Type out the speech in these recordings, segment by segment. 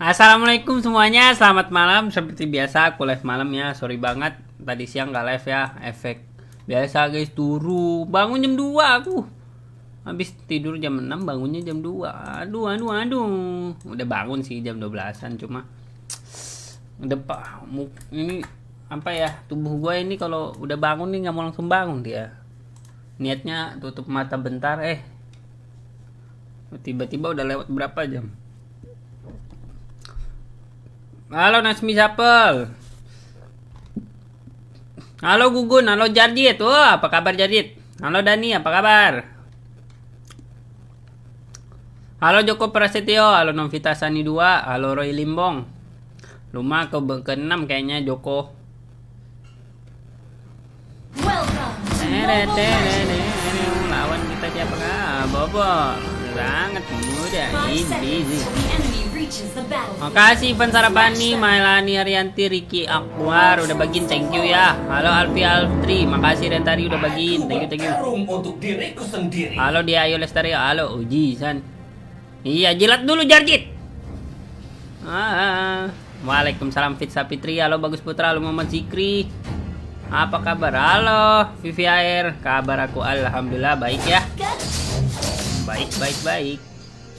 Assalamualaikum semuanya, selamat malam. Seperti biasa aku live malam ya. Sorry banget tadi siang gak live ya. Efek biasa guys, turu. Bangun jam 2 aku. Habis tidur jam 6, bangunnya jam 2. Aduh. Udah bangun sih jam 12-an, cuma udah ini apa ya, tubuh gue ini kalau udah bangun nih nggak mau langsung bangun dia. Niatnya tutup mata bentar, tiba-tiba udah lewat berapa jam. Halo Nasmi Sapel. Halo Gugun, halo Jarjit. Wah, apa kabar Jarjit? Halo Dani, apa kabar? Halo Joko Prasetyo, halo Novita Sani 2, halo Roy Limbong. Luma ke-6 kayaknya Joko. Lawan kita siapa kah? Bobo. Sangat muda, easy. Makasih Ivan Sarapani, Mailani Haryanti, Ricky Akwar udah bagiin, thank you ya. Halo Alfi Altri, makasih Rentari udah bagiin, thank you. Halo dia Ayo Lestari, halo Uji San. Iya, jilat dulu Jarjit. Waalaikumsalam Fitsa Fitri, halo Bagus Putra, halo Muhammad Zikri. Apa kabar? Halo Vivi Air, kabar aku alhamdulillah baik ya. Baik.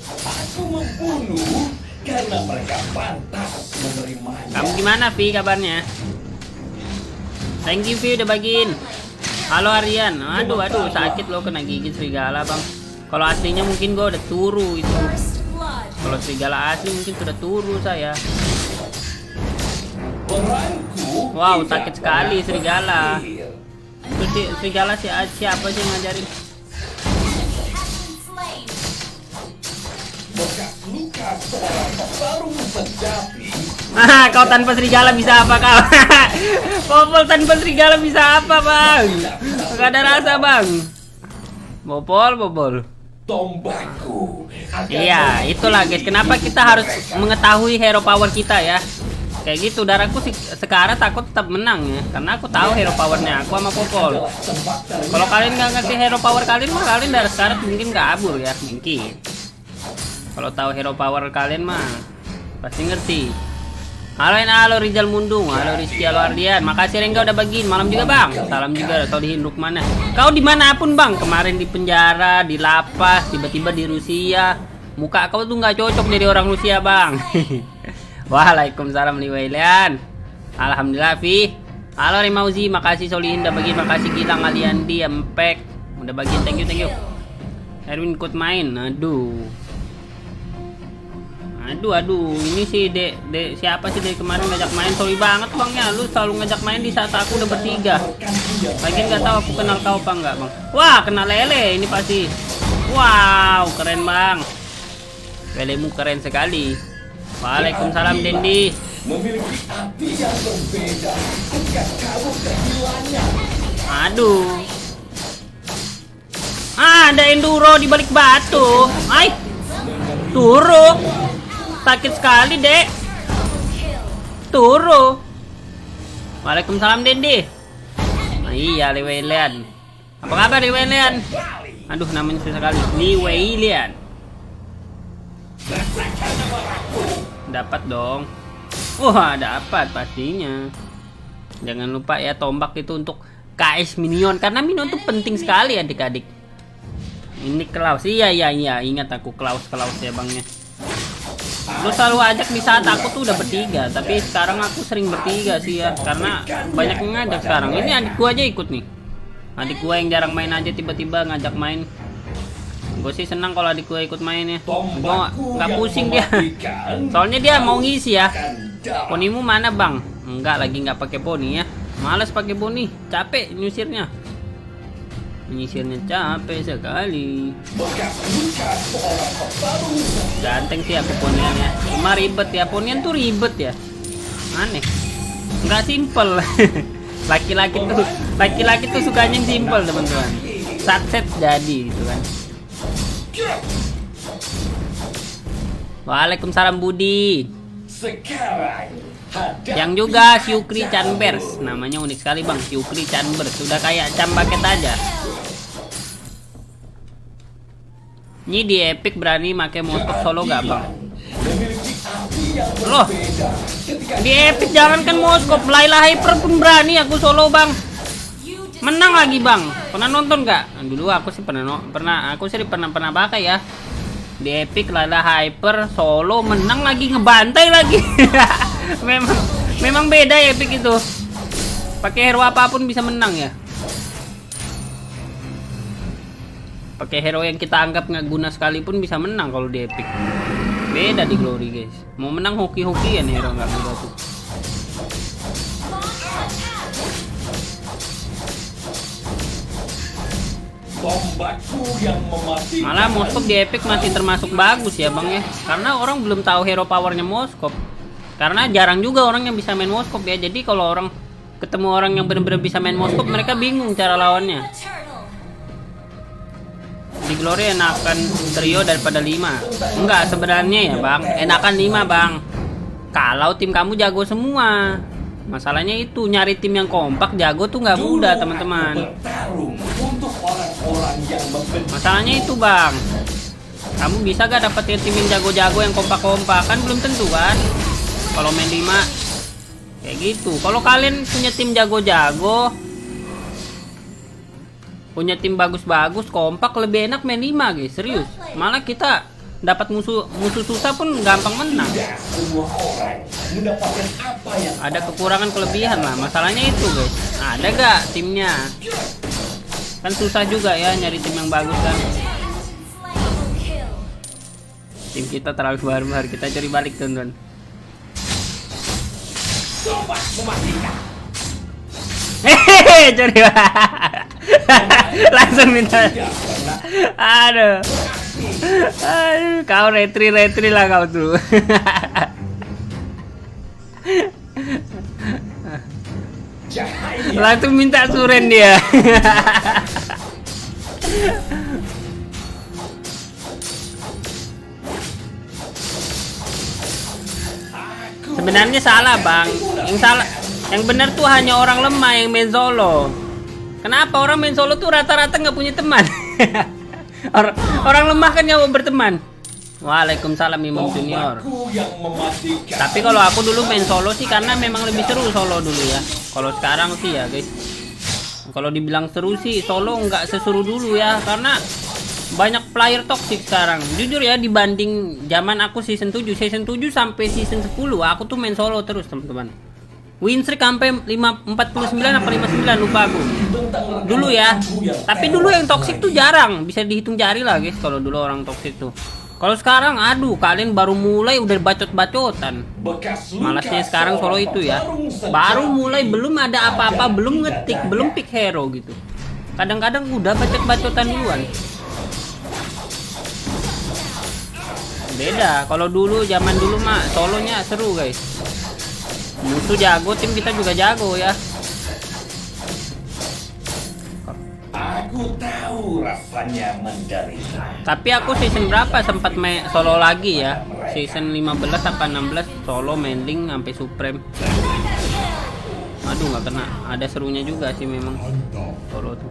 Aku membunuh karena mereka pantas menerimanya. Kamu gimana Vi kabarnya? Thank you Vi udah bagiin. Halo Aryan. Aduh sakit lo kena gigit serigala bang. Kalau aslinya mungkin gue udah turu itu. Kalau serigala asli mungkin sudah turu saya. Wow sakit sekali serigala. Terus serigala siapa sih ngajarin? Kau tanpa serigala bisa apa kau? Popol tanpa serigala bisa apa bang? Gak ada rasa bang. Popol. Tombakku. Iya itulah guys. Kenapa kita harus mengetahui hero power kita ya? Kayak gitu. Darahku sekarang takut tetap menang ya. Karena aku tahu hero powernya aku sama Popol. Kalau kalian nggak ngerti hero power kalian mah kalian dari sekarang mungkin kabur ya mungkin. Kalau tahu hero power kalian mah pasti ngerti. Halo Rizal Mundung, halo Rizky, halo Ardian. Makasih Rengga udah bagiin. Malam juga bang. Salam juga Solihin Rukmana. Kau dimanapun bang. Kemarin di penjara, di lapas, tiba-tiba di Rusia. Muka kau tuh nggak cocok jadi orang Rusia bang. Waalaikumsalam Liwailian. Alhamdulillah Vi. Halo Rimauzi, makasih Solihin udah bagiin. Makasih Gilang Aliandi, Empek udah bagiin. Thank you. Erwin ikut main. Aduh, ini sih dek siapa sih dari kemarin ngajak main? Sorry banget bang ya, lu selalu ngajak main di saat aku udah bertiga. Lagian nggak tahu aku kenal kau apa enggak bang? Wah kenal Lele ini pasti. Wow keren bang, Lelemu keren sekali. Waalaikumsalam Dendi. Memiliki hati yang berbeda ketika kamu kehilangan. Aduh. Ada enduro di balik batu. Turu. Sakit sekali dek. Turu. Waalaikumsalam Dendi. Iya Liwelian. Apa kabar Liwelian? Aduh namanya susah sekali. Liwelian. Dapat dong. Wah dapat pastinya. Jangan lupa ya tombak itu untuk KS minion. Karena minion itu penting sekali adik-adik. Ini Klaus. Iya ingat aku Klaus ya bangnya. Lu selalu ajak di saat aku tuh udah bertiga, tapi sekarang aku sering bertiga sih ya, karena banyak yang ngajak sekarang. Ini adik gua aja ikut nih. Adik gua yang jarang main aja tiba-tiba ngajak main. Gue sih senang kalau adik gua ikut main ya. Gua nggak pusing dia. Soalnya dia mau ngisi ya. Ponimu mana bang? Enggak lagi nggak pakai poni ya. Males pakai poni, capek nyusirnya. Menyisirnya capek sekali. Ganteng sih aku ponian ya. Cuma ribet ya. Ponian tuh ribet ya. Aneh. Nggak simple. Laki-laki tuh sukanya yang simple teman-teman. Sukses jadi gitu kan. Waalaikumsalam Budi. Yang juga Syukri Chanbers. Namanya unik sekali bang, Syukri Chanbers. Sudah kayak cambaket aja. Ini di Epic berani pakai motor solo gak bang? Loh, di Epic jangankan Moskop, Layla Hyper pun berani aku solo bang. Menang lagi bang. Pernah nonton nggak? Dulu aku sih pernah pakai ya. Di Epic Layla Hyper solo menang lagi, ngebantai lagi. memang beda ya Epic itu. Pakai hero apapun bisa menang ya. Pakai hero yang kita anggap nggak guna sekalipun bisa menang kalau di Epic. Beda di Glory guys. Mau menang hoki-hokian hero nggak guna tuh. Malah Moskop di Epic masih termasuk bagus ya bang ya. Karena orang belum tahu hero powernya Moskop. Karena jarang juga orang yang bisa main Moskop ya. Jadi kalau orang ketemu orang yang benar-benar bisa main Moskop, mereka bingung cara lawannya. Di Glory enakan trio daripada 5. Enggak sebenarnya ya bang, enakan 5 bang. Kalau tim kamu jago semua. Masalahnya itu nyari tim yang kompak jago tuh nggak mudah teman-teman. Masalahnya itu bang, kamu bisa gak dapetin tim yang jago-jago yang kompak-kompak? Kan belum tentu kan. Kalau main 5 kayak gitu. Kalau kalian punya tim jago-jago, punya tim bagus-bagus, kompak, lebih enak main 5 guys, serius. Malah kita dapat musuh susah pun gampang menang. Ada kekurangan kelebihan lah, masalahnya itu guys. Ada gak timnya? Kan susah juga ya nyari tim yang bagus kan. Tim kita terlalu baru-baru, kita cari balik teman-teman. Hehehe, cari langsung minta. Aduh, kau retri lah kau tuh. Langsung minta suren dia. Sebenarnya salah bang. Yang benar tuh hanya orang lemah yang main solo. Kenapa orang main solo tuh rata-rata nggak punya teman? orang lemah kan nggak mau berteman. Waalaikumsalam Imam Junior. Tapi kalau aku dulu main solo sih karena memang lebih seru solo dulu ya. Kalau sekarang sih ya guys, kalau dibilang seru sih solo nggak seseru dulu ya, karena banyak player toxic sekarang. Jujur ya, dibanding zaman aku season 7 sampai season 10 aku tuh main solo terus teman-teman. Win streak sampai 49 apa 59 lupa aku. Dulu ya. Tapi dulu yang toxic tuh jarang, bisa dihitung jari lah guys kalau dulu orang toxic tuh. Kalau sekarang aduh, kalian baru mulai udah bacot-bacotan. Malasnya sekarang solo itu ya. Baru mulai belum ada apa-apa, belum ngetik, belum pick hero gitu. Kadang-kadang udah bacot-bacotan duluan. Beda, kalau dulu zaman dulu mah solonya seru guys. Musuh jago, tim kita juga jago ya. Aku tahu rasanya menderita. Tapi aku season berapa sempat main solo lagi ya? Season 15 apa 16 solo main link sampai supreme. Aduh nggak kena. Ada serunya juga sih memang solo tuh.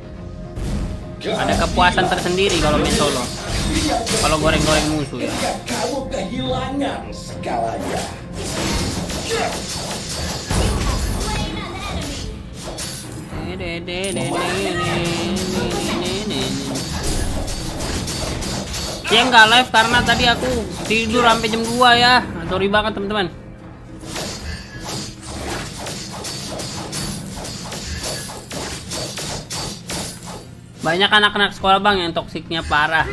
Ada kepuasan tersendiri kalau main solo. Kalau goreng-goreng musuh ya. Kamu kehilangan segalanya. Dia nggak live karena tadi aku tidur sampai jam 2 ya. Sorry banget teman-teman. Banyak anak-anak sekolah bang yang toksiknya parah.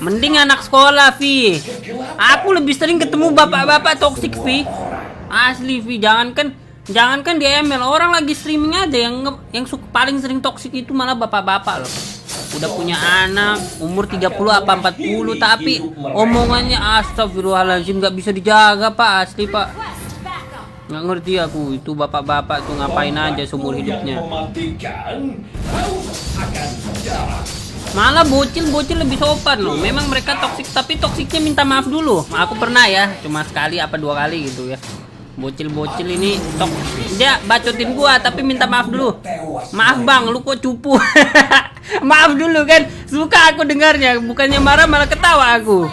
Mending anak sekolah Vi. Aku lebih sering ketemu bapak-bapak toksik Vi. Asli Vi, jangankan di ML, orang lagi streaming aja yang paling sering toksik itu malah bapak-bapak loh. Udah punya anak umur 30 apa 40 tapi omongannya astagfirullahaladzim, nggak bisa dijaga pak, asli pak. Nggak ngerti aku itu bapak-bapak tuh ngapain aja seumur hidupnya. Malah bocil-bocil lebih sopan loh. Memang mereka toksik tapi toksiknya minta maaf dulu. Aku pernah ya, cuma sekali apa 2 kali gitu ya. Bocil-bocil ini dia bacotin gua tapi minta maaf dulu. Maaf bang, lu kok cupu. Maaf dulu kan, suka aku dengarnya. Bukannya marah malah ketawa aku.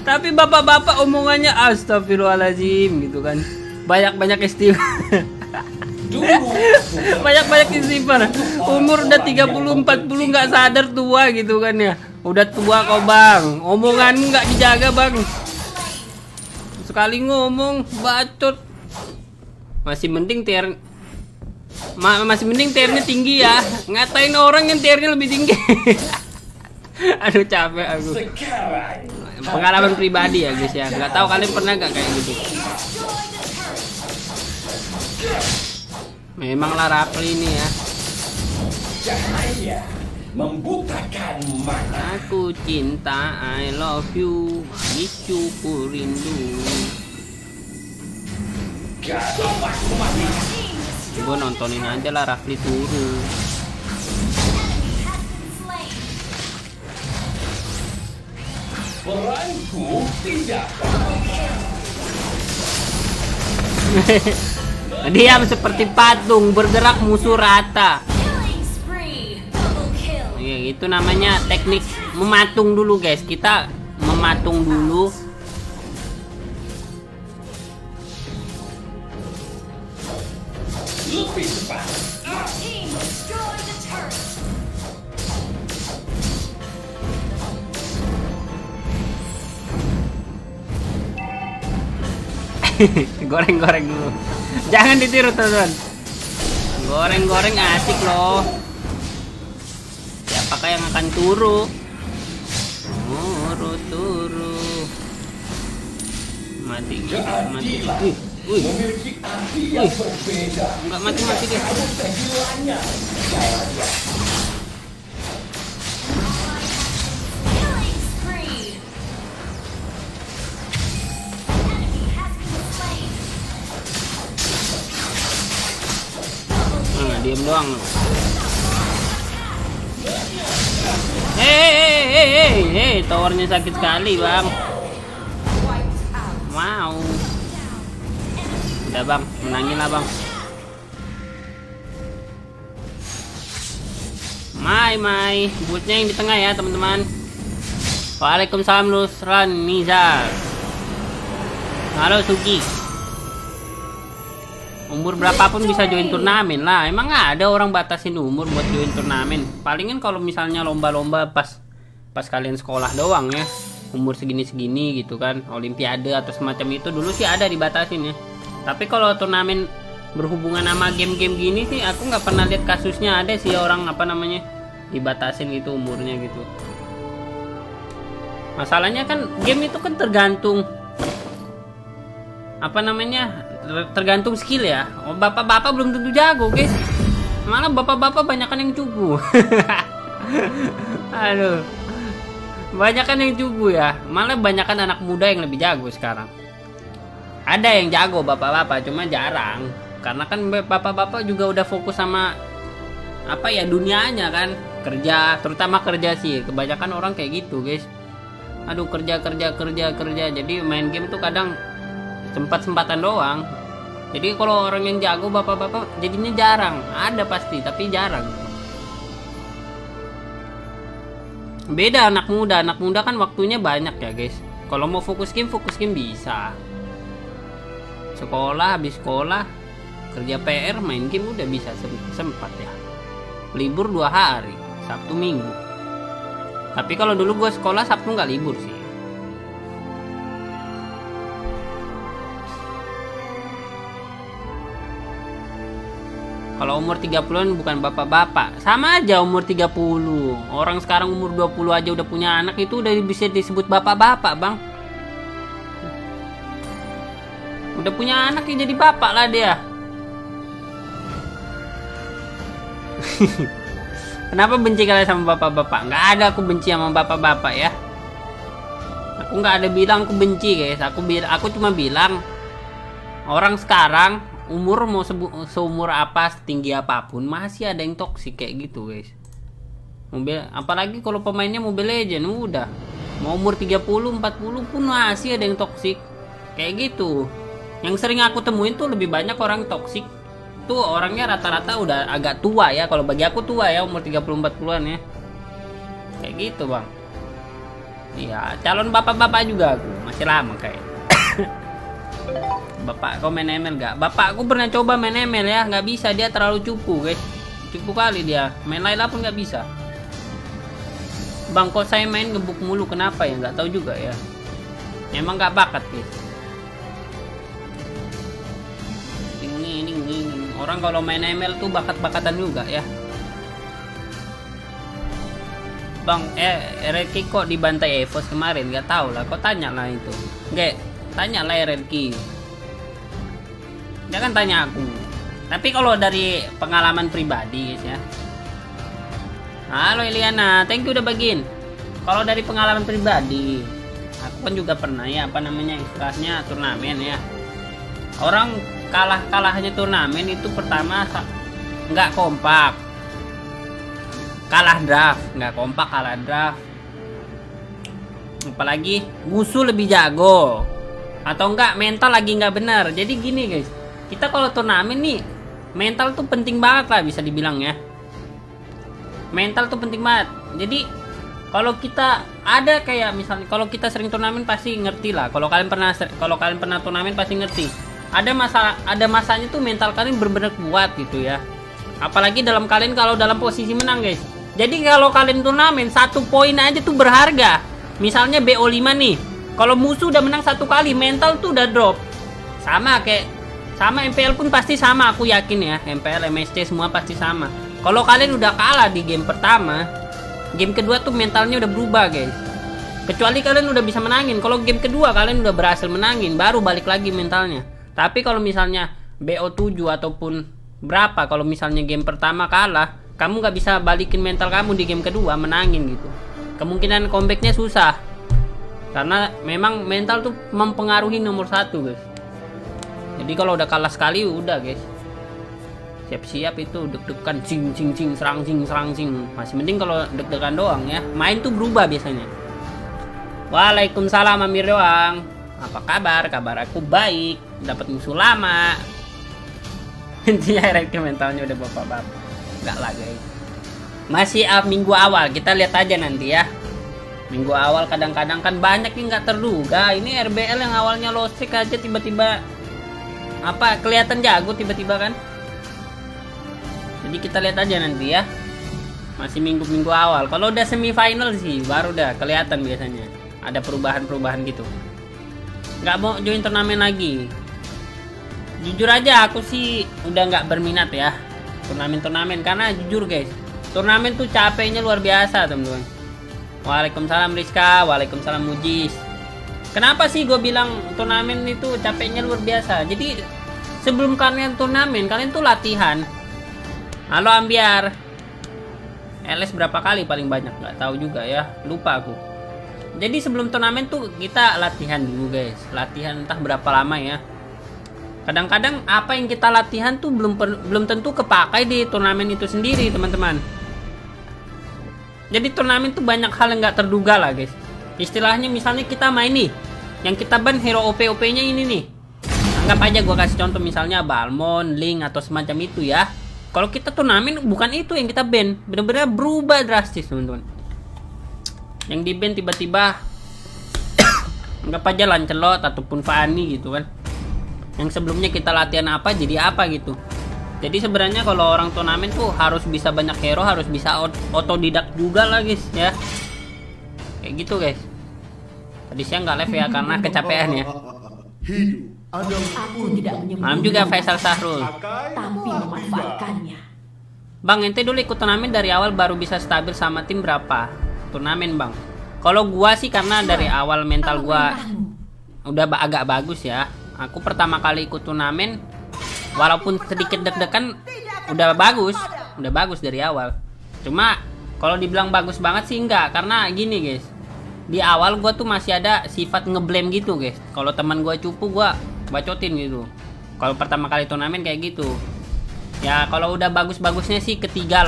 Tapi bapak-bapak omongannya astagfirullahaladzim gitu kan. Banyak-banyak istighfar. Banyak-banyak istighfar. Umur udah 30 40 nggak sadar tua gitu kan ya. Udah tua kok bang. Omonganmu nggak dijaga bang. Sekali ngomong bacot. Masih mending masih mending tiernya tinggi ya. Ngatain orang yang tiernya lebih tinggi. Aduh capek aku. Pengalaman pribadi ya guys ya. Nggak tahu kalian pernah nggak kayak gitu. Memanglah Rafli ini ya. Cahaya membutakan mata. Aku cinta, I love you, miss you, ku rindu. Gue nontonin aja lah Rafli turu. Peranku tidak. Diam seperti patung, bergerak musuh rata. Ya, itu namanya teknik mematung dulu guys. Kita mematung dulu. Lebih cepat. Goreng-goreng dulu. Jangan ditiru teman-teman. Goreng-goreng asik loh. Siapakah yang akan turu? Turu. Mati. Wih. Memiliki arti yang berbeda. Enggak mati deh. Kamu kehilangannya. Diam doang lu. Hei, towernya sakit sekali bang. Wow. Udah bang, menangin lah bang. Mai, bootnya yang di tengah ya teman-teman. Waalaikumsalam Nusran Nizar. Halo Sugi. Umur berapapun bisa join turnamen lah. Emang nggak ada orang batasin umur buat join turnamen. Palingan kalau misalnya lomba-lomba pas kalian sekolah doang ya. Umur segini-segini gitu kan. Olimpiade atau semacam itu dulu sih ada dibatasin ya. Tapi kalau turnamen berhubungan sama game-game gini sih aku nggak pernah lihat kasusnya ada sih orang dibatasin gitu umurnya gitu. Masalahnya kan game itu kan tergantung tergantung skill ya. Oh, bapak-bapak belum tentu jago guys. Malah bapak-bapak banyakan yang cupu. Aduh, banyakan yang cupu ya. Malah banyakan anak muda yang lebih jago sekarang. Ada yang jago bapak-bapak, cuma jarang. Karena kan bapak-bapak juga udah fokus sama dunianya kan, kerja, terutama kerja sih. Kebanyakan orang kayak gitu guys. Aduh, kerja. Jadi main game tuh kadang sempat-sempatan doang. Jadi kalau orang yang jago bapak-bapak jadinya jarang. Ada pasti tapi jarang. Beda anak muda kan waktunya banyak ya guys. Kalau mau fokus game bisa. Habis sekolah kerja PR, main game udah bisa sempat ya. Libur 2 hari, Sabtu Minggu. Tapi kalau dulu gua sekolah Sabtu nggak libur sih. Kalau umur 30-an bukan bapak-bapak. Sama aja umur 30. Orang sekarang umur 20 aja udah punya anak, itu udah bisa disebut bapak-bapak, Bang. Udah punya anak ya jadi bapak lah dia. Kenapa benci kalian sama bapak-bapak? Nggak ada aku benci sama bapak-bapak ya. Aku nggak ada bilang aku benci guys. Aku cuma bilang orang sekarang umur mau seumur apa, setinggi apapun masih ada yang toksik kayak gitu guys. Apalagi kalau pemainnya Mobile Legends udah mau umur 30, 40 pun masih ada yang toksik kayak gitu. Yang sering aku temuin tuh lebih banyak orang toksik tuh orangnya rata-rata udah agak tua ya. Kalau bagi aku tua ya, umur 30-40an ya. Kayak gitu bang. Iya, calon bapak-bapak juga aku. Masih lama kayak. Bapak kau main ML gak? Bapakku pernah coba main ML ya, nggak bisa, dia terlalu cupu guys. Cupu kali dia, main Layla pun nggak bisa. Bang, kok saya main ngebuk mulu, kenapa ya? Nggak tahu juga ya. Emang nggak bakat guys. Ini. Orang kalau main ML tuh bakat-bakatan juga ya. Bang, Reki kok dibantai Evos kemarin? Gak tau lah, kok tanya lah itu. Nggak, tanya lah Reki. Jangan tanya aku. Tapi kalau dari pengalaman pribadi guys ya. Halo Eliana, thank you udah bagiin. Kalau dari pengalaman pribadi, aku kan juga pernah ya, apa namanya istilahnya turnamen ya. Orang kalahnya turnamen itu pertama nggak kompak. Kalah draft, nggak kompak, kalah draft. Apalagi musuh lebih jago, atau enggak mental lagi nggak benar. Jadi gini guys, kita kalau turnamen nih mental tuh penting banget lah, bisa dibilang ya. Mental tuh penting banget. Jadi kalau kita ada kayak misalnya, kalau kita sering turnamen pasti ngerti lah. Kalau kalian pernah turnamen pasti ngerti. Ada masanya tuh mental kalian benar-benar kuat gitu ya. Apalagi dalam kalian kalau dalam posisi menang guys. Jadi kalau kalian turnamen 1 poin aja tuh berharga. Misalnya BO5 nih, kalau musuh udah menang 1 kali, mental tuh udah drop. Sama MPL pun pasti sama, aku yakin ya. MPL, MSC semua pasti sama. Kalau kalian udah kalah di game pertama, game kedua tuh mentalnya udah berubah guys. Kecuali kalian udah bisa menangin. Kalau game kedua kalian udah berhasil menangin, baru balik lagi mentalnya. Tapi kalau misalnya BO7 ataupun berapa, kalau misalnya game pertama kalah, kamu nggak bisa balikin mental kamu di game kedua menangin gitu. Kemungkinan comebacknya susah, karena memang mental tuh mempengaruhi nomor 1 guys. Jadi kalau udah kalah sekali udah guys, siap-siap itu deg-degan, cing serang cing. Masih mending kalau deg-degan doang ya, main tuh berubah biasanya. Waalaikumsalam Amir doang. Apa kabar? Kabar aku baik, dapat musuh lama. Intinya mentalnya udah bapak-bapak. Enggak lah guys, masih minggu awal, kita lihat aja nanti ya. Minggu awal kadang-kadang kan banyak yang nggak terduga. Ini RBL yang awalnya low streak aja tiba-tiba apa kelihatan jago tiba-tiba kan. Jadi kita lihat aja nanti ya, masih minggu awal. Kalau udah semifinal sih baru udah kelihatan biasanya ada perubahan gitu. Nggak mau join turnamen lagi. Jujur aja aku sih udah nggak berminat ya turnamen, karena jujur guys, turnamen tuh capeknya luar biasa teman-teman. Waalaikumsalam Rizka, waalaikumsalam Mujis. Kenapa sih gue bilang turnamen itu capeknya luar biasa? Jadi sebelum kalian turnamen, kalian tuh latihan. Halo Ambiar, LS berapa kali paling banyak? Nggak tahu juga ya, lupa aku. Jadi sebelum turnamen tuh kita latihan dulu guys, latihan entah berapa lama ya. Kadang-kadang apa yang kita latihan tuh belum tentu kepakai di turnamen itu sendiri teman-teman. Jadi turnamen tuh banyak hal yang nggak terduga lah guys. Istilahnya misalnya kita main nih, yang kita ban hero OP-nya ini nih. Anggap aja gue kasih contoh misalnya Balmond, Link atau semacam itu ya. Kalau kita turnamen bukan itu yang kita ban, bener-bener berubah drastis teman-teman. Yang di ban tiba-tiba anggap aja Lancelot ataupun Fanny gitu kan. Yang sebelumnya kita latihan apa jadi apa gitu. Jadi sebenarnya kalau orang turnamen tuh harus bisa banyak hero, harus bisa otodidak juga lah guys ya. Kayak gitu guys. Tadi siang nggak live ya karena kecapean ya. Aku tidak menyembunyikan. Malam juga Faisal Sahrul. Tapi memanfaatkannya. Bang, ente dulu ikut turnamen dari awal baru bisa stabil sama tim berapa turnamen bang? Kalau gua sih karena dari awal mental gua udah agak bagus ya. Aku pertama kali ikut turnamen, walaupun sedikit deg-degan, udah bagus dari awal. Cuma kalau dibilang bagus banget sih enggak, karena gini guys, di awal gua tuh masih ada sifat ngeblame gitu guys. Kalau teman gua cupu gua bacotin gitu. Kalau pertama kali turnamen kayak gitu. Ya kalau udah bagus-bagusnya sih ketiga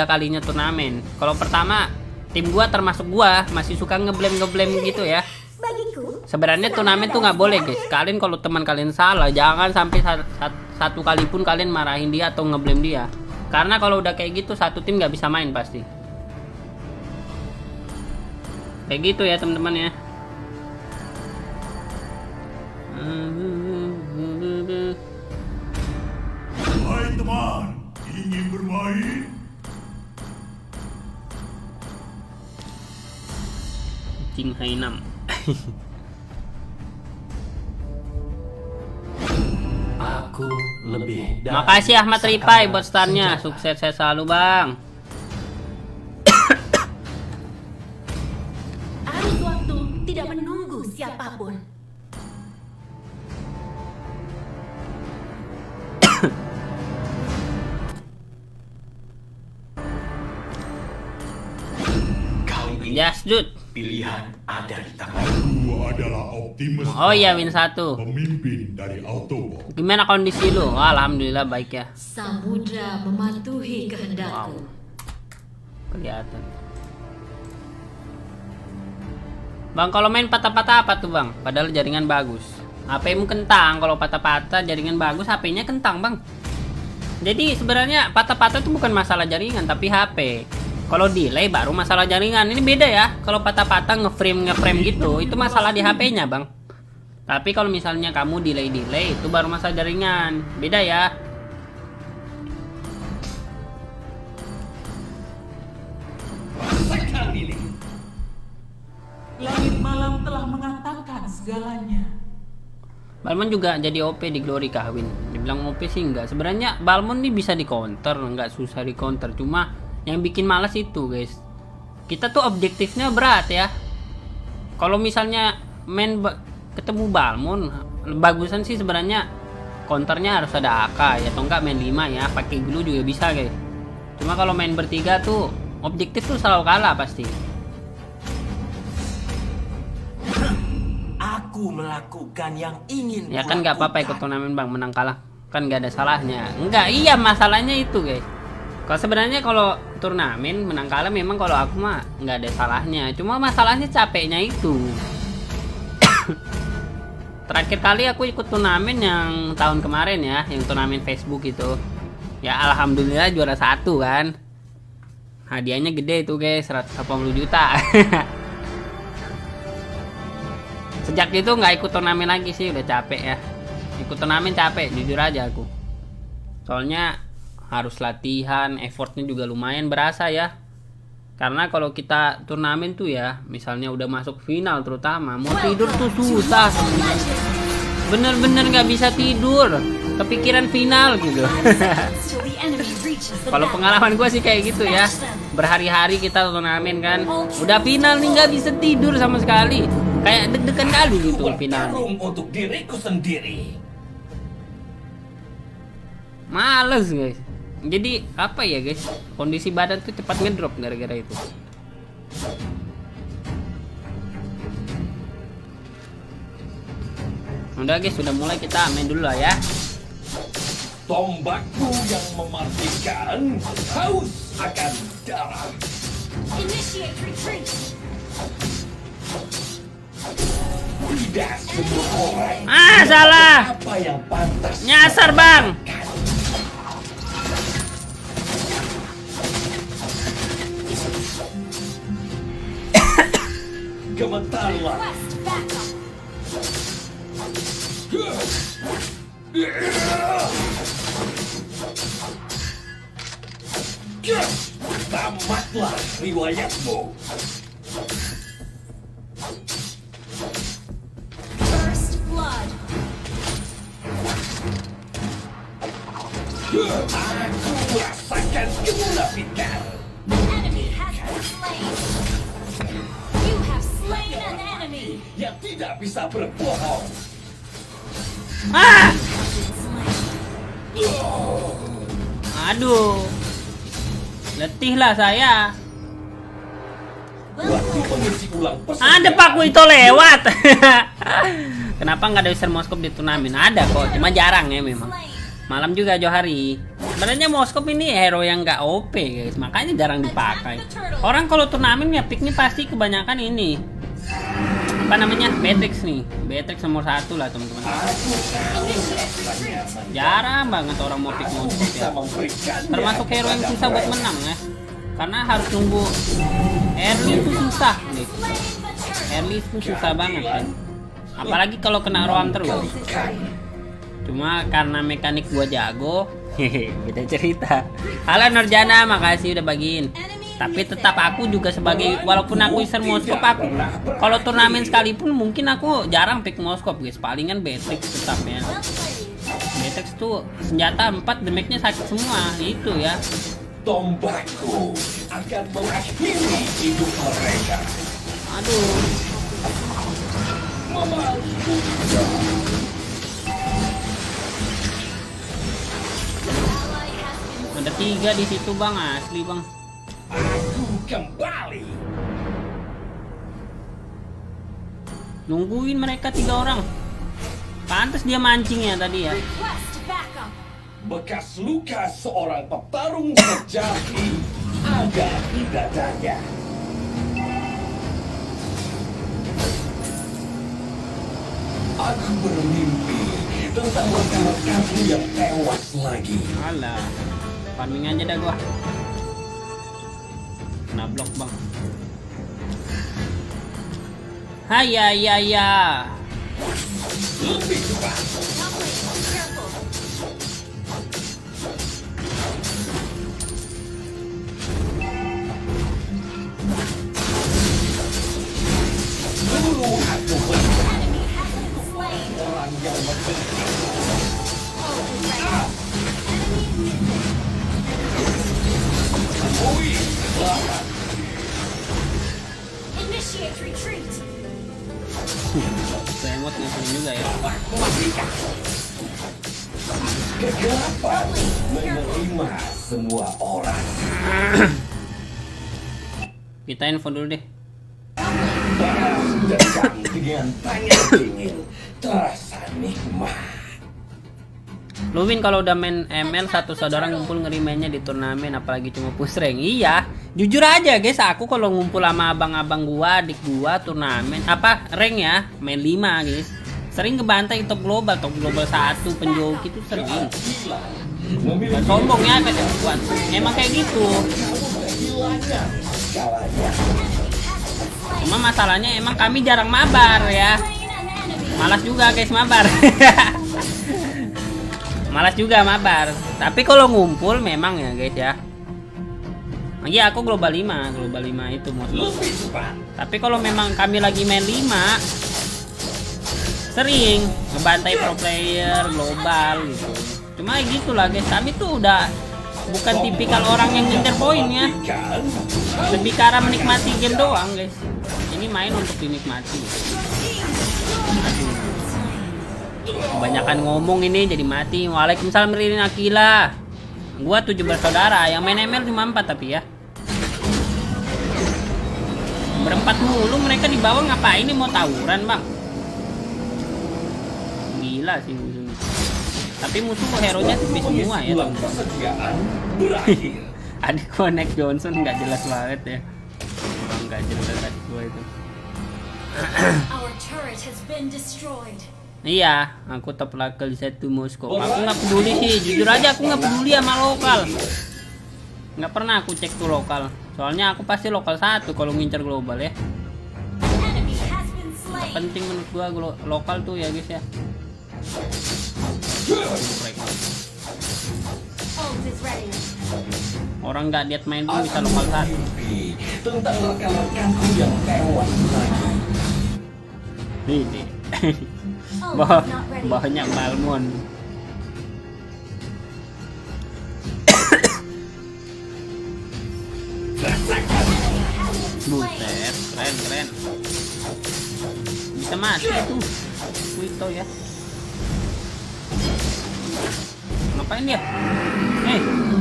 kalinya turnamen. Kalau pertama tim gua termasuk gua masih suka ngeblame gitu ya. Sebenarnya turnamen tuh nggak boleh guys. Kalian kalau teman kalian salah, jangan sampai satu kali pun kalian marahin dia atau ngeblame dia. Karena kalau udah kayak gitu satu tim nggak bisa main pasti. Kayak gitu ya teman-teman ya. Hai teman, ingin bermain? Jing Hainam. Aku lebih dari Makasih Ahmad Ripai buat startnya. Sukses saya selalu bang. Arus waktu tidak menunggu siapapun. Kali ini Jasdut. pilihan ada di tangan. Gua adalah Optimus Oh iya Prime, win 1. pemimpin dari Autobot. Gimana kondisi lu? Oh, alhamdulillah baik ya. Samudra mematuhi Wow. kehendakku. Kelihatan. Bang kalau main patah-patah apa tuh bang? Padahal jaringan bagus. HP-mu kentang, kalau patah-patah jaringan bagus, HP-nya kentang bang. Jadi sebenarnya patah-patah itu bukan masalah jaringan tapi HP. Kalau delay baru masalah jaringan. Ini beda ya. Kalau patah-patah ngeframe gitu, itu masalah di HP-nya bang. Tapi kalau misalnya kamu delay itu baru masalah jaringan. Beda ya. Rasakan ini. Langit malam telah mengatakan segalanya. Balmon juga jadi OP di Glory Kawin. Dibilang OP sih enggak. Sebenarnya Balmon nih bisa di counter, enggak susah di counter. Cuma yang bikin malas itu, guys. Kita tuh objektifnya berat ya. Kalau misalnya ketemu Balmon, bagusan sih sebenarnya counternya harus ada AK ya, atau enggak main 5 ya, pakai glue juga bisa, guys. Cuma kalau main bertiga tuh objektif tuh selalu kalah pasti. Aku melakukan yang ingin Ya kan nggak apa-apa ikut turnamen bang, menang kalah kan nggak ada salahnya. Enggak, iya masalahnya itu guys. Kalau sebenarnya kalau turnamen menang kalah memang kalau aku mah nggak ada salahnya. Cuma masalahnya capeknya itu. Terakhir kali aku ikut turnamen yang tahun kemarin ya, yang turnamen Facebook itu. Ya alhamdulillah juara 1 kan. Hadiahnya gede itu guys, 180 juta. Sejak itu nggak ikut turnamen lagi sih, udah capek ya. Ikut turnamen capek, jujur aja aku. Soalnya harus latihan, effortnya juga lumayan berasa ya. Karena kalau kita turnamen tuh ya, misalnya udah masuk final terutama, mau tidur tuh susah. Bener-bener nggak bisa tidur, kepikiran final gitu. Kalau pengalaman gue sih kayak gitu ya. Berhari-hari kita turnamen kan, udah final nih nggak bisa tidur sama sekali. Kayak deg-degan kali gitu final. Bertarung untuk diriku sendiri. Males guys. Jadi apa ya guys, kondisi badan tuh cepat ngedrop gara-gara itu. Udah guys, sudah mulai, kita main dulu lah ya. Tombakku yang mematikan haus akan darah. Initiate retreat. Tidak semua orang Ah, salah. apa yang pantas. Nyasar bang. Gemetarlah. Quest backup. Tamatlah riwayatmu. First blood. Aku merasakan kemunafikan. An enemy has been slain. You have slain an enemy. Yang tidak bisa berbohong. Ah, Been slain. aduh. Letih lah saya. Waktu mengisi ulang pesan. Ada Pak Wito lewat. Kenapa nggak ada user Moskop di turnamen? Ada kok, cuma jarang ya memang. Malam juga Johari. Sebenarnya Moskop ini hero yang nggak OP guys, makanya jarang dipakai. Orang kalau turnamen ya picknya pasti kebanyakan ini. Apa namanya? Beatrix nih. Beatrix nomor 1 lah teman-teman. Jarang banget orang mau pick Moskop ya. Bisa memberikannya. Termasuk hero yang susah buat menang ya. Karena harus nunggu early itu susah nih. Early itu susah banget kan. Apalagi kalau kena roam terus. Cuma karena mekanik gua jago, beda cerita. Halo Nurjana, makasih udah bagiin. Tapi tetap aku juga sebagai, walaupun aku user Moskop, aku kalau turnamen sekalipun mungkin aku jarang pick Moskop guys. Palingan Beatrix tetap ya. Beatrix tuh senjata 4 damage-nya sakit semua, itu ya. Tombakku akan mengakhiri hidup mereka. Aduh. Ada 3 di situ bang, asli bang. Aku kembali. Nungguin mereka 3 orang. Pantes dia mancing ya tadi ya. Request backup. Bekas luka seorang petarung sejati ada di dadanya. Aku bermimpi tentang rekan-rekanku yang tewas lagi. Alah, farming aja dah gua. Kena blok bang. Hai ya. Lebih cepat. Careful. Dulu aku melihat Enemy has been slain. orang yang membenci. Ui, selamat. Initiate retreat. Semut ngapain juga ya. Kegelapan menerima semua orang. Kita info dulu deh. Panas datang dengan tangan dingin, terasa nikmat. Lu Win kalau udah main ML satu saudara ngumpul ngeri mainnya di turnamen apalagi cuma push rank. Iya, jujur aja guys, aku kalau ngumpul sama abang-abang gua, adik gua turnamen apa rank ya, main 5 guys. Sering ngebantai top global 1 penjoki itu sering. Gak sombong ya guys, buat. Emang kayak gitu. Kehilangan segalanya. Cuma masalahnya emang kami jarang mabar ya. Malas juga guys mabar. Malas juga mabar. Tapi kalau ngumpul memang ya guys ya. Iya aku global 5 itu Moskop. Lebih cepat. Tapi kalau memang kami lagi main 5 sering ngebantai pro player global gitu. Cuma gitulah guys, kami tuh udah bukan tipikal orang yang ngejar poin ya. Lebih ke arah menikmati game doang guys. Ini main untuk dinikmati. Aduh. Kebanyakan ngomong ini jadi mati. Waalaikumsalam Ririn Akila. Gua 7 bersaudara, yang main ML cuma 4 tapi ya. Berempat mulu mereka di bawah ngapain ini mau tawuran bang? Gila sih musuhnya. Tapi musuh hero-nya tipis semua ya. Bulan persediaan berakhir. Adik gua Nick Johnson nggak jelas banget ya. Nggak jelas adik gua itu. Our turret has been destroyed. Iya, aku top level 1 Moskow. Aku nggak peduli sih, jujur aja aku nggak peduli sama lokal. Nggak pernah aku cek tuh lokal. Soalnya aku pasti lokal 1 kalau ngincer global ya. Enemy has been slain. Penting menurut gua lokal tuh ya guys ya. Ult is ready. Orang nggak lihat main pun bisa lokal 1. Mimpi tentang rekan-rekanku yang tewas lagi. Nih. Ult Bah, is not ready. banyak Balmon. Buset, keren. Bisa mati tuh. Wito ya. Ngapain dia?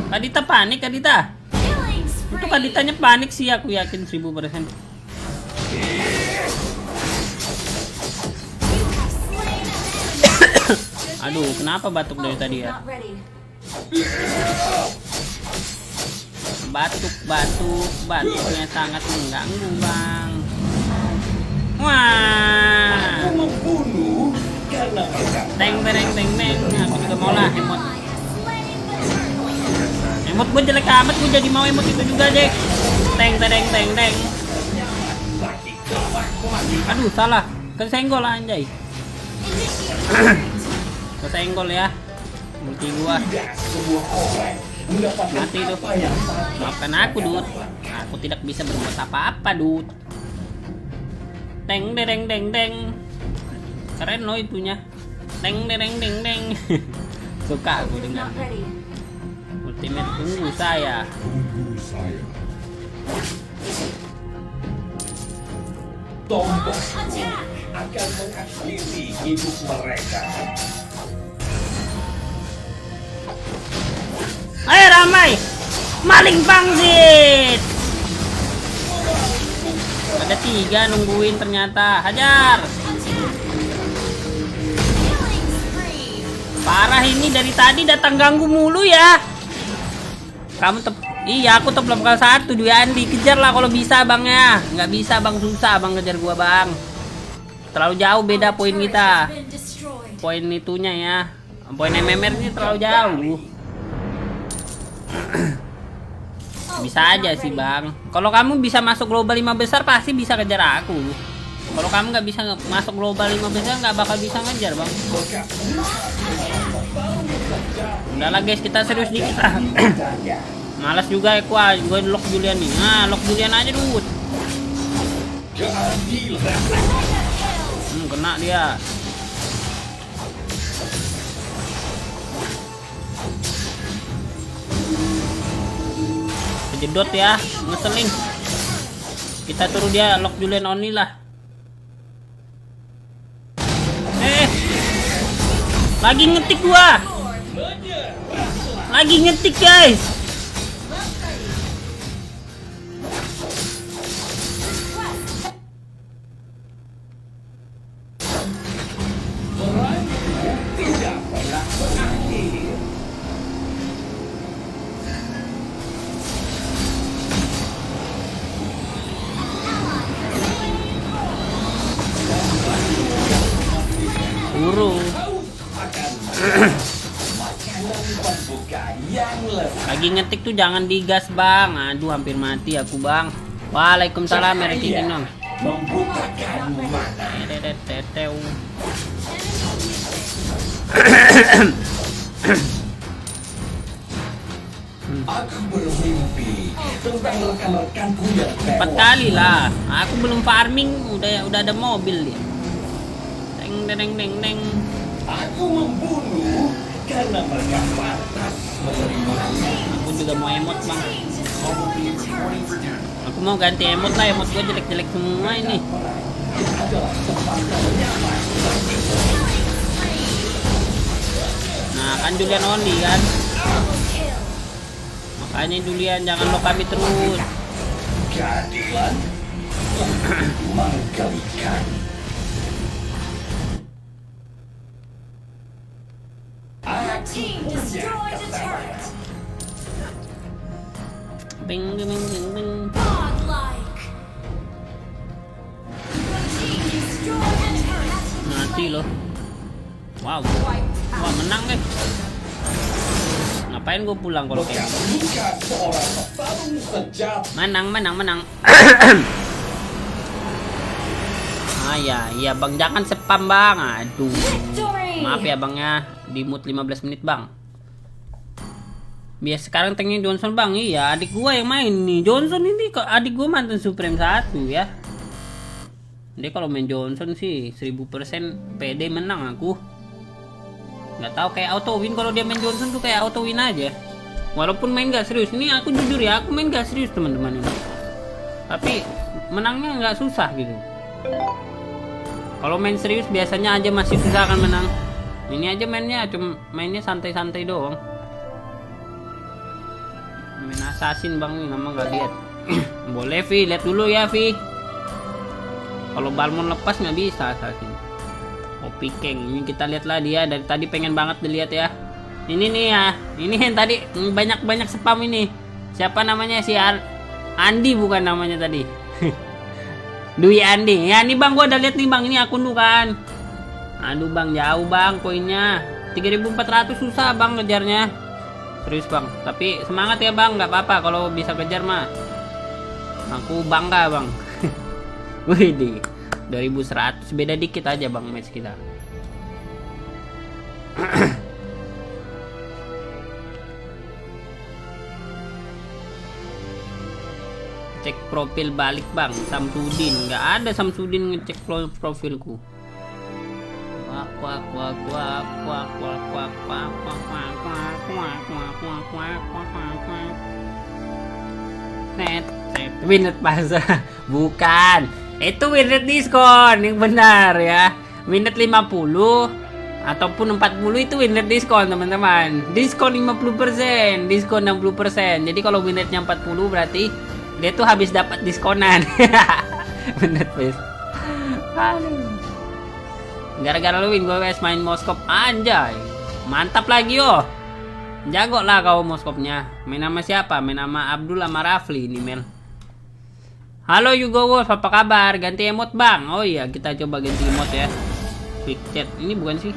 Kadita panik Kadita. Killing Itu spree. Kaditanya panik sih aku yakin 1000%. You have slain an enemy. Aduh, kenapa batuk dari Ult tadi is ya? not ready. Batuknya sangat mengganggu bang. Wah, Aku membunuh karena mereka teng. Aku juga mau lah emot. Ally has slain the turret. Emot gue jelek amat, gue jadi mau emot itu juga deh. Teng. Aduh salah, kesenggol anjay. Kesenggol ya. Multi gua. Mati tuh. Maafkan aku, Dut. Aku tidak bisa berbuat apa-apa, Dut. Teng. Keren loh itunya. Teng. Suka aku dengar. Not ready. Ultimate tunggu saya. Tunggu saya. Tombak Attack! akan mengakhiri hidup mereka. Ayo ramai. Maling pangsit. Ada 3 nungguin ternyata. Hajar. Killing spree! Parah ini dari tadi datang ganggu mulu ya. Kamu iya aku top level 1 Dwi Andi. Kejar lah kalau bisa bang ya. Nggak bisa bang, susah bang kejar gua bang. Terlalu jauh beda poin kita. Been destroyed. Poin itunya ya. Poin MMR ini terlalu jauh. Bisa aja sih bang. Kalau kamu bisa masuk global 5 besar pasti bisa kejar aku. Kalau kamu nggak bisa masuk global 5 besar nggak bakal bisa ngejar bang. Udahlah guys, kita serius dikit lah. Malas juga ya gue lock Julian nih. Nah lock Julian aja dulu. Kena dia. Kejedot ya, ngeselin. Kita turun dia lock Julian only lah. Lagi ngetik gua. Lagi ngetik guys. Burung. Lagi ngetik tuh jangan digas bang. Aduh hampir mati aku bang. Waalaikumsalam ya Rekinong. Membutakan mata. Aku bermimpi tentang rekan-rekanku yang 4 kali lah. Aku belum farming udah ada mobil dia. Deng. Aku membunuh karena mereka pantas menerimanya. Aku juga mau emot bang. Aku mau ganti emot lah. Emot gue jelek-jelek semua ini. Nah kan Julian only kan. Makanya Julian jangan lo kami terus. Keadilan menggelikan. Your team destroyed a turret. Bing. Godlike. Your team destroyed a turret. Mati loh. Wow. Wah menang deh. Ngapain gue pulang kalau kayak gitu? Bukan seorang petarung sejati. Menang. Iya bang, jangan spam bang. Aduh. Victory. Maaf ya bang ya, di mute 15 menit bang. Biar sekarang tanknya Johnson bang. Iya adik gua yang main nih. Johnson ini kok adik gua mantan Supreme 1 ya. Dia kalau main Johnson sih 1000% PD menang aku. Nggak tahu kayak auto win, kalau dia main Johnson tuh kayak auto win aja. Walaupun main gak serius. Ini aku jujur ya, aku main gak serius teman-teman ini. Tapi menangnya nggak susah gitu. Kalau main serius biasanya aja masih susah kan menang. Ini aja mainnya santai-santai doang. Main assassin bang, nama nggak lihat. Boleh Vi, lihat dulu ya Vi. Kalau Balmon lepas nggak bisa assassin. Kopi King, ini kita lihatlah dia dari tadi pengen banget dilihat ya. Ini nih ya, ini yang tadi banyak spam ini. Siapa namanya si Andi bukan namanya tadi. Dwi Andi. Ya nih bang, gua udah lihat nih bang, ini akun lu kan. Aduh bang, jauh bang koinnya. 3400 susah bang ngejarnya. Serius bang, tapi semangat ya bang, nggak apa-apa kalau bisa kejar mah. Aku bangga bang. Wih, 2100 beda dikit aja bang match kita. Cek profil balik bang, Samsudin. Nggak ada Samsudin ngecek profilku. Winnet pasar. Bukan. Itu winnet diskon yang benar ya. Winnet 50 ataupun 40 itu winnet diskon teman-teman. Diskon 50%, diskon 60%. Jadi kalau winnetnya 40 berarti dia tuh habis dapat diskonan. Winnet please. Aduh. Gara-gara lu win gue main Moskop anjay. Mantap lagi yo. Jago lah kau Moskopnya. Main nama siapa? Main nama Abdul sama Rafli ini Mel. Halo Yugo Wolf, apa kabar? Ganti emot bang. Oh iya, kita coba ganti emot ya. Quick chat. Ini bukan sih?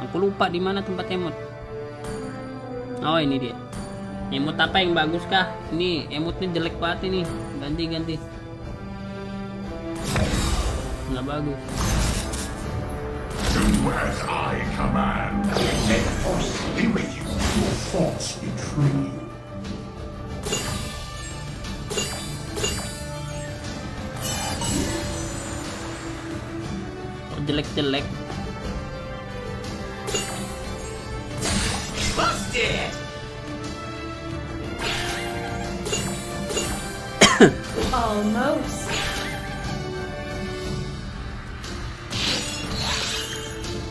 Aku lupa di mana tempat emot. Oh ini dia. Emot apa yang bagus kah? Ini emotnya jelek banget ini. Ganti. Nggak bagus. Do as I command. May the force be with you. Your thoughts betray you. Jelek-jelek. Busted! Almost.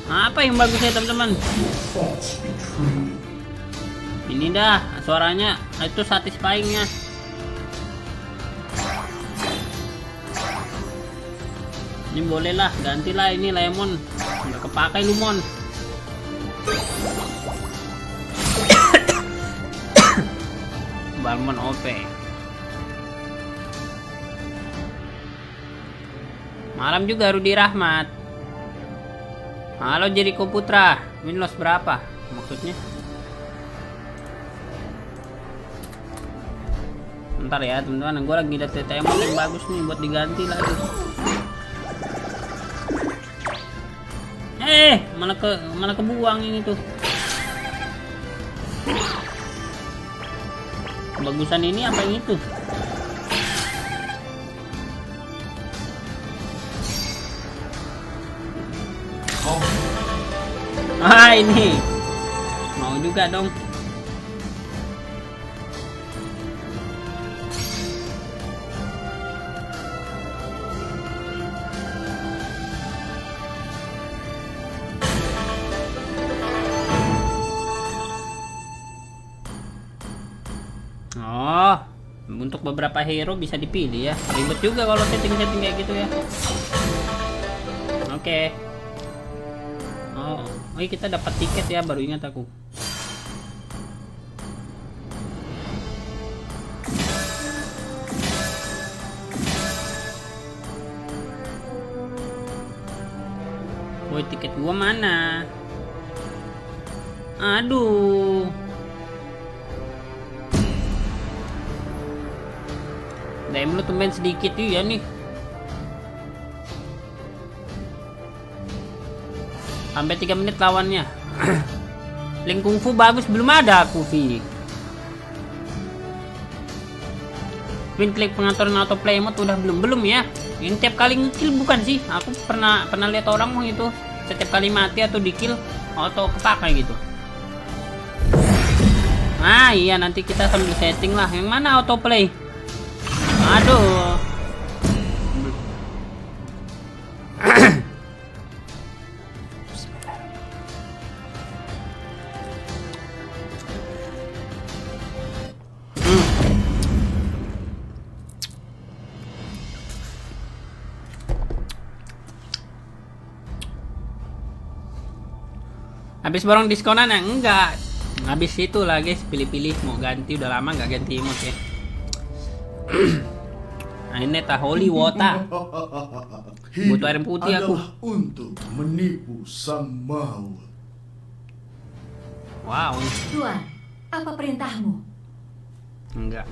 Apa yang bagusnya teman-teman? Thoughts betray you. Ini dah suaranya itu satisfyingnya. Ini boleh lah, gantilah ini Lemon. Nggak kepakai Lumon. Balmon OP. Malam juga Rudi Rahmat. Halo Jericho Putra, win loss berapa maksudnya? Bentar ya teman-teman, gue lagi lihat TTM yang bagus nih buat diganti lagi. Malah kebuang ini tuh. Kebagusan ini apa yang itu? Ah ini mau juga dong. Oh, untuk beberapa hero bisa dipilih ya. Ribet juga kalau setting-setting kayak gitu ya. Oke. Oh, kita dapat tiket ya, baru ingat aku. Woi, tiket gua mana? Aduh. DM lu tumben sedikit ya nih. Sampai 3 menit lawannya. Link kungfu bagus, belum ada aku Vi. Twin click pengaturan autoplay mode udah belum ya. Yang tiap kali ngekill bukan sih? Aku pernah lihat orang mau itu setiap kali mati atau di kill auto kepakai gitu. Nah iya, nanti kita sambil setting lah. Yang mana autoplay? Aduh. Habis borong diskonan ya? Enggak. Habis itu lah guys, pilih-pilih mau ganti, udah lama nggak ganti emote ya. Nah, ini tah holy water. Butuh air putih aku. Untuk menipu sang maut. Wow. Tuan, apa perintahmu? Enggak.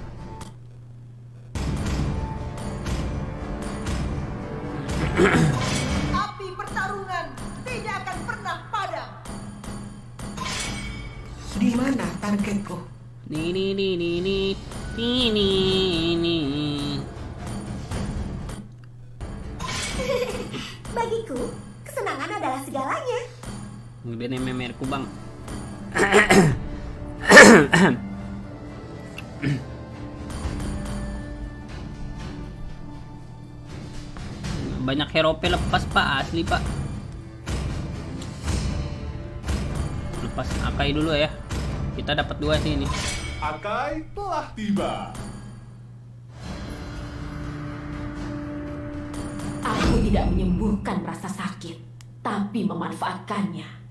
Api pertarungan tidak akan pernah padam. Di mana targetku? Ini. Bagiku, kesenangan adalah segalanya. Udah nih memerku bang. Banyak hero lepas pak, asli pak. Lepas Akai dulu ya. Kita dapat 2 sih ini. Akai telah tiba. Aku tidak menyembuhkan rasa sakit, tapi memanfaatkannya.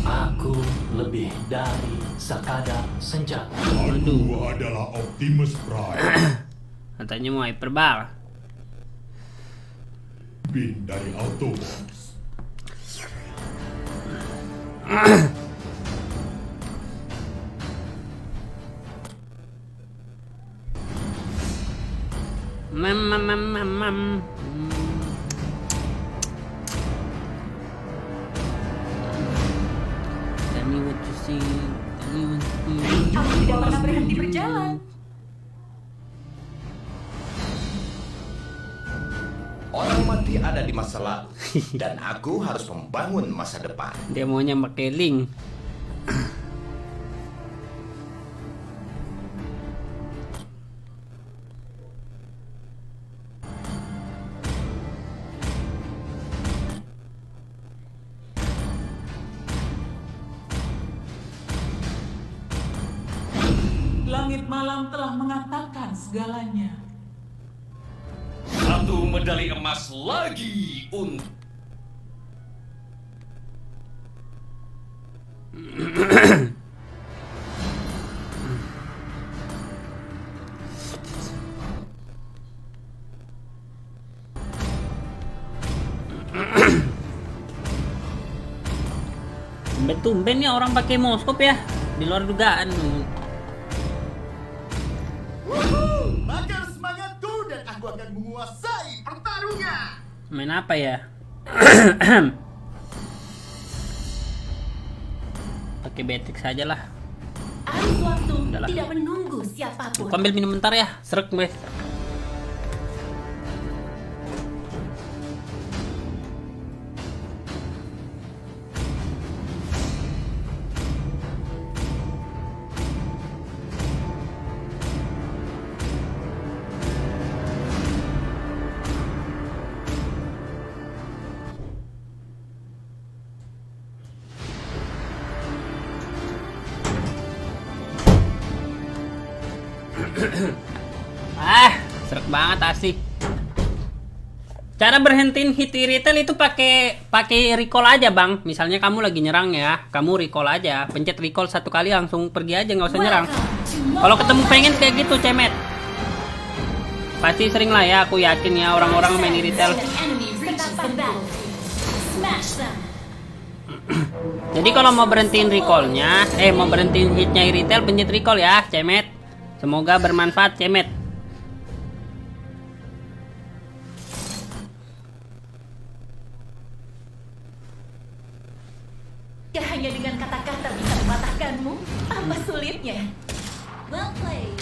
Aku lebih dari sekadar senjata. Aku adalah Optimus Prime, Katanya mau hyperbar. pemimpin dari Autobots. Mam. Tell me what you see. Aku tidak pernah berhenti berjalan. Orang mati ada di masa lalu, dan aku harus membangun masa depan. Dia maunya pakai link. Langit malam telah mengatakan segalanya. Satu medali emas lagi untuk Tumben ya orang pakai moskop ya. Di luar dugaan. Bakar semangatku dan aku akan menguasai pertarungan. Main apa ya? Pakai Beatrix saja lah. Arus waktu Udahlah. tidak menunggu siapapun. Aku ambil minum bentar ya. Serak gue. Serak banget asik. Cara berhentiin hit retail itu pakai recall aja bang. Misalnya kamu lagi nyerang ya, kamu recall aja, pencet recall 1 kali langsung pergi aja, nggak usah nyerang. Kalau ketemu pengen kayak gitu cemet. Pasti sering lah ya, aku yakin ya orang-orang main retail. Jadi kalau mau berhentiin recallnya, mau berhentiin hitnya retail, pencet recall ya, cemet. Semoga bermanfaat cemet. Hanya dengan kata-kata bisa mematahkanmu. Apa sulitnya? Well played.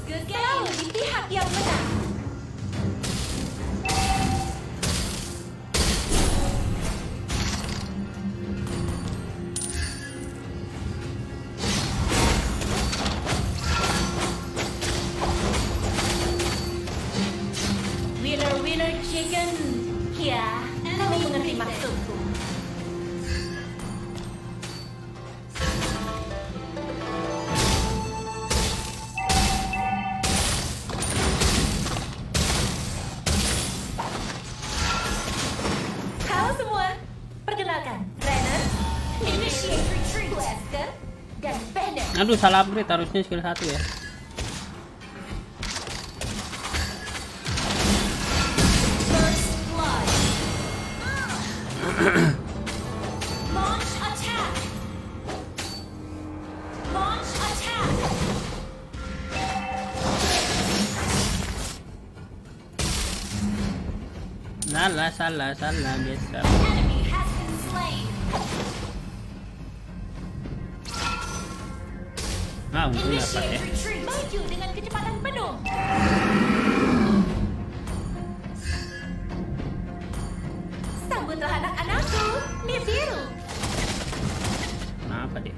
Good Kau game. di pihak yang benar. Winner chicken. Ya, kami mengerti maksud. Aduh, salah upgrade, harusnya skill 1 ya. First blood. Launch attack. Launch attack. Salah biasa. Enemy has been slain. Untung dapat ya. Initiate retreat. Maju dengan kecepatan penuh. Sambutlah anak-anakku, Nibiru. Kenapa dia?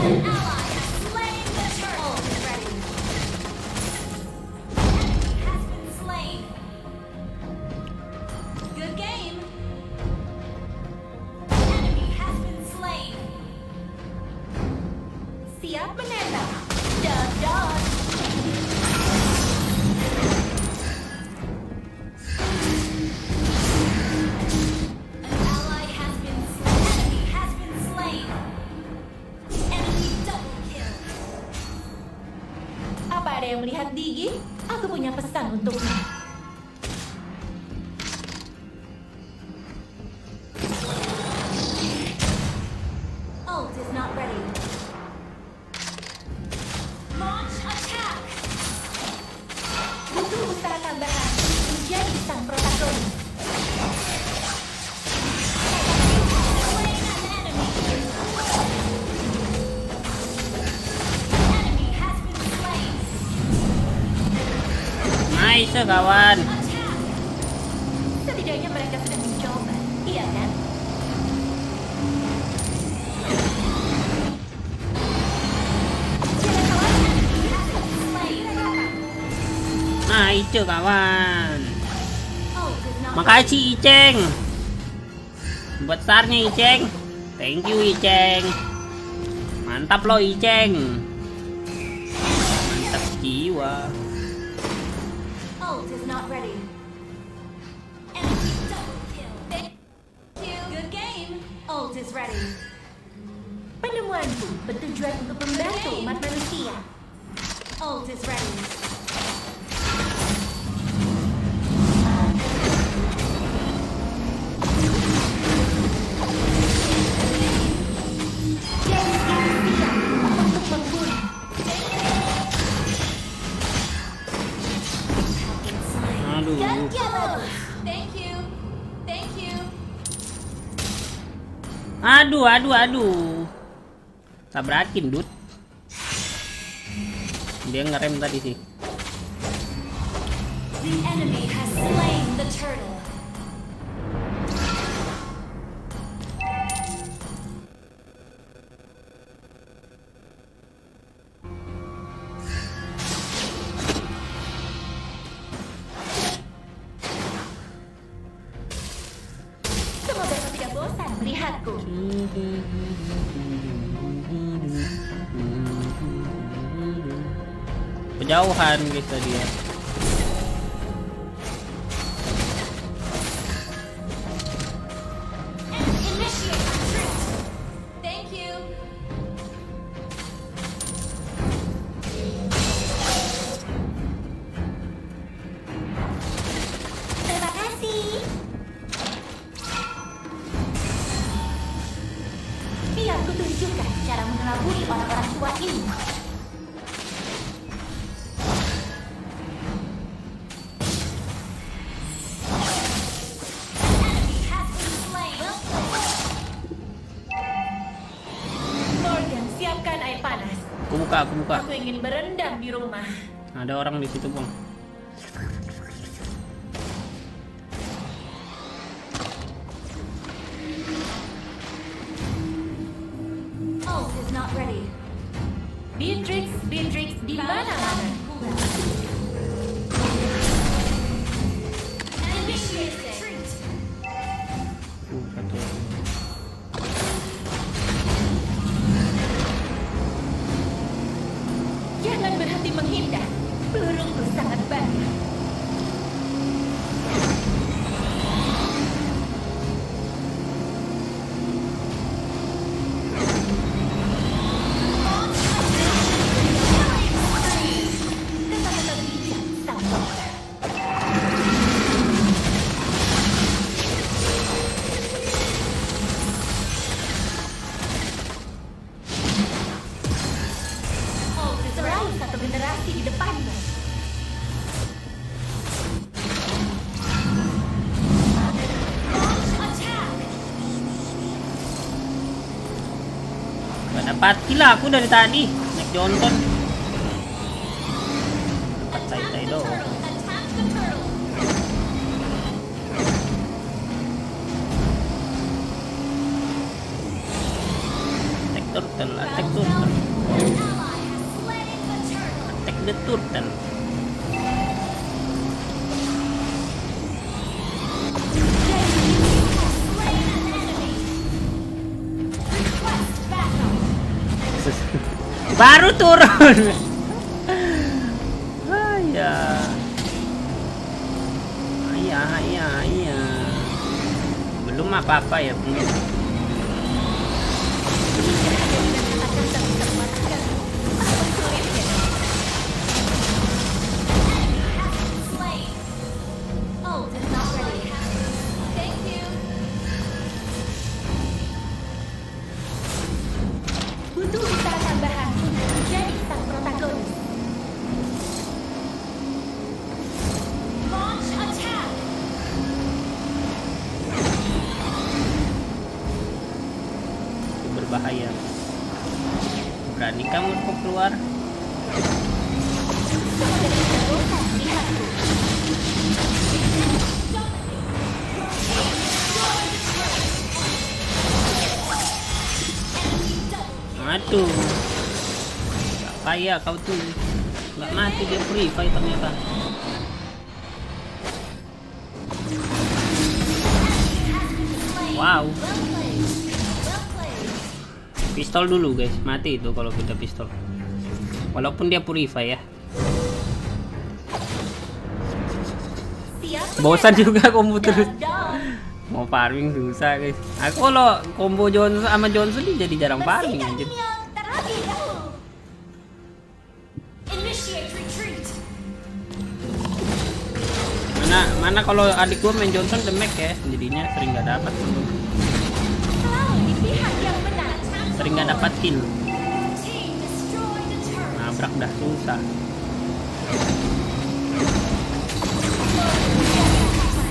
An ally has slain the turtle. Ready. Enemy has been slain. Good game. Enemy has been slain. Siap menembak. Dot. An ally has been slain. Enemy has been slain. Enemy double kill. Apa ada yang melihat Digi? Aku punya pesan untukmu. Ult is not ready. Launch attack. Butuh usaha tambahan menjadi sang protagonis. Slain an enemy. Enemy has been slain. Nice kawan. Attack. Setidaknya mereka sedang mencoba, iya kan? Slain. Nah, itu kawan. Ult is not Makasih Iceng. Buat starnya Iceng. Thank you Iceng. Mantap loh Iceng. Mantap jiwa. Ult is not ready. Enemy double kill. Thank you. Good game. Ult is ready. Penemuanku bertujuan untuk membantu umat manusia. Ult is ready. Jadi siap untuk membunuh. Aduh. Together. Thank you. Thank you. Aduh. Tabrakin, Dut. Dia ngerem tadi sih. The enemy has slain the turtle. Semoga kau tidak bosan melihatku. Kejauhan guys tadi ya. Initiate retreat. Thank you. Terima kasih. Biar ku tunjukkan cara mengelabui orang-orang tua ini. Enemy has been slain. Morgan, siapkan air panas. Aku buka. Aku ingin berendam di rumah. Ada orang di situ, Bang. Ult is not ready. Beatrix, di mana-mana. Initiate retreat. Satu. Jangan berhenti menghindar. Peluruku sangat banyak. Gak dapat kill aku dari tadi. Naik Johnson. Dapat tai-tai doang. Attack the turtle. Attack turtle, attack turtle, An ally has slain the turtle. attack the turtle. Slain an enemy. Request backup. Baru turun. Iya. Iya. Belum apa-apa ya, Bung. Slain. Ult is not ready. Thank you. Butuh usaha tambahan untuk menjadi sang protagonis. Launch attack. Berbahaya. Berani kamu untuk keluar? Aduh. Gak payah kau tuh. Gak mati dia free fight ternyata. Wow. Well played. Well played. Pistol dulu guys, mati itu kalau kita pistol. Walaupun dia purify ya. Siap. Bosan juga combo terus. Done. Mau farming susah guys. Aku kalau combo Johnson sama Johnson ini jadi jarang farming Bersihkan anjir. tim yang terlebih dahulu. Initiate retreat. Mana kalau adik gua main Johnson demek ya, jadinya sering nggak dapat. Selalu di pihak yang benar. Sering nggak dapat kill. Team destroy the turret. Nabrak dah susah.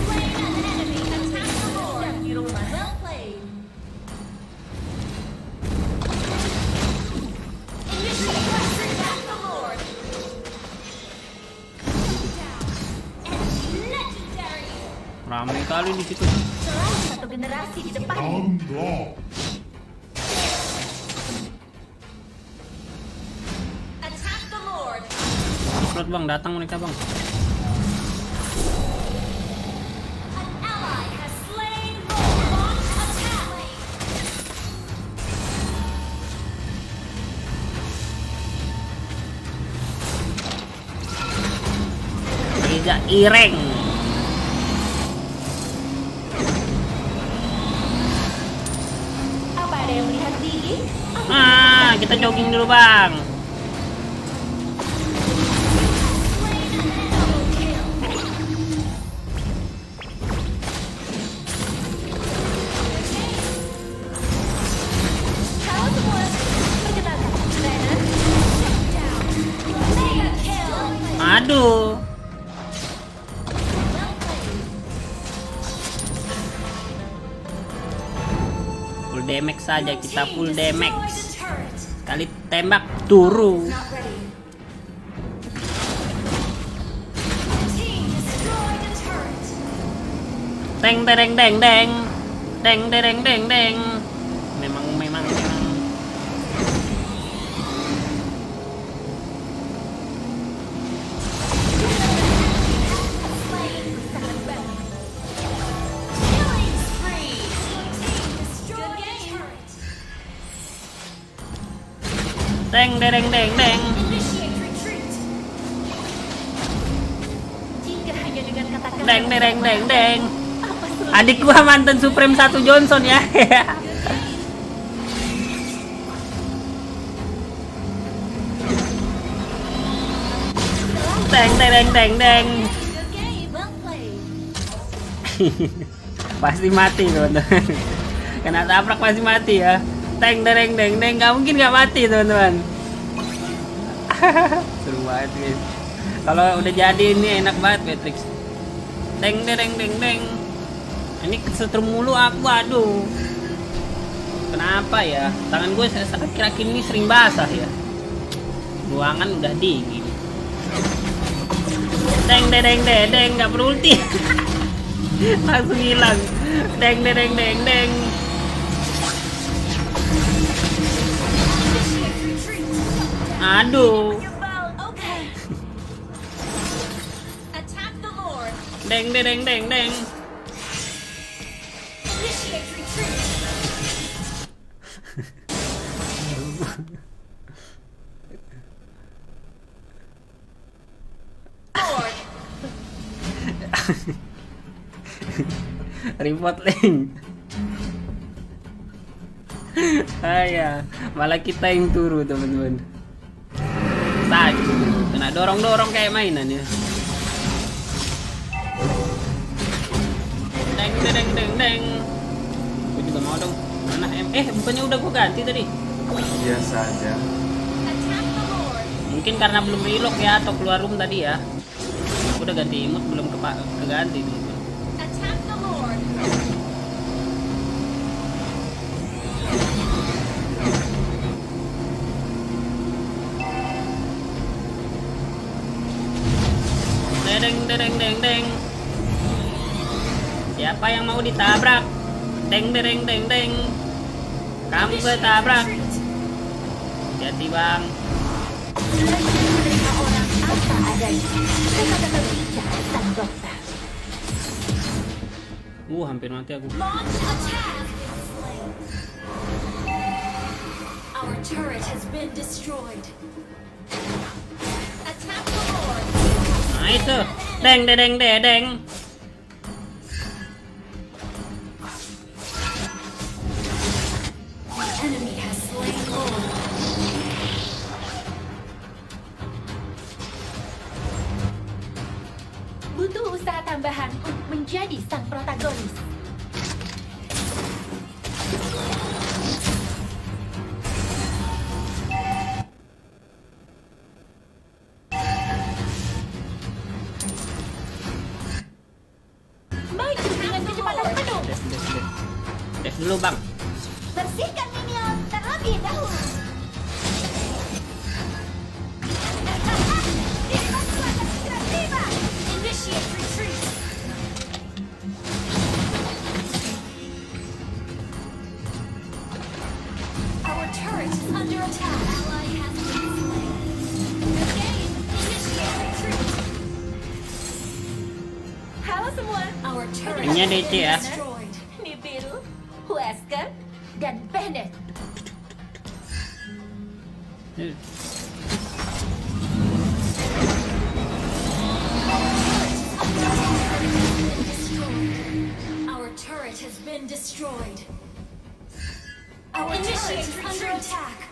Slain an enemy. Attack the Lord. Well played. Initiate retreat. Attack the Lord. Enemy legendary. Ramai kali di situ. Selalu satu generasi di depan. Unlock. Attack the Lord. Slot bang, datang mereka bang. An ally has slain Lord. Launch attack. Reza Ireng. Apa ada yang melihat tinggi? Kita jogging dulu bang. Halo semua, perkenalkan, Rena. Mega kill. Aduh. Full damage saja kita, full damage. Kali tembak turu. Not ready. Team destroy the turret. Deng dereng deng deng. Deng dereng deng deng. Memang. Killing spree. Team destroy the turret. Deng dereng deng deng. Initiate retreat. Jika hanya dengan kata-kata Deng dereng deng deng. apa sulit? Adik gua mantan Supreme 1 Johnson ya. Deng dereng deng deng. Good game. Well played. Pasti mati teman-teman. Kena tabrak pasti mati ya. Deng dereng deng deng, nggak mungkin nggak mati teman-teman. Seru banget guys. Kalau udah jadi ini enak banget Matrix. Deng dereng deng deng. Ini kesetrum mulu aku, aduh. kenapa ya? Tangan gue akhir-akhir ini sering basah ya. Ruangan udah dingin. Deng deng deng deng, nggak perlu ulti. Langsung hilang. Deng deng deng deng. Aduh. Okay. Attack the Lord. Deng deng deng deng. Initiate retreat. Lord. Report link. Ayah, malah kita yang turu teman-teman. Sakit, kena dorong-dorong kayak mainan ya. Deng deng deng deng. Gue juga mau dong. Mana bukannya udah gue ganti tadi? Biasa aja. Attack the Lord. Mungkin karena belum relock ya atau keluar room tadi ya. Aku udah ganti imut belum keganti nih. Attack the Lord. Deng deng deng deng. Siapa yang mau ditabrak? Deng deng deng deng. Kamu ketabrak. Hati bang. Menerima orang apa adanya. Mereka bakal bicara sang dokter. Hampir mati aku. Launch attack. Our turret has been destroyed. Attack the Lord. Nah itu. Deng deng deng deng. Enemy has slain Lord. Butuh usaha tambahan untuk menjadi sang protagonis. Maju dengan kecepatan penuh. Def dulu bang. Bersihkan minion terlebih dahulu. Initiate retreat. Our turret is under attack. Ally has been slain. Good game. Initiate retreat. Halo semua. Our turret Ini has DC been ya. destroyed. Nibiru, Wesker, dan Bennett. Our turret has been destroyed. Our turret is under attack.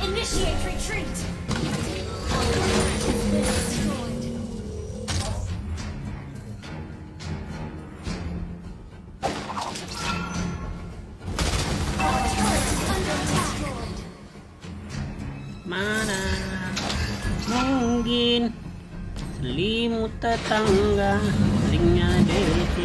Initiate retreat. Our turret has been destroyed. Our turret is under attack. Mana mungkin selimut tetangga linknya DC.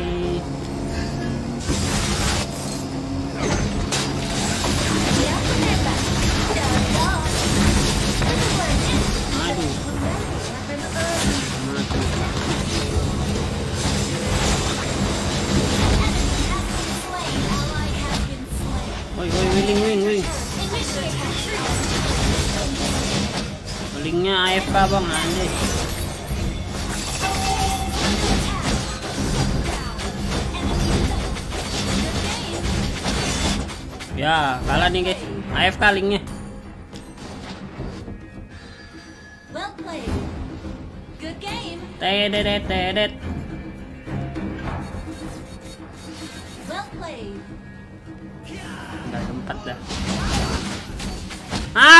Aduh. Mati. Woi wing. Linknya AFK bang anjay. Ya kalah nih guys, AFK linknya. Well played. Good game. Tedet. Well played. Nggak sempat dah.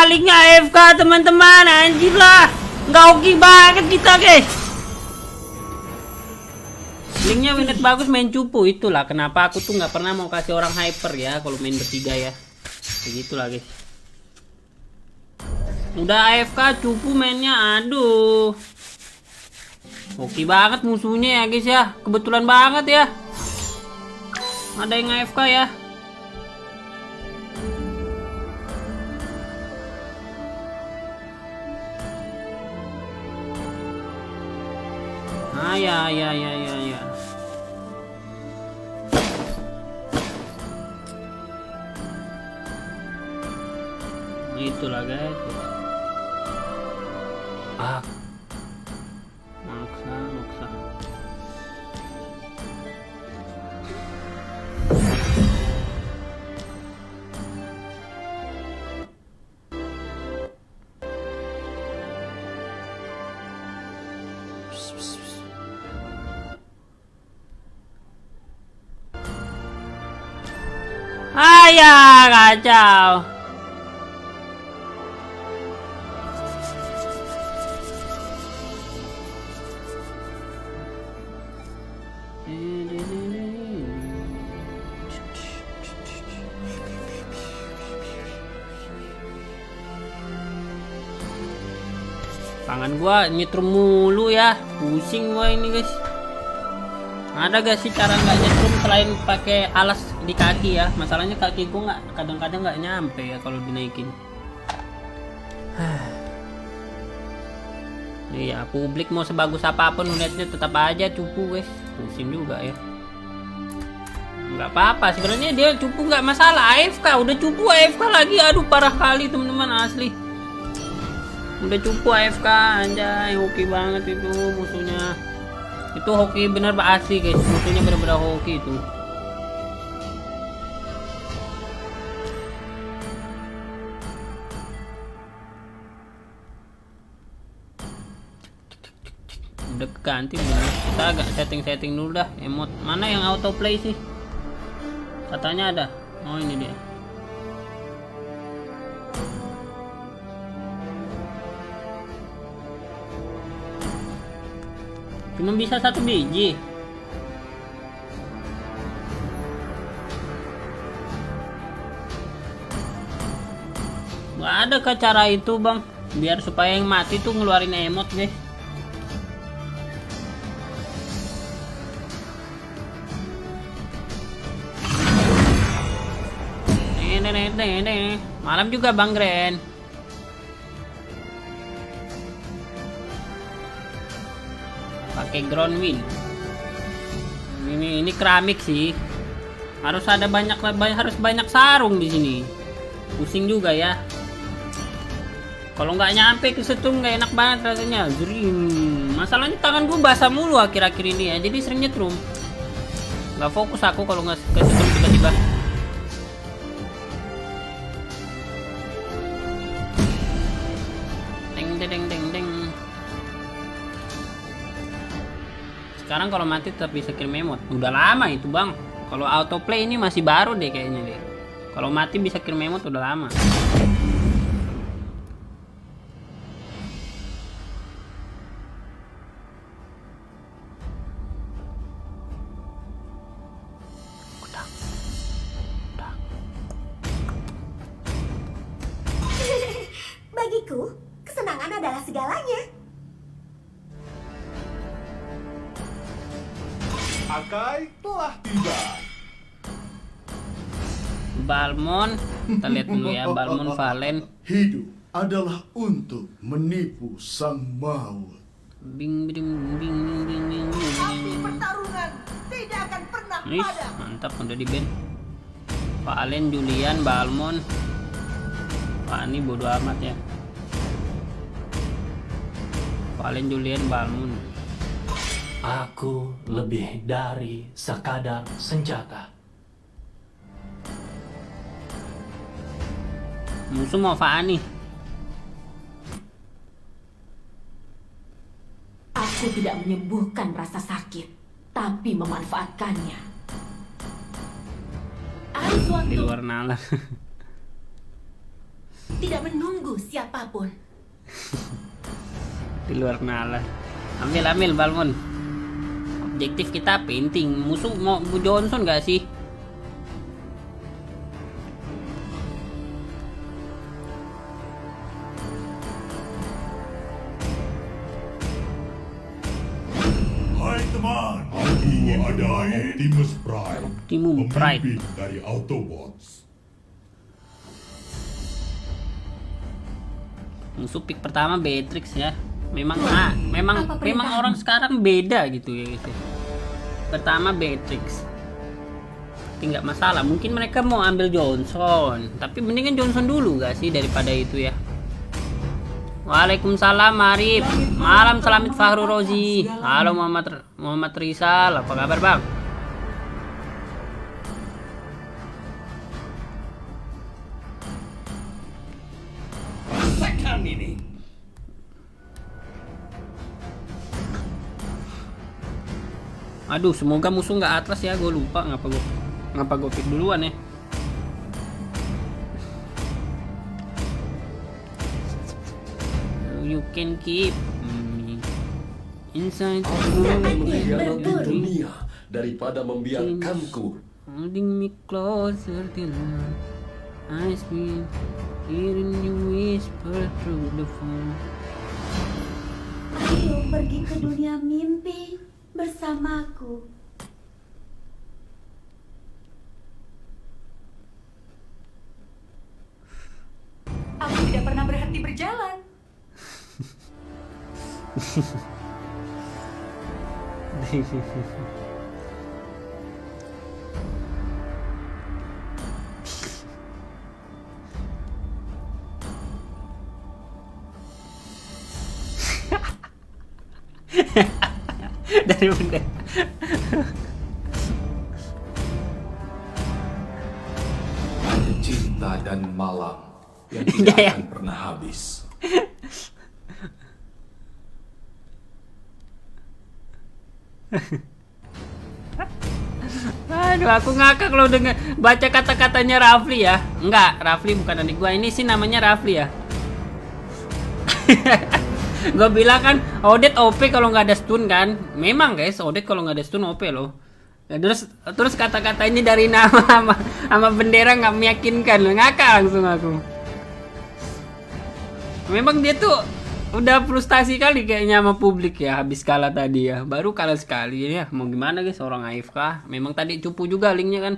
Linknya AFK teman-teman, anjir lah. Nggak oke banget kita guys. Linknya winet bagus, main cupu. Itulah kenapa aku tuh nggak pernah mau kasih orang hyper ya kalau main bertiga ya. Begitulah guys. Udah AFK cupu mainnya, aduh. Oke banget musuhnya ya guys ya. Kebetulan banget ya. Ada yang AFK ya. Ah ya. Itulah guys. Maksa. Ayah, kacau. Tangan gua nyetrum mulu ya, pusing gua ini guys. Ada gak sih cara nggak nyetrum selain pakai alas di kaki ya? Masalahnya kaki gua kadang-kadang nggak nyampe ya kalau dinaikin. Iya, publik mau sebagus apapun unitnya tetap aja cupu guys, pusing juga ya. Nggak apa-apa sebenarnya, dia cupu nggak masalah. AFK udah cupu AFK lagi, aduh parah kali teman-teman asli. Udah cupu AFK anjay, hoki banget itu musuhnya. Itu hoki bener asli guys, musuhnya bener-bener hoki itu. Udah ganti bener. Kita agak setting dulu dah emot. Mana yang autoplay sih? Katanya ada. Oh ini dia. Cuma bisa 1 biji. Gak ada ke cara itu bang, biar supaya yang mati tuh ngeluarin emot guys. Malam juga bang Gren. Pakai ground wheel. Ini keramik sih. Harus ada harus banyak sarung di sini. Pusing juga ya. Kalau nggak nyampe ke setrum nggak enak banget rasanya. Zring. Masalahnya tangan gue basah mulu akhir-akhir ini ya. Jadi sering nyetrum. Nggak fokus aku kalau nggak ke setrum tiba-tiba. Deng. Sekarang kalau mati tetap bisa kirim emot. Udah lama itu bang. Kalau autoplay ini masih baru deh kayaknya deh. Kalau mati bisa kirim emot udah lama. Bagiku, kesenangan adalah segalanya. Akai telah tiba. Balmon, kita lihat dulu ya. Balmon Valen. Hidup adalah untuk menipu sang maut. Bing. Tapi pertarungan tidak akan pernah padam. Mantap udah di band. Valen, Julian, Balmon. Wah ini bodo amat ya. Valen, Julian, Balmon. Aku lebih dari sekadar senjata. Musuh mau Fani. Aku tidak menyembuhkan rasa sakit, tapi memanfaatkannya. Di luar nalar. Tidak menunggu siapapun. Di luar nalar. Ambil Balmon. Objektif kita painting. Musuh mau Bu Johnson gak sih? Optimus Prime, Optimum Prime. pemimpin dari Autobots. Musuh pick pertama Beatrix ya. Memang memang Apa memang perintahmu? orang sekarang beda gitu ya gitu. Pertama Beatrix. Tapi nggak masalah. Mungkin mereka mau ambil Johnson, tapi mendingan Johnson dulu gak sih daripada itu ya. Waalaikumsalam Arif. Malam selamat Fahru Rozi. Halo Muhammad Rizal. Apa kabar bang? Rasakan ini. Aduh, semoga musuh nggak atlas ya. Gue lupa ngapa gue pick duluan ya. You can keep me inside the Dunia daripada membiarkanku. holding me closer till I speak, hearing you whisper through the phone. Ayo pergi ke dunia mimpi bersamaku. Aku tidak pernah berhenti berjalan. Dari benda. Ada cinta dan malam yang Iya, tidak ya. akan pernah habis. Aduh, aku ngakak kalau denger baca kata-katanya Rafli ya. Enggak, Rafli bukan adik gua. Ini sih namanya Rafli ya. Gua bilang kan Odet OP kalau nggak ada stun kan. Memang guys, Odet kalau nggak ada stun OP loh. Ya, terus kata-kata ini dari nama sama bendera nggak meyakinkan. Ngakak langsung aku. Memang dia tuh udah frustasi kali kayaknya sama publik ya habis kalah tadi ya. Baru kalah sekali ya. Mau gimana guys, orang AFK. Memang tadi cupu juga linknya kan.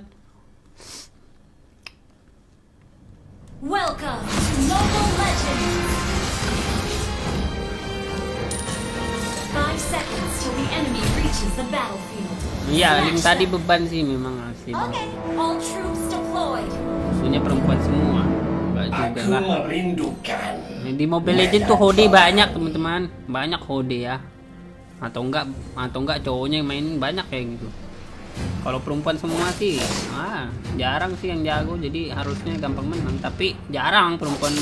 Welcome to Mobile Legends! 5 seconds till the enemy reaches the battlefield. Iya, link tadi beban sih memang asli. Okay, all troops deployed. Musuhnya perempuan semua. Enggak juga Aku lah. merindukan. Di Mobile Legends tuh hode banyak teman-teman. Banyak hode ya. Atau enggak cowoknya yang main banyak kayak gitu. Kalau perempuan semua sih jarang sih yang jago, jadi harusnya gampang menang. Tapi jarang perempuan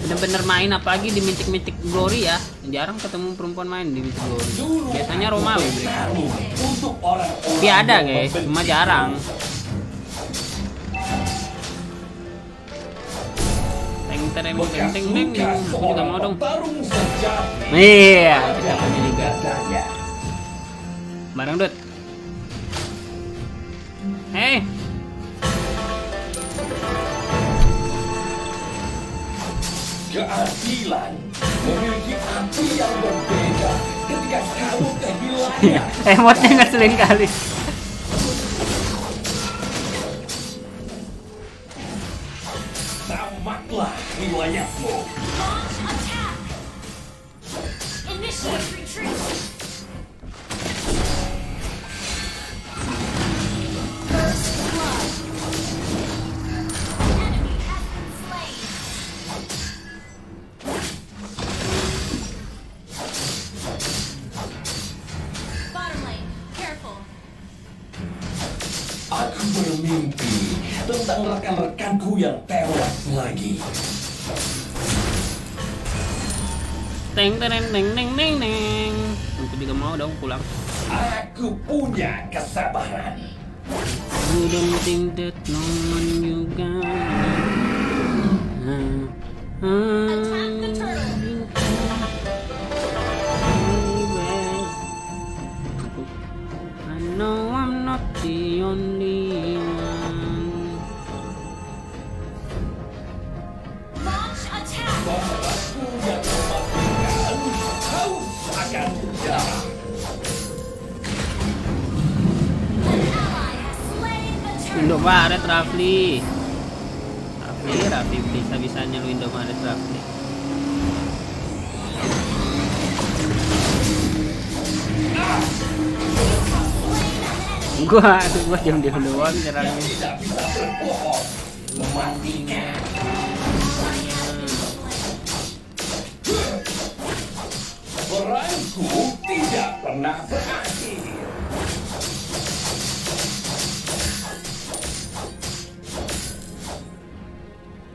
bener-bener main, apalagi di Mythic Glory ya. Jarang ketemu perempuan main di Mythic Glory. Biasanya Romawi mereka. Untuk orang-orang Tapi ada yang guys, membenci cuma jarang. Teng. bekas Aku luka juga mau dong. petarung sejati. Iya, kita punya juga. Dadanya. Barang Dut. Hei. Keadilan memiliki arti yang berbeda ketika kamu kehilangan. Emotnya ngeselin kali. Tamatlah wilayahmu. Launch attack! Initiate retreat! First blood! Enemy has been slain! Bottom lane, careful! Aku bermimpi tentang rekan-rekanku yang tewas lagi. Teng. Aku juga mau dong pulang. Aku punya kesabaran. You don't think that no one you got. Attack the turtle! I know I'm not the only one. Launch attack! Aku yang mematikan haus akan darah. Indomaret Rafli. Rafli bisa-bisanya lu Indomaret Rafli. Gua diam-diam doang nyerangnya. Tidak bisa berbohong. Mematikan. Perangku tidak pernah berakhir.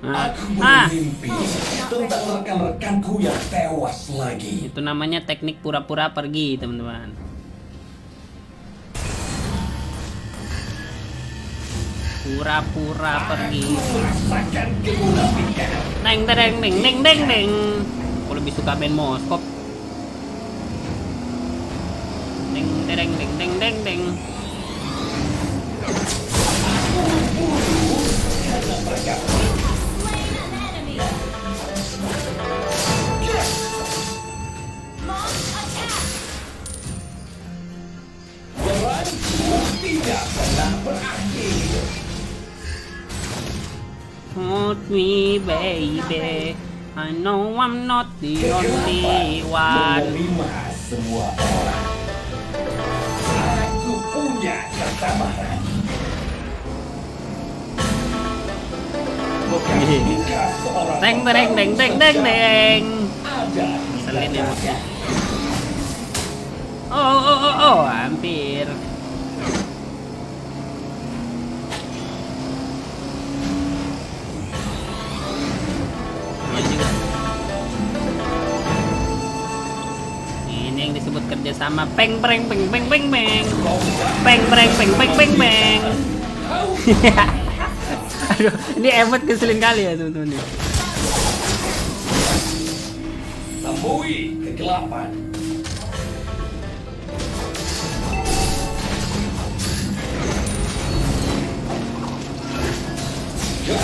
Aku bermimpi tentang rekan-rekanku yang tewas lagi. Itu namanya teknik pura-pura pergi, teman-teman. Pura-pura pergi. Rasakan kemunafikan. Neng tereng neng neng neng neng. Aku lebih suka band Moskop. Neng tereng neng neng neng neng. Karena mereka Slain an enemy. Launch attack. perangku tidak pernah berakhir. Hold me baby, I know I'm not the only one. Menerima semua orang. Aku punya kesabaran. Ketika seorang Deng deng deng deng deng deng. ada di Selin belakangnya. emosinya. Oh, hampir. Juga. Ini yang disebut kerjasama. Peng peng peng peng peng peng. Peng peng peng peng peng peng. Aduh, ini emot keselin kali ya teman-teman. Temui kegelapan. You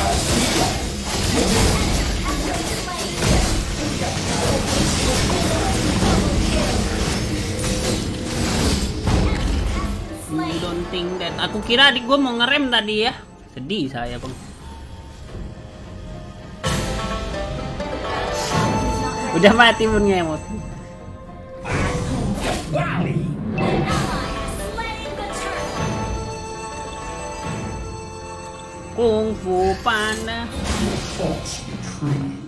don't think that. Aku kira adik gue mau ngerem tadi ya. Sedih saya bang. Udah mati pun ngemot. Kembali. Slain the turtle. Kung Fu Panda. False betrayal.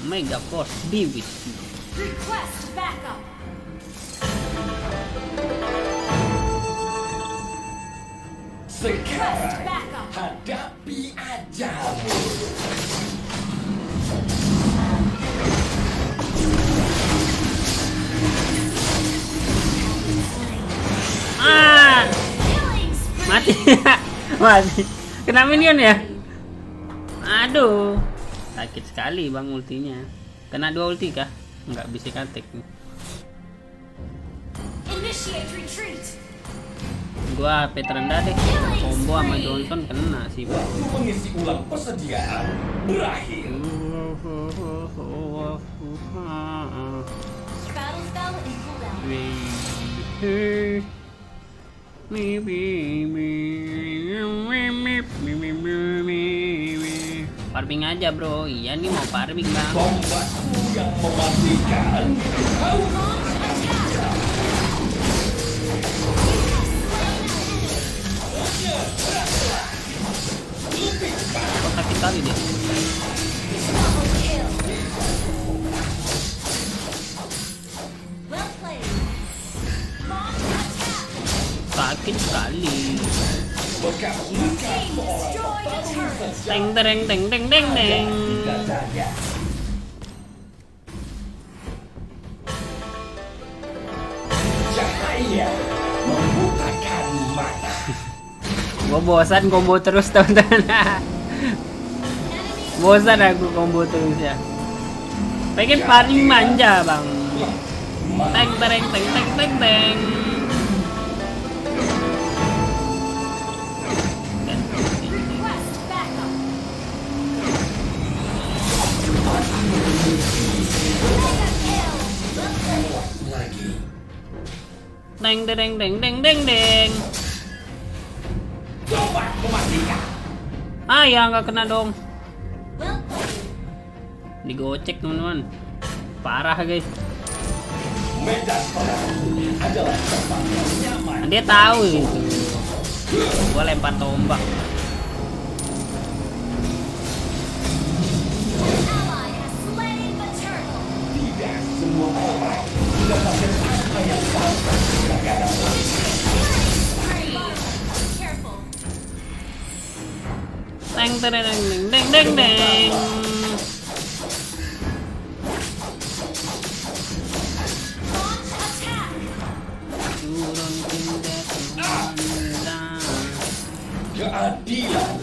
Mega Force be with you. Request backup. Sekarang Backup. hadapi ajalmu. Ah, Killing spree. mati. Mati. Kena minion ya? Aduh. Sakit sekali bang ultinya. Kena 2 ulti kah? Enggak bisa katek. Initiate retreat. Gua HP terendah deh. Combo sama Johnson kena sih bang. Waktu mengisi ulang persediaan berakhir. Battle spell in cooldown. Farming aja bro. Iya nih mau farming bang. Kombatku yang mematikan. Kok sakit kali deh. Double kill. Well played. Launch attack. Sakit sekali. Bekas luka Team destroy the turret. Teng tereng teng teng teng teng. dadanya. Cahaya membutakan mata. Gua bosan combo terus teman-teman. Bosan aku combo terus ya. Pengen paling manja bang. Teng tereng teng teng teng teng. Request backup. Lagi. Teng tereng teng teng teng teng. Coba mematikan. Ah ya nggak kena dong. Well played. Digocek teman-teman. Parah guys. Medan perang adalah tempat yang nyaman. Dia tahu itu. Gua lempar tombak. Ally has slain the turtle. Tidak semua orang mendapatkan apa yang pantas mereka dapat. Careful. Deng deng deng deng deng deng. Launch attack. Keadilan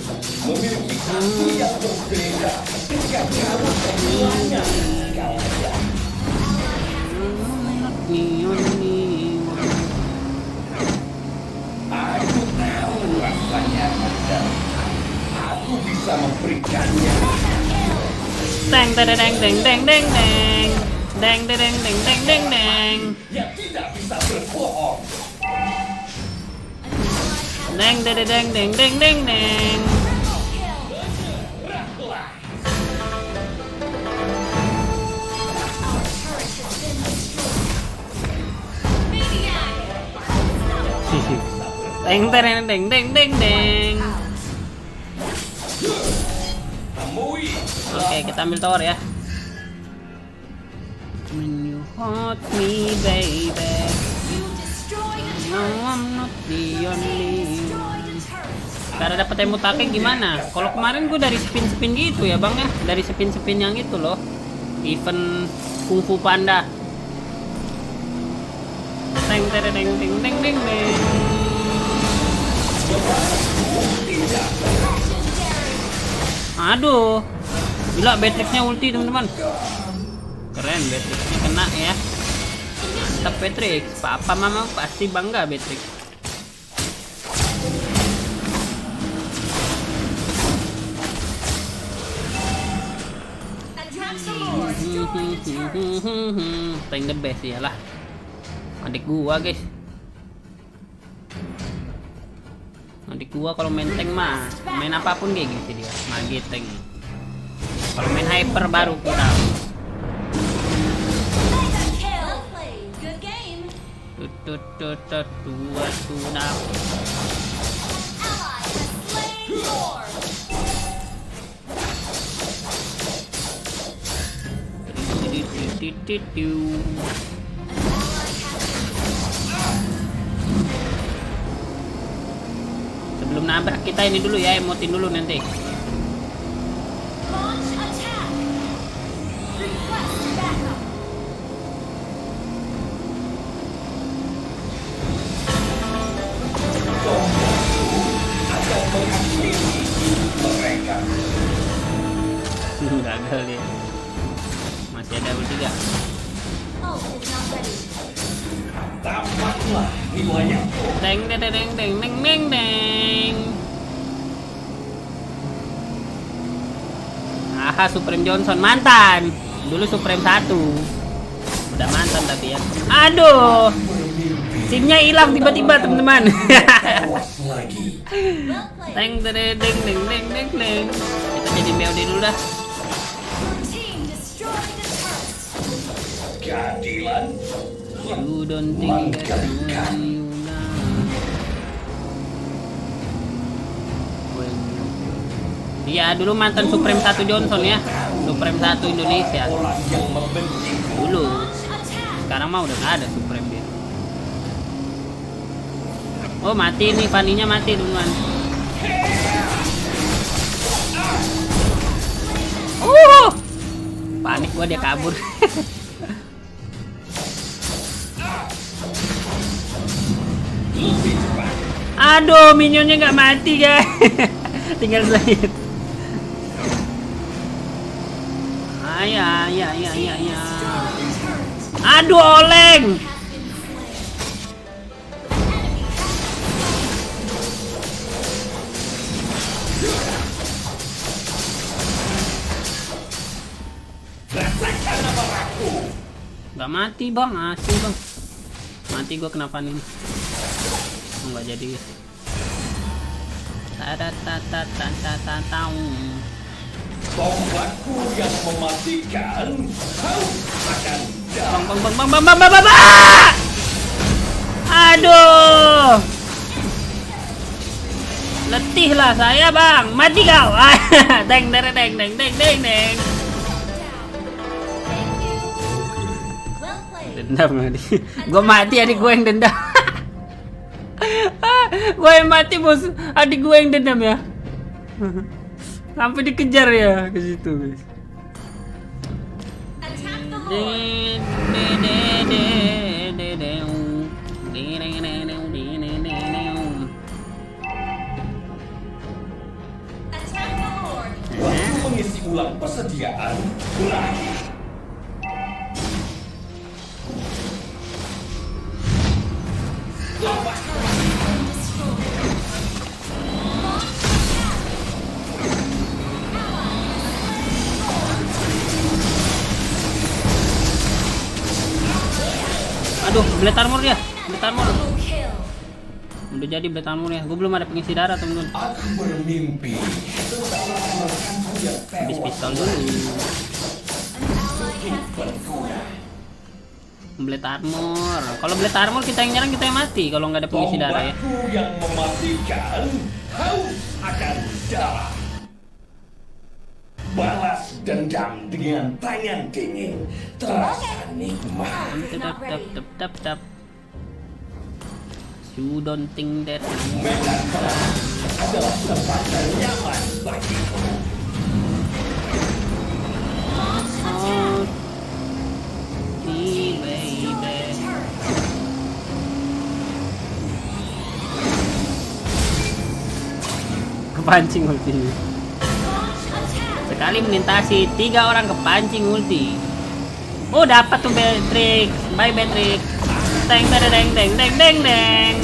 memiliki arti yang berbeda ketika kamu kehilangan segalanya. Aku tahu rasanya menderita. Aku bisa memberikannya. Deng deng deng deng deng deng deng. Deng deng deng deng deng deng deng. Yang tidak bisa berbohong. Deng deng deng deng deng deng deng. Bergeraklah. Our turret has been destroyed. Maniac. Deng deng deng deng deng deng. Temui. Oke, kita ambil tower ya. When you hurt me, baby, You destroyed a no, turret. I'm not the only one. Destroyed a turret. Cara dapet emotake gimana? Kalau kemarin gue dari spin-spin gitu ya bang ya, dari spin-spin yang itu loh, event Kung Fu Panda. Deng deng deng deng deng deng deng. Aduh, gila Beatrixnya ulti teman-teman. Keren Beatrixnya kena ya. Mantap Beatrix, papa mama pasti bangga Beatrix. Attack some more. Destroy the turret. Tank the best iyalah. Adik gua guys. Adik gua kalau main tank mah main apapun kayak gitu dia. Mage tank. Kalau main hyper baru kurang. Mega kill. Well played. Good game. Tut dua sudah. Ally has slain Thor. Sebelum nabrak kita ini dulu ya, emotin dulu nanti. Launch attack. Request backup. Akan mengakhiri mereka. Gagal dia. Masih ada bertiga. Ult is not ready. Dapatlah wilayahku. Deng deng deng deng deng deng deng deng. Aha, Supreme Johnson mantan. Dulu Supreme 1. Udah mantan tapi ya. Aduh. Simnya hilang tiba-tiba teman-teman. Awas lagi. Well played. Deng deng deng deng deng deng deng. Kita jadi BOD dulu dah. Your team destroyed a turret. Keadilan. You don't think that you know. Iya, dulu mantan Supreme 1 Johnson ya. Supreme 1 Indonesia. Orang yang membenci. Dulu. Launch attack. Sekarang mah udah nggak ada Supreme dia. Oh mati nih, Fanny-nya mati teman. Panik gua dia kabur. Aduh, minionnya nggak mati guys. Tinggal sedikit. Ya. Aduh, oleng. Gak mati bang, asli bang. Mati gua kenapa nih? Nggak jadi. Tombakku yang mematikan kau akan Aduh. Letih lah saya, Bang. Mati kau. Deng deng deng deng deng deng deng. Well played. Dendam tadi. Gue mati, adik gue yang dendam. Gue yang mati, bos. Adik gue yang dendam ya. Sampai dikejar ya ke situ, guys. Attack the Lord. Attack the Lord. waktu mengisi ulang persediaan berakhir. Aduh, blade armor dia. Blade armor. Double kill. Udah jadi blade armor ya. Gue belum ada pengisi darah, temen-temen. Aku bermimpi tentang rekanku yang Habis tewas pistol dulu. An ally has been slain. Blade armor. Kalau blade armor kita yang nyerang, kita yang mati kalau nggak ada pengisi darah ya. Tombakku yang mematikan haus akan darah. Balas dendam dengan tangan dingin terasa nikmat. Tap tap tap tap tap. You don't think that Medan perang adalah tempat ternyaman bagiku. oh, baby. Kepancing ultinya. Sekali melintasi 3 orang, kepancing ulti. Oh, dapat tuh Beatrix. Bye Beatrix. Deng deng deng deng deng deng deng.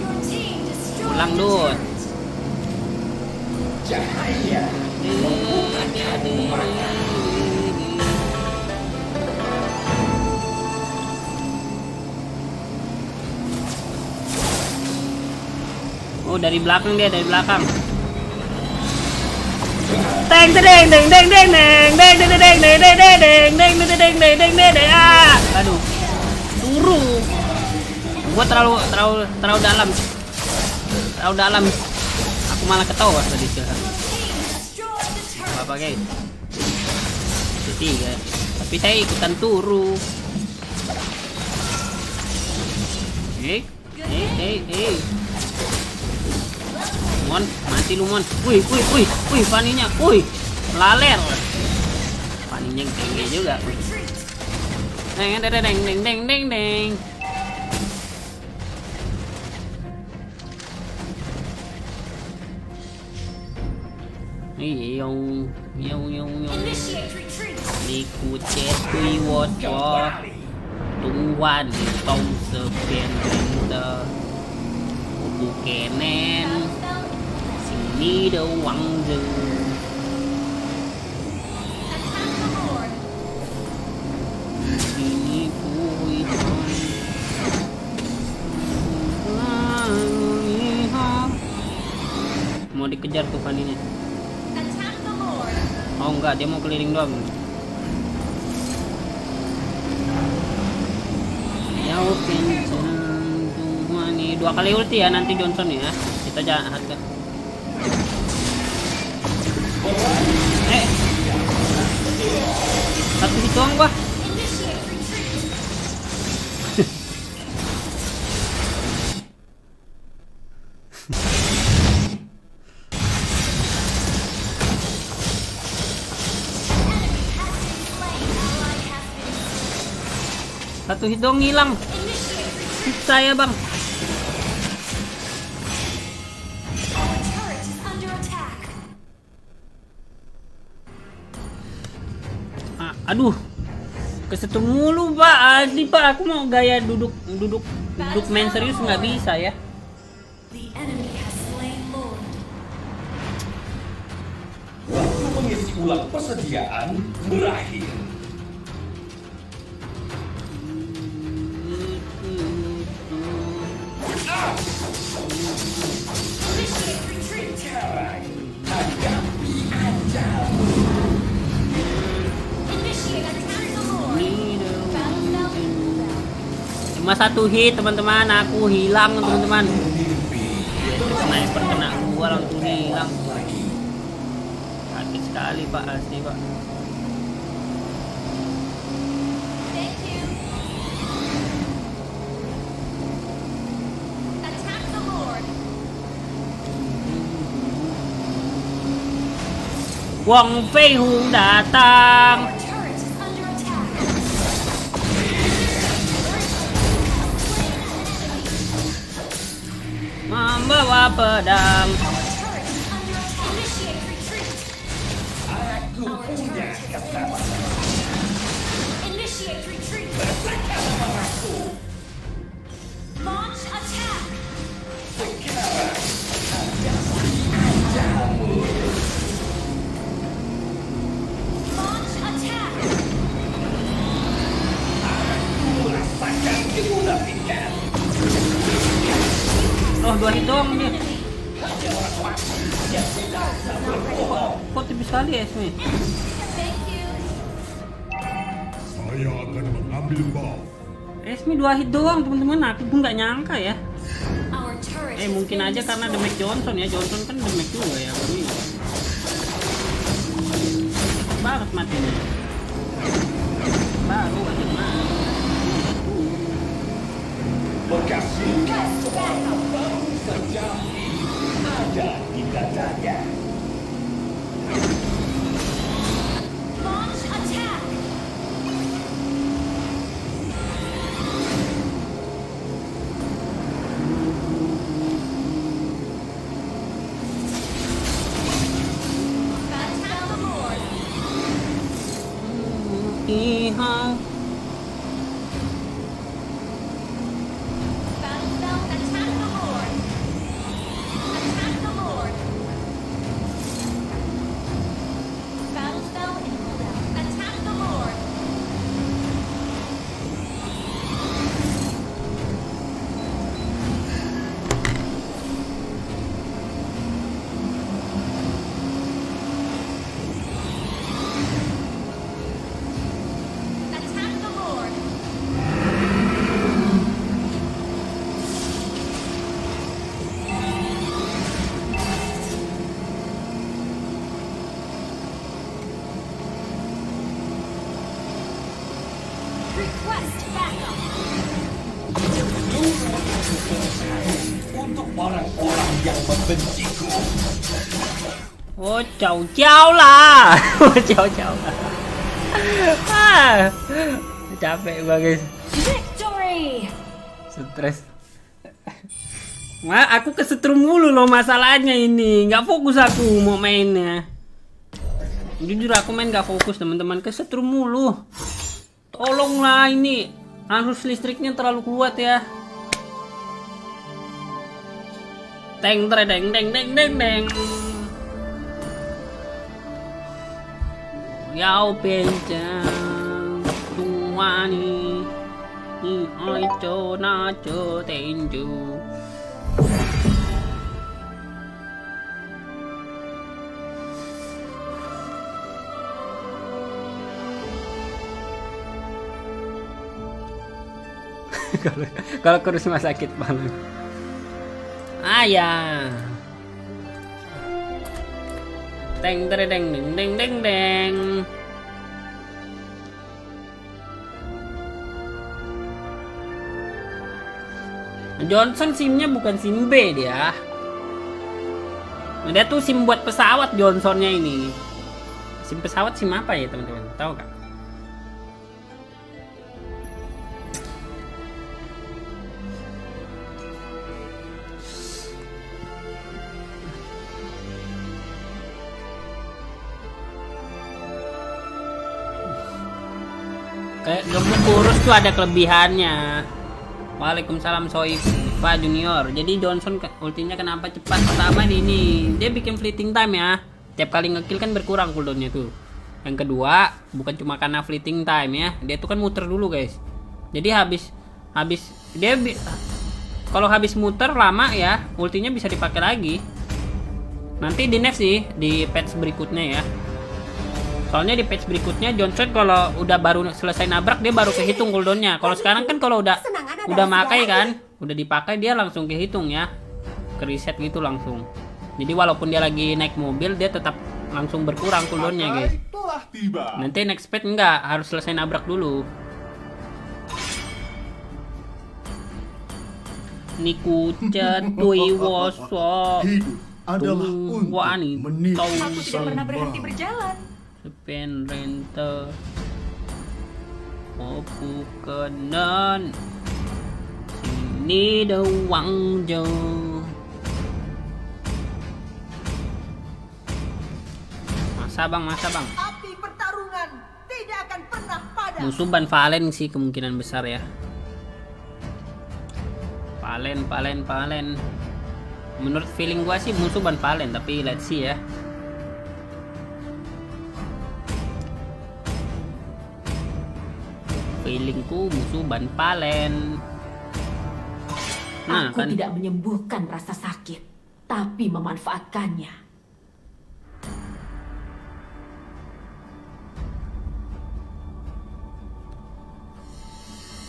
Your team destroyed. Pulang dud. Cahaya Oh, dari belakang dia, dari belakang. Deng deng deng deng deng deng deng deng deng deng deng deng deng deng deng deng deng deng deng. Ah, aduh. Turu. Gua terlalu dalam. Terlalu dalam. Aku malah ketawa tadi tuh. Destroyed the turret. Apa guys? Ketiga. Tapi saya ikutan turu. Mon, mati lu Mon. Wih, paninya. Wih, laler. Paninya tinggi juga. Deng deng deng deng deng deng deng. Yung. Initiate retreat. Likucet kui woco. Tungwan tong sepian rente. Ubu kenen. Sini doang dulu. Attack the Lord. Ini kui mau dikejar tuh paninya. Attack the Lord. Oh enggak, dia mau keliling doang. Ya kencang nih 2 kali ulti ya nanti Johnson ya. Kita jangan harga. Satu hit doang gua. Initiate retreat. Satu hit doang hilang. Hit saya bang. Our turret is under attack. Aduh, kesetrum mulu pak. Asli pak, aku mau gaya duduk main serius nggak bisa ya. The enemy has slain Lord. waktu mengisi ulang persediaan berakhir. Cuma 1 hit teman-teman, aku hilang teman-teman. Sniper kena gua langsung hilang. Sakit sekali Pak, asli Pak. Thank you. Attack the Lord. Wong Fei Hung datang. Our turret is under attack. Membawa pedang. Our turret is under attack. Initiate retreat. Our turret is ready. Initiate retreat. Launch attack. Launch attack. Oh, 2 hit doang dia. Enemy. Kok tipis sekali ya Esme? Thank you. Saya akan mengambil buff. Esme 2 hit doang teman-teman. Aku pun nggak nyangka ya. Our turret has Mungkin been aja karena damage Johnson ya. Johnson kan damage juga ya. Baru ini. Banget matinya. Baru aja mati. Bekas suara baru saja ada di dadanya. launch attack. Attack the Lord. Ihang. Battlespell, attack the Lord. Attack the Lord. Battlespell in cooldown. Attack the Lord. Attack the Lord. Request backup. Untuk orang-orang yang membenciku. Oh, jauh-jauh lah. Oh, jauh-jauh lah. Ah, capek banget. Victory! Stres. Wah, aku kesetrum mulu loh masalahnya ini. Nggak fokus aku mau mainnya. Jujur aku main nggak fokus teman-teman. Kesetrum mulu. Tolonglah ini. Arus listriknya terlalu kuat ya. Teng deng deng deng deng deng. Yao pencang tuani ni ai cho na cho tenju. Kalau kurus mah sakit banget. Ayah. Teng deng deng deng deng deng. Johnson SIM-nya bukan SIM B dia. Dia tuh SIM buat pesawat Johnsonnya ini. SIM pesawat SIM apa ya teman-teman? Tahu gak? Kayak gemuk kurus tuh ada kelebihannya. Waalaikumsalam Soifa Junior. Jadi Johnson ultinya kenapa cepat? Pertama ini dia bikin fleeting time ya. Tiap kali ngekill kan berkurang cooldownnya tuh. Yang kedua bukan cuma karena fleeting time ya. Dia tuh kan muter dulu guys. Jadi habis dia kalau habis muter lama ya, ultinya bisa dipakai lagi. Nanti di nerf sih di patch berikutnya ya. Soalnya di patch berikutnya Johnson kalau udah baru selesai nabrak dia baru kehitung cooldownnya. Kalau sekarang kan kalau udah makai kan, udah dipakai dia langsung kehitung ya, ke reset gitu langsung. Jadi walaupun dia lagi naik mobil dia tetap langsung berkurang cooldownnya guys. Telah tiba. Nanti next patch enggak, harus selesai nabrak dulu. Niku catui woso Hidup adalah untuk wani menipu tau Aku tidak pernah berhenti berjalan. sepen rente opu kenan sini doang jo. Masa bang Api pertarungan tidak akan pernah padam. musuh Ban Valen sih kemungkinan besar ya. Valen. Menurut feeling gua sih musuh Ban Valen, tapi let's see ya. Feelingku musuh Ban Valen. Nah, Aku kan tidak menyembuhkan rasa sakit, tapi memanfaatkannya.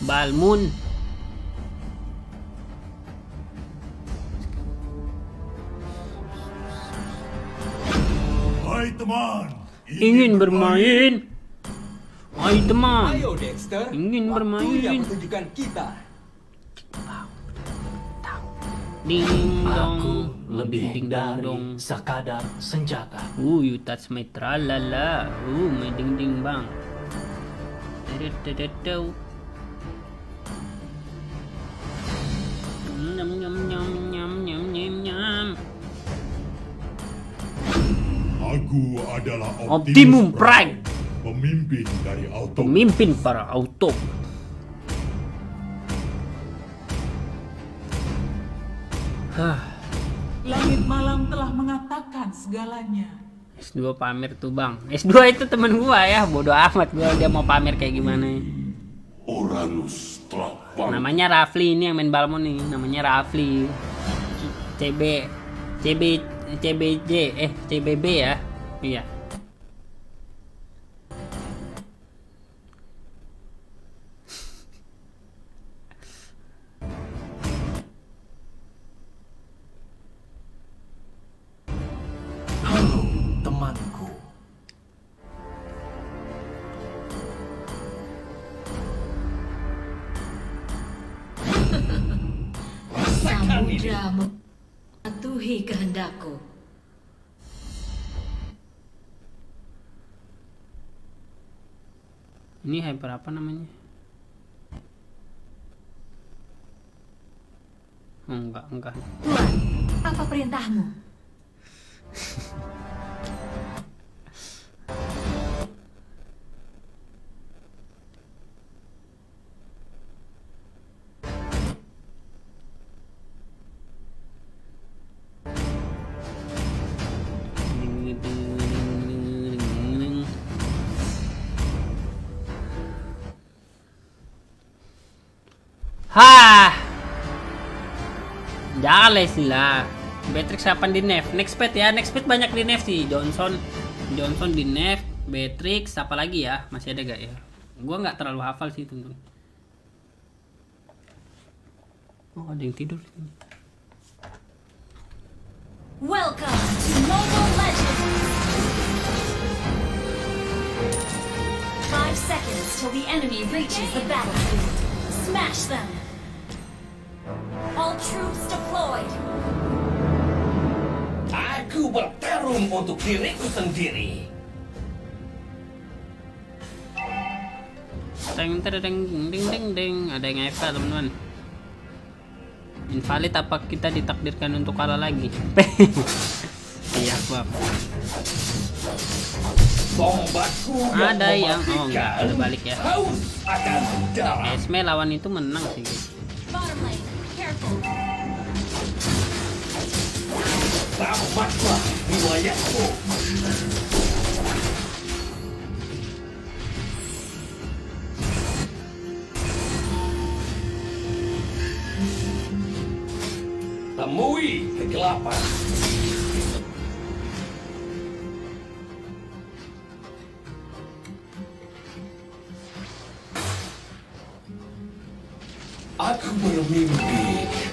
Balmun. Hai teman, Ingin bermain. Hai teman. Ayo Dexter, Ingin waktunya bermain. pertunjukan kita. Ding dong. Aku lebih Ding dari dong. sekadar senjata. You touch my tralala. My ding ding bang. Dededededeu. Nyam nyam nyam nyam nyam nyam nyam. aku adalah Optimum Prime, pemimpin dari Auto. pemimpin para auto. Langit malam telah mengatakan segalanya. S2 pamer tuh bang. S2 itu temen gua ya, bodoh amat gua dia mau pamer kayak gimana. Uranus telah bangkit. Namanya Rafli ini yang main Balmon nih, namanya Rafli. CBB ya. Iya. Halo temanku. Samudra mematuhi kehendakku. Ini hyper apa namanya? Oh, enggak. Tuan, apa perintahmu? Hah. Jale sila. Beatrix 8 di nerf. Next pet ya. Next pet banyak di nerf sih. Johnson di nerf. Beatrix apa lagi ya? Masih ada gak ya? Gua nggak terlalu hafal sih teman-teman. Oh, ada yang tidur sini. Welcome to Mobile Legends! 5 seconds till the enemy reaches the battlefield. Smash them! All troops deployed! Aku bertarung untuk diriku sendiri. Teng teng ding ding ding. Ada yang FK teman-teman. Invalid apa kita ditakdirkan untuk kalah lagi? Iya bang. Bombaku Ada yang enggak ada balik ya. haus akan darah. Esme lawan itu menang sih guys. Bottom lane, careful! Tamatlah wilayahku. Temui kegelapan.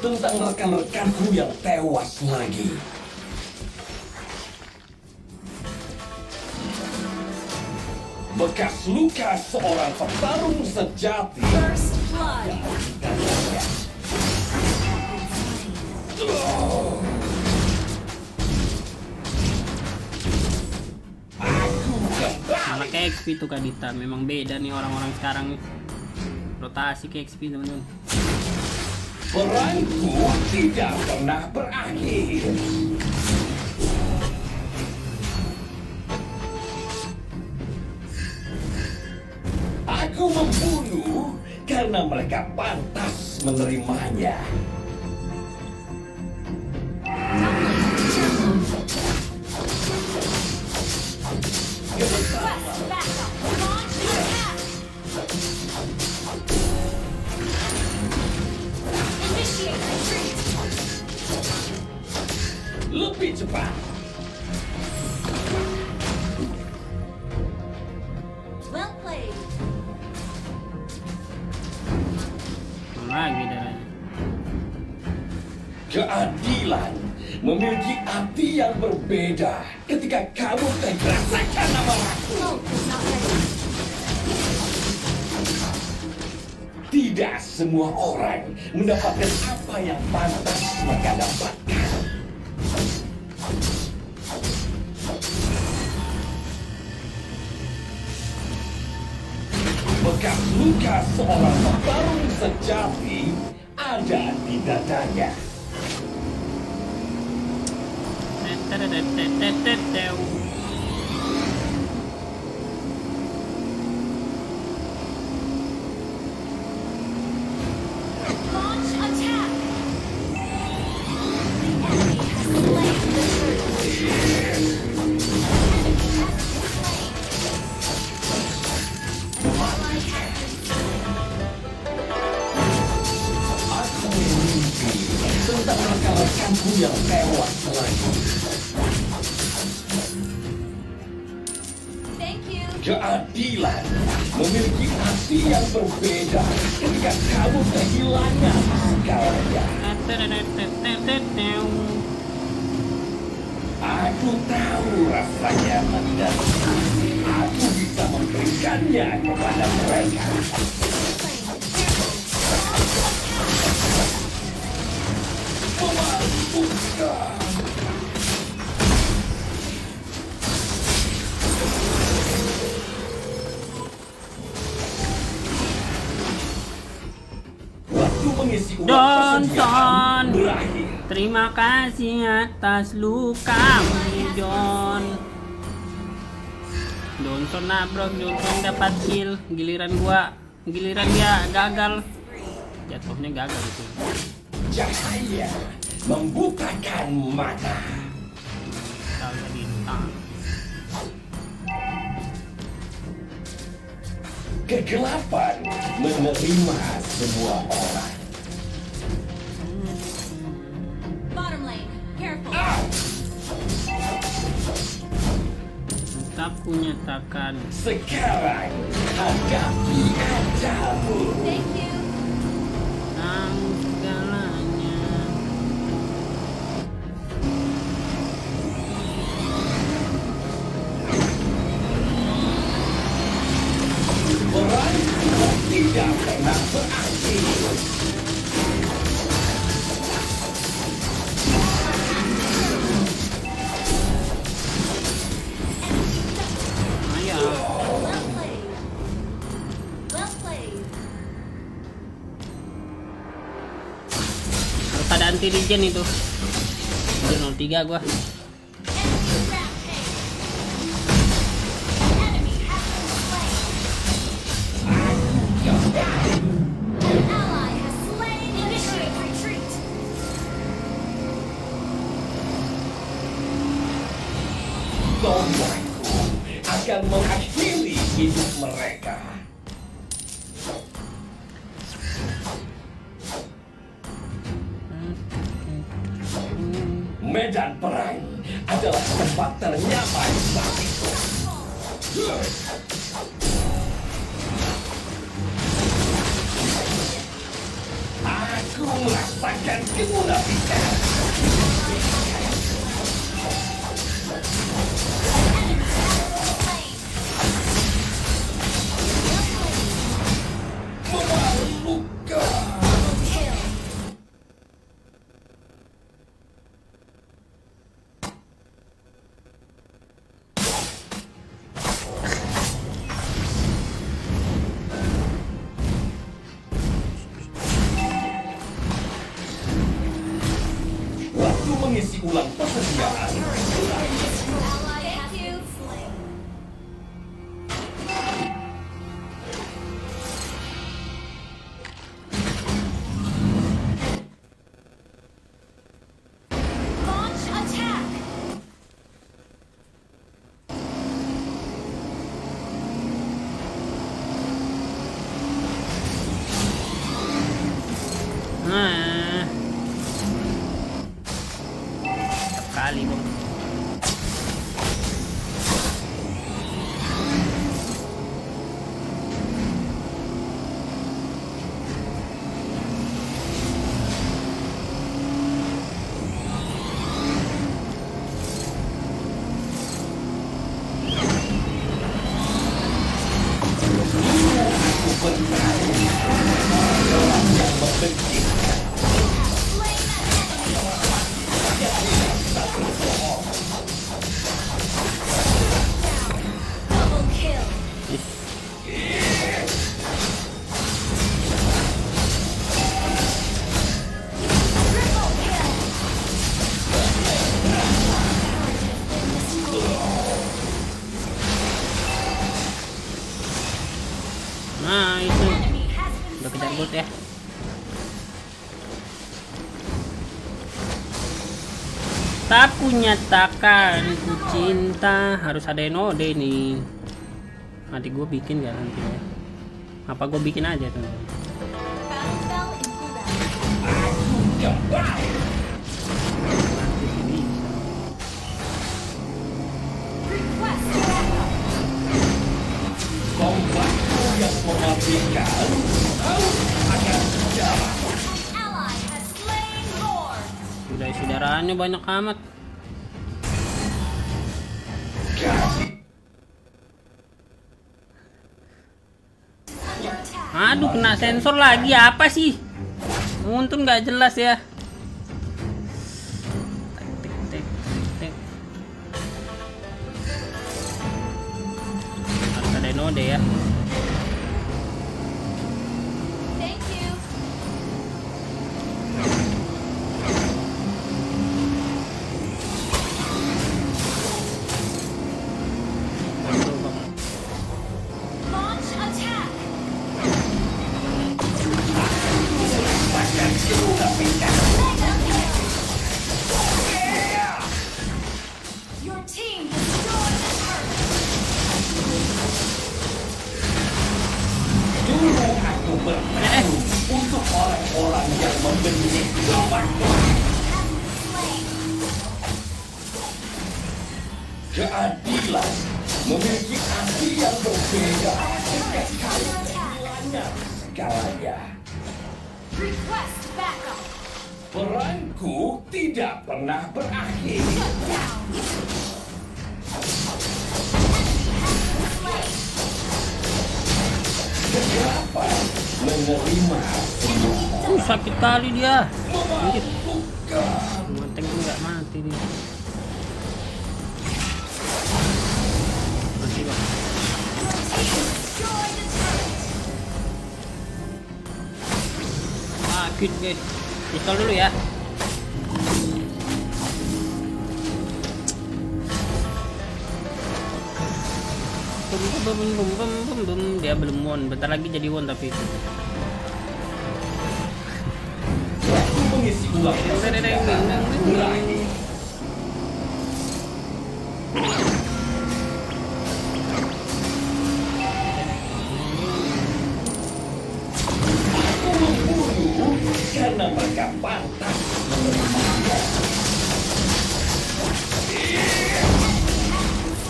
tentang rekan-rekanku yang tewas lagi. Bekas luka seorang petarung sejati. First blood. Malah ke XP tuh Kadita. Memang beda nih orang-orang sekarang nih. Rotasi ke XP teman-teman. Perangku tidak pernah berakhir. Aku membunuh karena mereka pantas menerimanya. Lebih cepat. Well played. Lagi darahnya. Keadilan memiliki arti yang berbeda ketika kamu merasakan amarahku. Ult is not ready. Tidak semua orang mendapatkan apa yang pantas mereka dapatkan. Bekas luka seorang petarung sejati ada di dadanya. Launch attack. The enemy has slain the turtle. Aku mimpi tentang rekan-rekanku yang tewas lagi. Thank you. Keadilan memiliki arti yang berbeda ketika kamu kehilangan segalanya. Aku tahu rasanya menderita. Aku bisa memberikannya kepada mereka. Memalukan. Waktu mengisi uang persediaan Johnson. berakhir. Terima kasih atas lukamu, John. Johnson nabrak, Johnson dapat kill. Giliran dia gagal. Jatuhnya gagal itu. Cahaya membukakan mata. Tahu tadi tang. Kegelapan menerima semua orang. Bottom lane. Careful. Aku nyatakan Sekarang hadapi ajalmu. Thank you. tang segalanya. Perangku tidak pernah berakhir. Ayo. Well played. Well played. Harus ada anti regen itu. Udah 03 gua. Enemy rampage. Enemy has been slain. An ally has slain. Initiate retreat. Tombakku akan mengakhiri hidup mereka. Medan perang adalah tempat ternyaman bagiku. Aku Ku merasakan kemunafikan. Memalukan. Waktu mengisi ulang persediaan. Thank you. Launch attack. Nah. Kali bang. Double kill. Triple kill. Nah itu Enemy has been udah kejar bot ya. Tak kunyatakan ku cinta, harus ada Enode nih. Nanti gue bikin gak nanti ya? Apa gue bikin aja tuh? Battle spell in cooldown. Kembali. Nanti sih bisa. Request backup. Kombatku yang mematikan. Kau akan jalan. Ally has slain Lord. Udah saudaranya banyak amat. Kasih. Under attack. Aduh kena sensor lagi, apa sih? Untung nggak jelas ya. Tek, tek, tek, tek. Harus ada Enode ya. Thank you. Betul, Bang. Launch attack. Mega kill. Your team destroyed the turret. Dulu aku bertarung untuk orang-orang yang membenci kombatku. Has been slain. Keadilan memiliki arti yang berbeda. Under attack. Hanya segalanya. Request backup. Perangku tidak pernah berakhir. Shut down. Slain. Kegelapan menerima semua. Sakit kali dia. Anjir, Memalukan. manteng tuh nggak mati dia. Mati bang. Your team destroyed the turret. Sakit guys. Pistol dulu ya. Dia belum won, bentar lagi jadi won tapi itu. Waktu mengisi ulang persediaan berakhir. Aku membunuh karena mereka pantas menerimanya.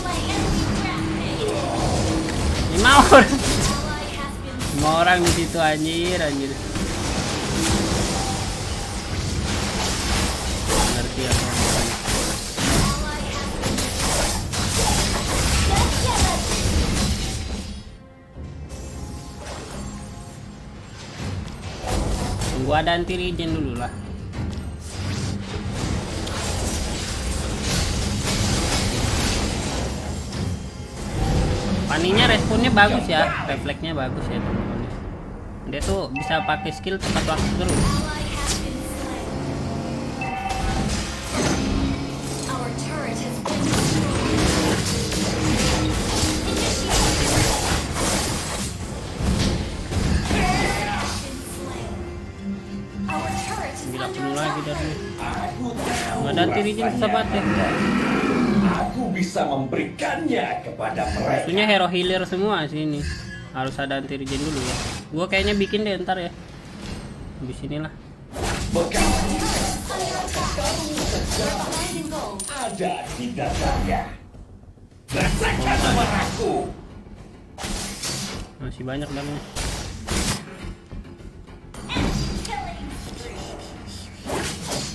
Slain. Rampage. 5 orang. Ally has been 5 orang di situ anjir, anjir. mati ya. Tunggu ada anti regen dulu lah. Paninya responnya bagus ya, refleksnya bagus ya teman-teman. Dia tuh bisa pakai skill tepat waktu terus. Our turret has been destroyed. Our turret is Gila under penuh lagi attack. dari. Aku tahu. Nggak ada anti regen susah banget ya. Aku bisa memberikannya kepada mereka. Maksudnya hero healer semua sini. Harus ada anti regen dulu ya. Gua kayaknya bikin deh ntar ya. Habis inilah. Bekas Rising gold. ada di dasarnya. Rasakan amarahku. Masih banyak damnya.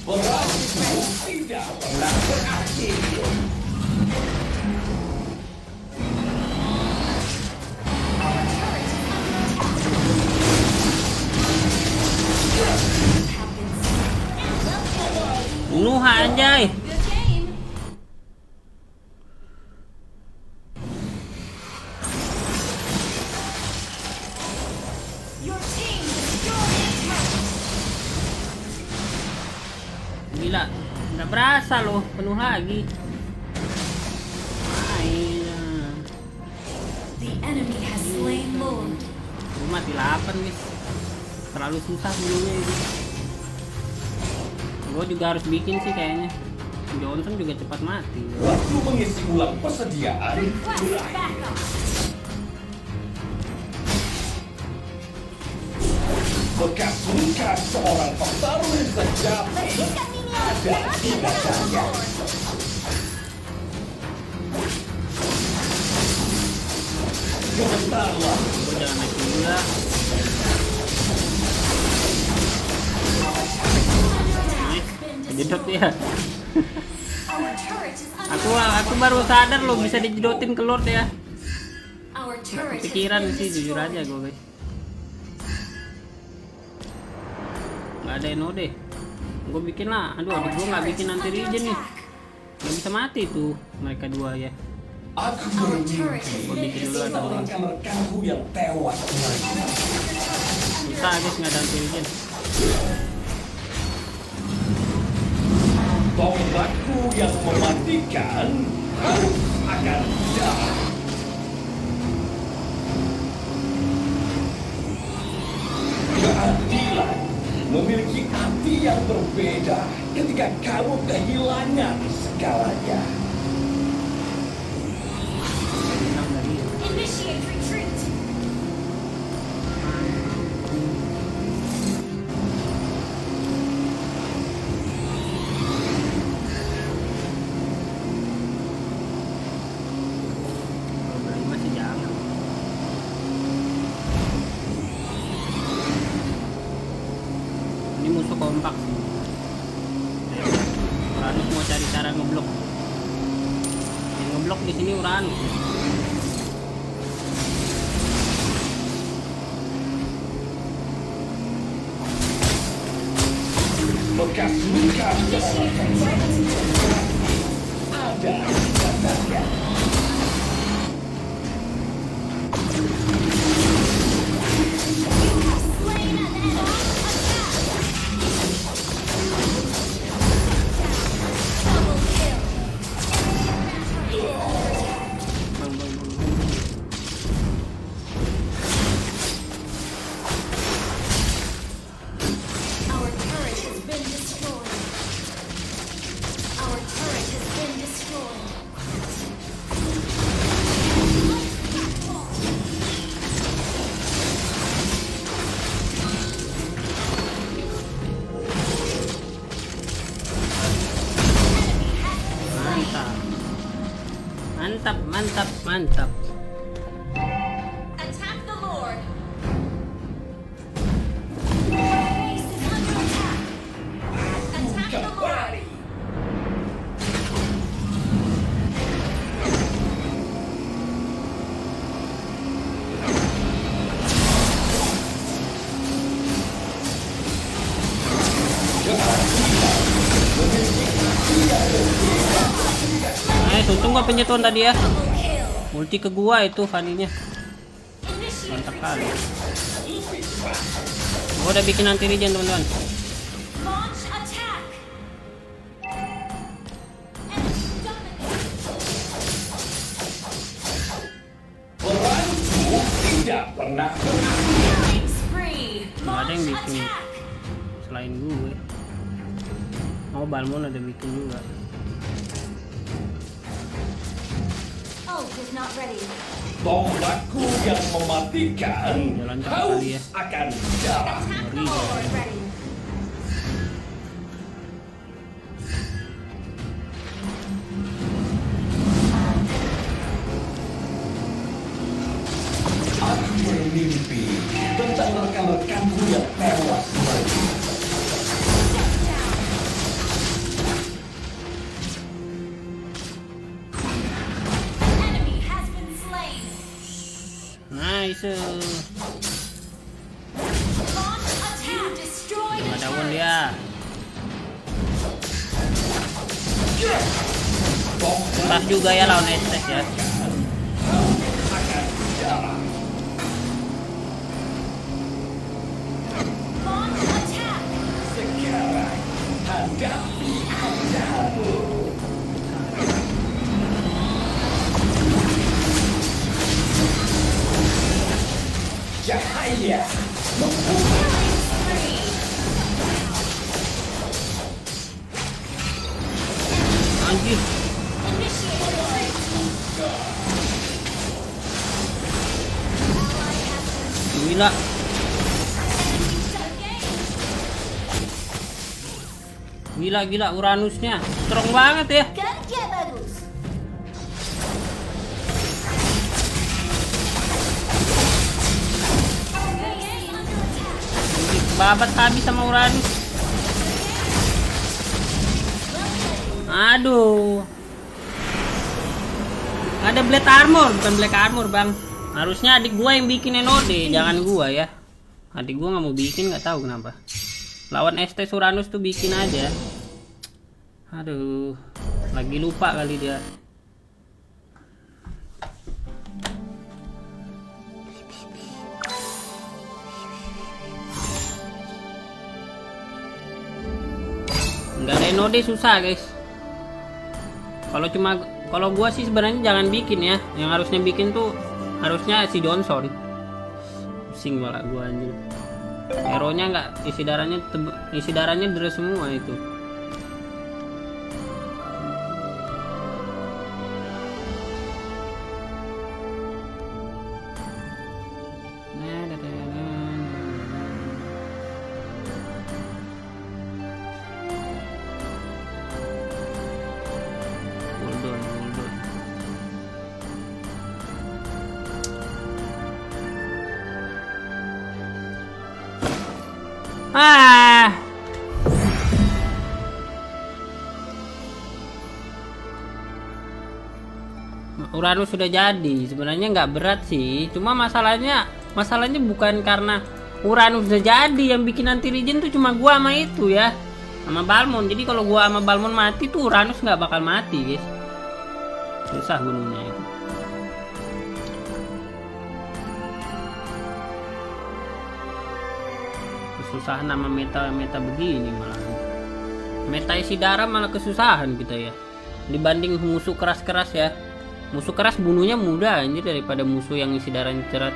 Perangku tidak pernah berakhir. Bunuh anjay. Good game. Your team destroyed a turret. Gila. Nggak berasa loh, penuh lagi. Main. The enemy has slain Lord. Gua mati 8 guys. Terlalu susah bunuhnya ini. Gue juga harus bikin sih kayaknya. Johnson juga cepat mati. Waktu mengisi ulang persediaan Request berakhir. backup. Bekas luka seorang petarung sejati ada di dasarnya. Sebentarlah. Gue jangan naik dulu lah. Jedot ya. Our turret is under Aku baru sadar loh bisa dijedotin ke Lord ya. Our turret has Pikiran been sih jujur destroyed. aja gue guys. Nggak ada NOD. Gue bikin lah. Aduh adik gue nggak bikin anti regen nih. Nggak bisa mati tuh mereka dua ya. Aku Our turret has bermimpi been bikin dulu ada destroyed. rekan-rekanku yang tewas. Bisa guys nggak ada anti regen. Tombakku yang mematikan harus akan jahat. Keadilan memiliki arti yang berbeda ketika kamu kehilangan segalanya. Menang dari. Initiate retreat. Kalau berani masih jangan. Ini musuh kompak sih. Uranus mau cari cara ngeblok. Yang ngeblok di sini Uranus. Bekas luka seorang ada di dasarnya. Slain an enemy. Double kill. Bang, bang, bang. Our turret has been destroyed. Our turret has been destroyed. Mantap. Mantap, mantap, mantap. Attack the Lord. Base is under attack. Attack the Lord. Kembali untung gua penyetuan tadi ya. Double kill. Ulti ke gua itu Fanny-nya. Initiate Mantap kali. retreat. Gua udah bikin anti regen teman-teman. Launch attack. Enemy dominated. Peranku tidak pernah Killing spree. Nggak ada yang Launch bikin. attack. Selain gue. Oh, Balmon ada bikin juga. Ult is not ready. tombakku yang mematikan. Jalan cepat Haus kali ya. akan darah. Attack forward ready. Aku bermimpi tentang rekan-rekanku yang tewas lagi. Shut down. Enemy has been slain. Nice. Launch attack. Destroy the Nggak daun turret. dia. Susah juga ya lawan Estes ya. Launch attack. Sekarang hadapi ajaranmu. Cahaya membuka Spree. Anjir. Initiate retreat. Gila. Gila Uranusnya. Strong banget ya. Kerja bagus. Babat habis sama Uranus. Aduh. Ada Black Armor, bukan Black Armor, Bang. Harusnya adik gua yang bikin NOD, jangan gua ya. Adik gua nggak mau bikin, nggak tahu kenapa. Lawan Estes Uranus tuh bikin aja. Aduh, lagi lupa kali dia. Nggak ada NOD susah guys. Kalau gua sih sebenarnya jangan bikin ya. Yang harusnya bikin tuh harusnya si Johnson. Pusing malah gua anjir. Hero-nya nggak isi darahnya deres semua itu. Hold on. Uranus sudah jadi. Sebenarnya nggak berat sih. Cuma masalahnya bukan karena Uranus udah jadi. Yang bikin anti regen tuh cuma gua sama itu ya, sama Balmon. Jadi kalau gua sama Balmon mati tuh Uranus nggak bakal mati guys. Susah gunungnya itu. Kesusahan nama meta begini malah. Meta isi darah malah kesusahan kita ya. Dibanding musuh keras-keras ya. Musuh keras bunuhnya mudah anjir daripada musuh yang isi darahnya cerat.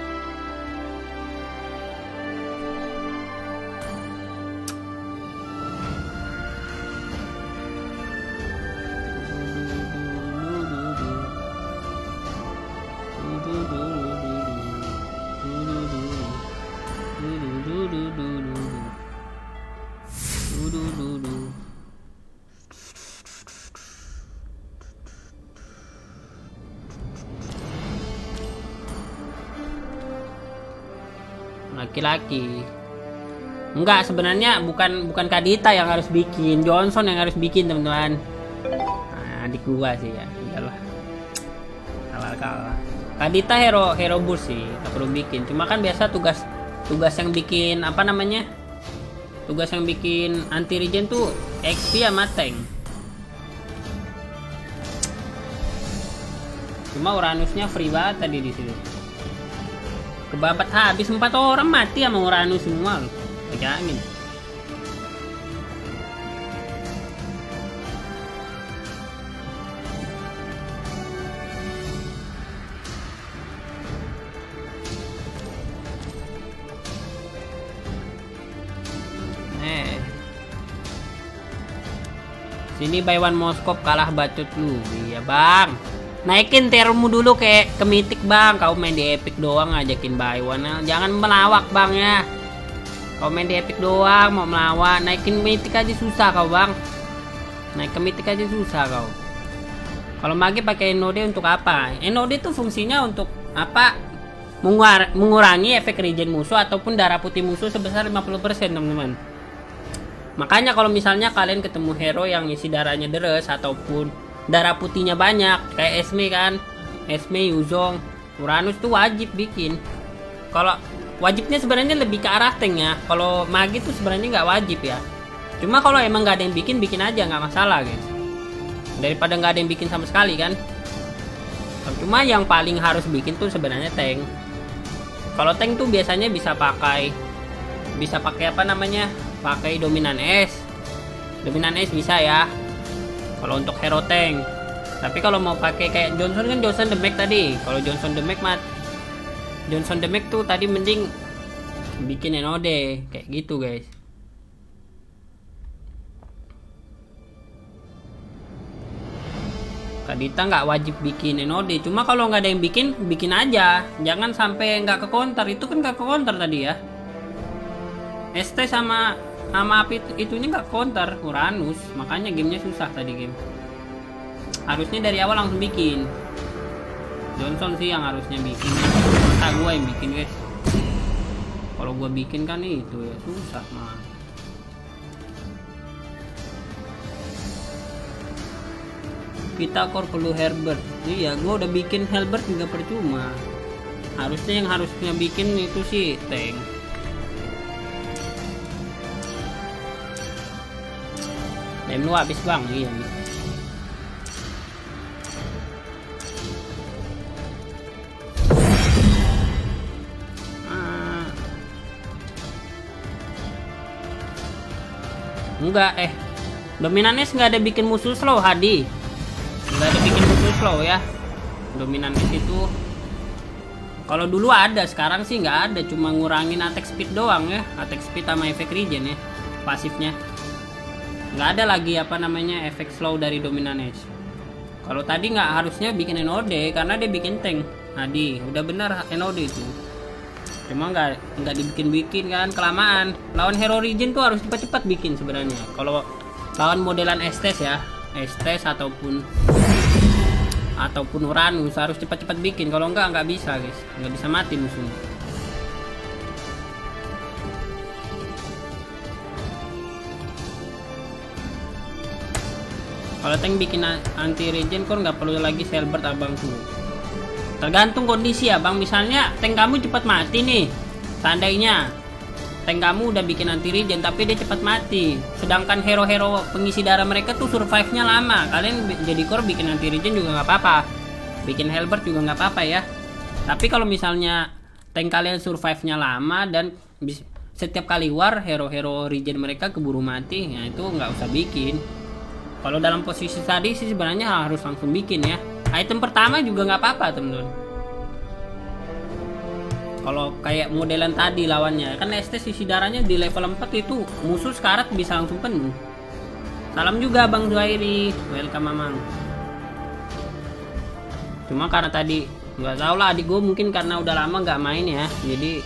Laki-laki. Enggak, sebenarnya bukan Kadita yang harus bikin, Johnson yang harus bikin teman-teman. Nah, adik gua sih ya, udahlah. Kalah. Kadita hero boost sih, tak perlu bikin. Cuma kan biasa tugas yang bikin apa namanya? Tugas yang bikin anti regen tuh XP sama tank. Cuma Uranusnya free banget tadi di situ. Kebabat habis 4 orang mati sama Uranus semua loh. Pegangin. Sini buy one Moskop kalah bacot lu. Iya bang. Naikin termu dulu ke mythic bang. Kau main di epic doang ngajakin buy one. Jangan melawak bang ya. Kau main di epic doang mau melawan. Naikin mythic aja susah kau bang. Naik ke mythic aja susah kau. Kalau mage pakai Enode untuk apa? Enode itu fungsinya untuk apa? Mengurangi efek regen musuh ataupun darah putih musuh sebesar 50% teman-teman. Makanya kalau misalnya kalian ketemu hero yang isi darahnya deres ataupun darah putihnya banyak kayak Esme kan, Esme, Yuzong, Uranus tuh wajib bikin. Kalau wajibnya sebenarnya lebih ke arah tank ya. Kalau mage tuh sebenarnya nggak wajib ya. Cuma kalau emang nggak ada yang bikin, bikin aja nggak masalah guys. Daripada nggak ada yang bikin sama sekali kan. Cuma yang paling harus bikin tuh sebenarnya tank. Kalau tank tuh biasanya bisa pakai apa namanya? Pakai dominan es. Dominan es bisa ya. Kalau untuk hero tank. Tapi kalau mau pakai kayak Johnson kan Johnson the Mac tadi. Kalau Johnson the Mac Johnson the Mac tuh tadi mending bikin Enode kayak gitu guys. Kadita nggak wajib bikin Enode. Cuma kalau nggak ada yang bikin, bikin aja. Jangan sampai nggak ke counter. Itu kan nggak ke counter tadi ya. ST sama api itunya nggak counter Uranus, makanya gamenya susah tadi game. Harusnya dari awal langsung bikin. Johnson sih yang harusnya bikin. Masa gue yang bikin guys. Kalau gue bikin kan itu ya susah mah. Kita perlu Herbert. Iya, gue udah bikin Herbert juga percuma. Harusnya yang harusnya bikin itu sih tank. Lu habis bang, iya. Enggak, Dominanes nggak ada bikin musuh slow Hadi. Nggak ada bikin musuh slow ya. Dominanes itu kalau dulu ada, sekarang sih nggak ada, cuma ngurangin attack speed doang ya, attack speed sama efek regen ya, pasifnya. Nggak ada lagi apa namanya efek slow dari Dominanes. Kalau tadi nggak harusnya bikin Enode karena dia bikin tank. Hadi, udah benar Enode itu. Cuma nggak dibikin kan kelamaan. Lawan hero regen tuh harus cepat-cepat bikin sebenarnya. Kalau lawan modelan Estes ya, Estes ataupun Uranus harus cepat-cepat bikin. Kalau nggak bisa guys, nggak bisa mati musuhnya. Kalau tank bikin anti regen kok nggak perlu lagi Selbert abangku. Tergantung kondisi ya bang. Misalnya tank kamu cepat mati nih. Seandainya tank kamu udah bikin anti regen tapi dia cepat mati. Sedangkan hero-hero pengisi darah mereka tuh survive-nya lama. Kalian jadi core bikin anti regen juga nggak apa-apa. Bikin Helbert juga nggak apa-apa ya. Tapi kalau misalnya tank kalian survive-nya lama dan setiap kali war hero-hero regen mereka keburu mati, ya itu nggak usah bikin. Kalau dalam posisi tadi sih sebenarnya harus langsung bikin ya. Item pertama juga nggak apa-apa teman-teman. Kalau kayak modelan tadi lawannya kan ST sisi darahnya di level 4 itu musuh sekarat bisa langsung penuh. Salam juga Bang Zuhairi, welcome Mamang. Cuma karena tadi nggak tahu lah adik gue mungkin karena udah lama nggak main ya, jadi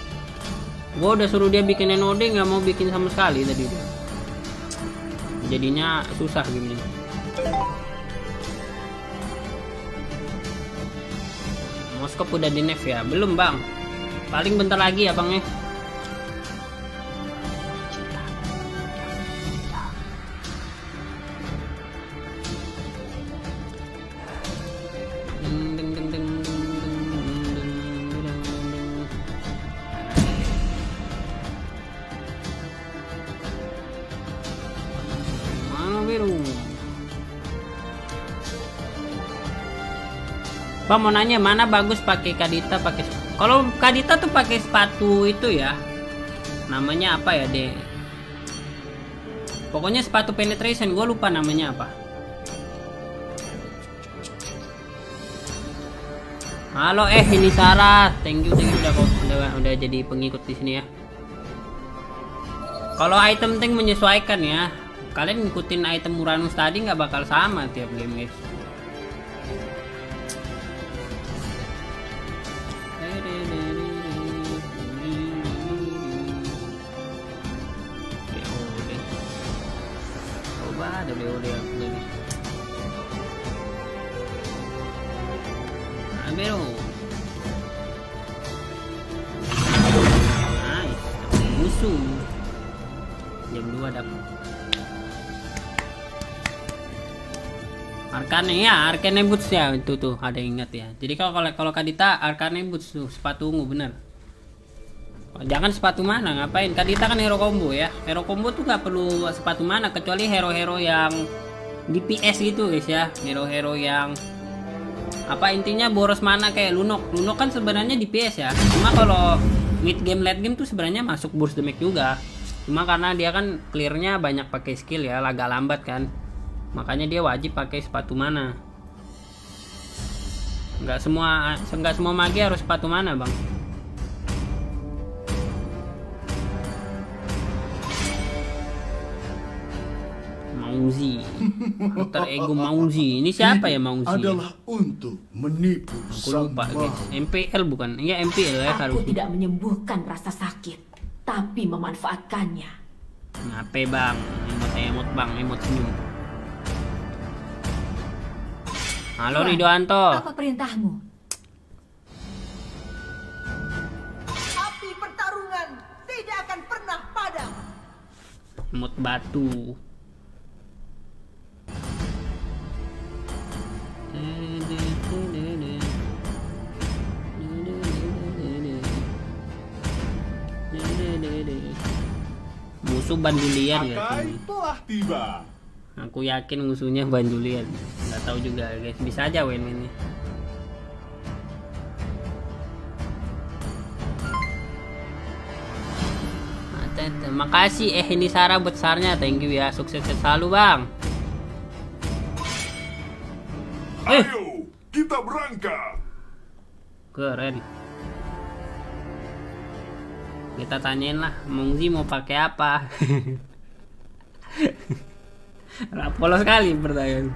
gue udah suruh dia bikin Enode nggak mau bikin sama sekali tadi dia. Jadinya susah gini. Moskop udah di nerf ya? Belum bang, paling bentar lagi ya bang ya. Bang mau nanya mana bagus pakai Kadita pakai. Kalau Kadita tuh pakai sepatu itu ya. Namanya apa ya, deh? Pokoknya sepatu penetration, gue lupa namanya apa. Halo ini Sarah, thank you udah jadi pengikut di sini ya. Kalau item tank menyesuaikan ya. Kalian ngikutin item Uranus tadi nggak bakal sama tiap game guys. Ada BOD aku lagi. Bero. Nice. Musuh. Jam 2 dapat. Arcane Boots ya itu tuh ada yang ingat ya. Jadi kalau Kadita Arcane Boots tuh sepatu ungu bener. Jangan sepatu mana, ngapain? Kadita kan hero combo ya. Hero combo tuh gak perlu sepatu mana kecuali hero-hero yang DPS gitu guys ya. Hero-hero yang apa intinya boros mana kayak Lunok. Lunok kan sebenarnya DPS ya. Cuma kalau mid game late game tuh sebenarnya masuk burst damage juga. Cuma karena dia kan clearnya banyak pakai skill ya, agak lambat kan. Makanya dia wajib pakai sepatu mana. Nggak semua mage harus sepatu mana, Bang. Mauzi, alter ego Mauzi. Ini siapa ya Mauzi? Adalah untuk menipu Aku lupa guys. MPL bukan? Iya MPL ya Aku harusnya. tidak menyembuhkan rasa sakit, tapi memanfaatkannya. Ngapain bang? Emot bang, emot senyum. Halo Tuan, Ridwanto. Apa perintahmu? Api pertarungan tidak akan pernah padam. Emot batu. Musuh Ban Julian ya. telah tiba. Aku yakin musuhnya Ban Julian. Nggak tahu juga guys. Bisa aja win-winnya. Makasih ini Sarah buat sarnya. Thank you ya. Sukses selalu bang. Ayo, kita berangkat. Keren. Kita tanyain lah, Mongzi mau pakai apa? Polos sekali pertanyaan.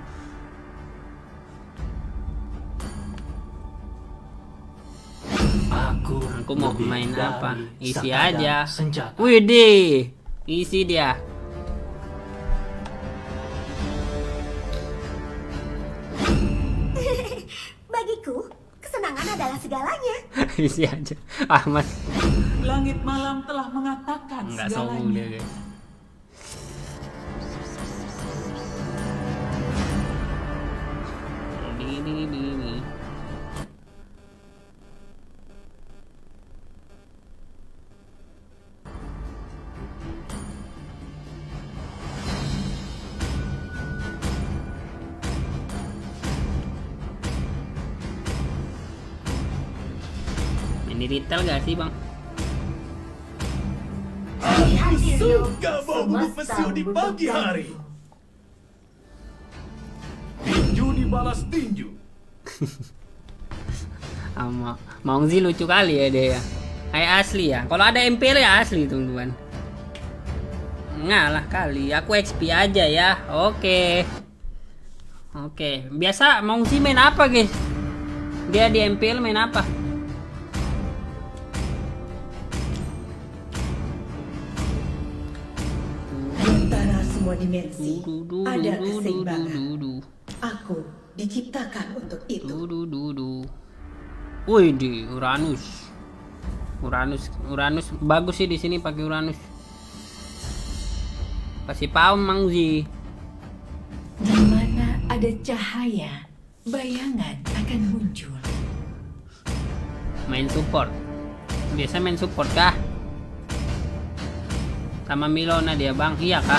Aku mau main apa? Isi aja. Senjata. Widih, isi dia. Bagiku, kesenangan adalah segalanya. Isi aja. Ahmad. Langit malam telah mengatakan Enggak sombong dia segalanya. guys. Ini. Ini retail gak sih bang? Suka bau pesio di pagi hari. Tinju dibalas tinju. Sama Mongzi lucu kali ya dia ya. Kayak asli ya. Kalau ada MPL ya asli teman-teman. Ngalah kali. Aku XP aja ya. Oke. Biasa Mongzi main apa guys? Dia di MPL main apa? Antara semua dimensi ada keseimbangan. Aku diciptakan untuk itu. Wih di Uranus bagus sih di sini pakai Uranus. Kasih paham Mangzi. Di mana ada cahaya, bayangan akan muncul. Main support. Biasa main support kah? Sama Milona dia bang, iya kah?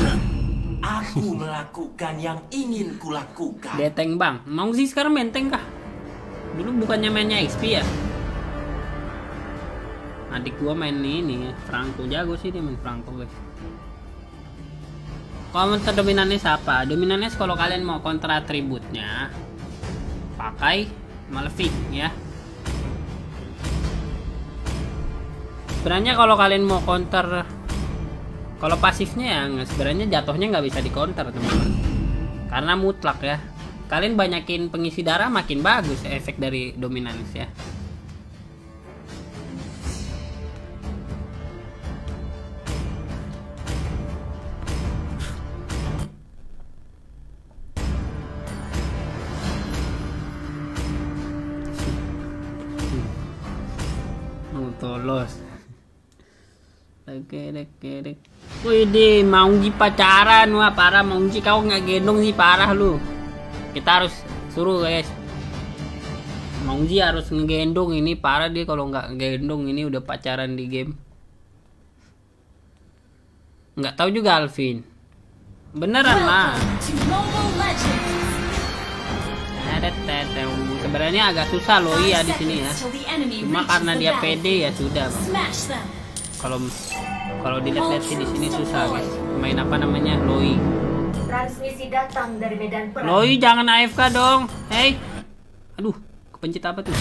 Aku melakukan yang ingin kulakukan. Dia tank bang. Mangzi sekarang main tank kah? Dulu bukannya mainnya XP ya? Adik gua main ini ya, Franco. Jago sih dia main Franco, guys. Counter dominannya siapa? Dominannya kalau kalian mau counter atributnya pakai Malefic ya. Sebenarnya kalau kalian mau counter, kalau pasifnya ya sebenarnya jatuhnya nggak bisa di counter teman-teman, karena mutlak ya. Kalian banyakin pengisi darah makin bagus efek dari dominanis ya. Tolos. Dek. Wih deh, Maungji pacaran, wah parah Maungji, kau nggak gendong sih parah lu. Kita harus suruh guys. Maungji harus ngegendong, ini parah dia kalau nggak gendong, ini udah pacaran di game. Nggak tahu juga Alvin. Beneran lah. Sebenarnya agak susah loh ya di sini ya. Cuma karena dia pede ya sudah. Kalau dilihat-lihat sih di sini susah guys. Main apa namanya? Loi. Transmisi datang dari medan perang. Loi jangan AFK dong. Hey. Aduh, kepencet apa tuh?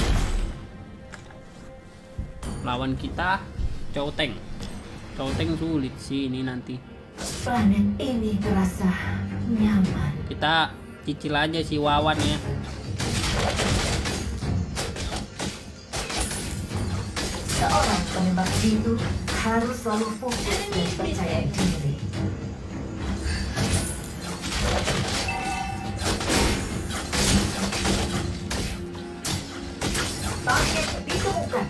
Lawan kita Chou-Teng. Chou-Teng sulit sih ini nanti. Planet ini terasa nyaman. Kita cicil aja si Wawan ya. Seorang penembak jitu harus selalu fokus dan percaya diri. Target ditemukan.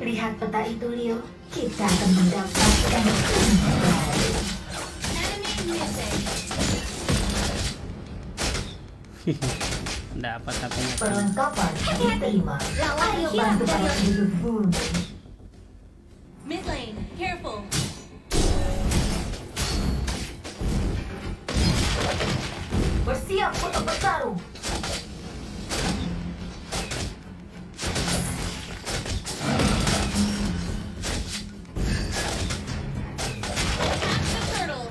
Lihat peta itu, Leo. Kita akan mendapatkan Dapat tapi nggak. perlengkapan diterima. Ayo bantu para penduduk bumi. Mid lane, careful. Bersiap untuk bertarung. Turtle.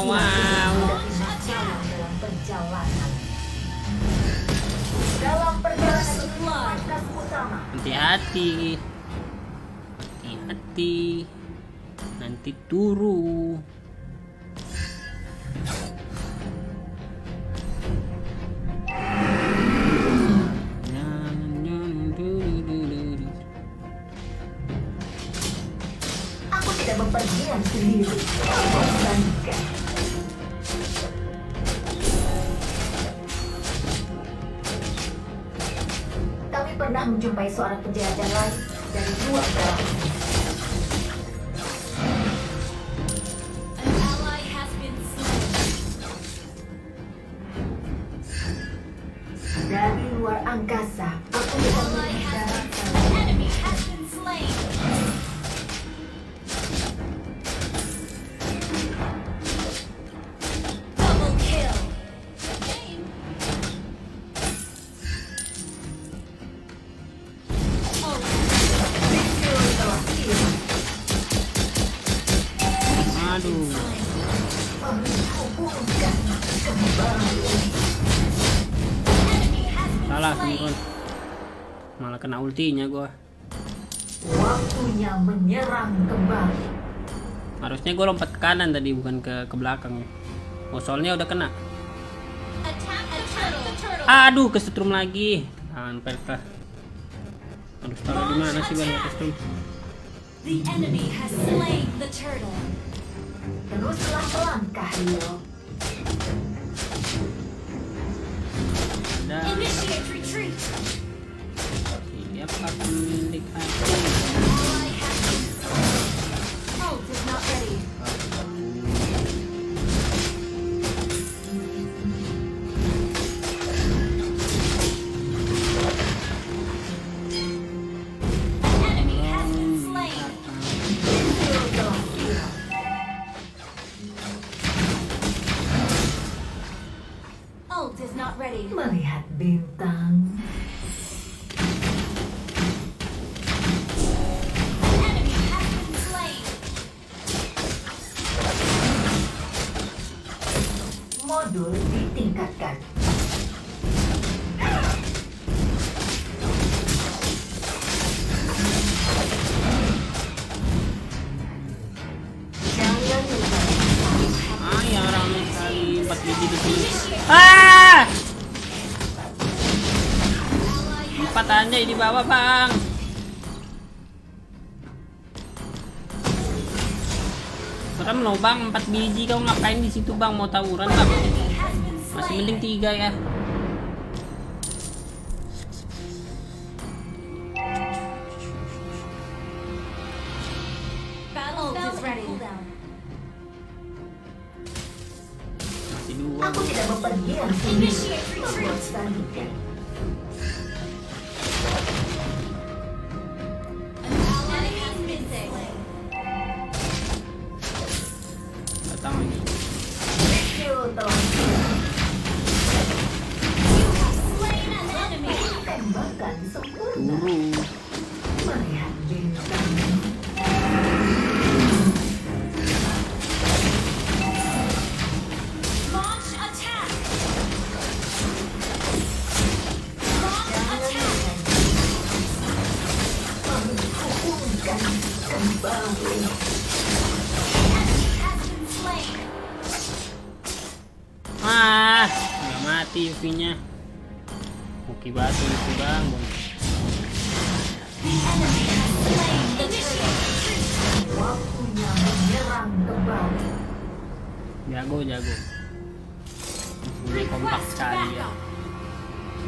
Wow. Dalam perjalanan. Dalam perjalanan markas utama. Hati-hati. Nanti turu. Aku tidak bepergian sendiri. Membandingkan. Kami pernah menjumpai seorang penjelajah lain dari dua galaksi. An ally has been slain. Dari luar angkasa, aku bisa Ally melihat has been slain. Enemy has been slain. Double kill. Game. Oh, telah tiba. Aduh. Menghubungkan kembali. enemy has been Salah slain. teman. Malah kena ultinya gua. Waktunya menyerang kembali. Harusnya gua lompat ke kanan tadi bukan ke belakang ya. Oh, soalnya udah kena. Attack the turtle. Aduh, kesetrum lagi. Tahan perka. Aduh, taruh di mana sih bang kesetrum? The enemy has slain the turtle. Teruslah melangkah, Leo. Ada. Initiate retreat. Siap aku milik hati. Ally has been slain. Ult is not ready. An enemy has been slain. anjay di bawah, Bang. Serem loh, Bang. 4 biji kau ngapain di situ, Bang? Mau tawuran, Bang? Masih mending 3 ya. Battle is ready. Masih 2. Aku tidak bepergian sendiri. Membosankan. An ally has been slain. Datang lagi. Slain an enemy. Tembakan sempurna. Turu. Melihat bintang. Launch attack. Launch attack. Menghubungkan kembali. Enemy has been slain. Nggak mati UV-nya. Oke batu itu, Bang. The enemy has slain the tree. Waktunya menyerang kembali. Jago. Musuhnya kompak sekali ya.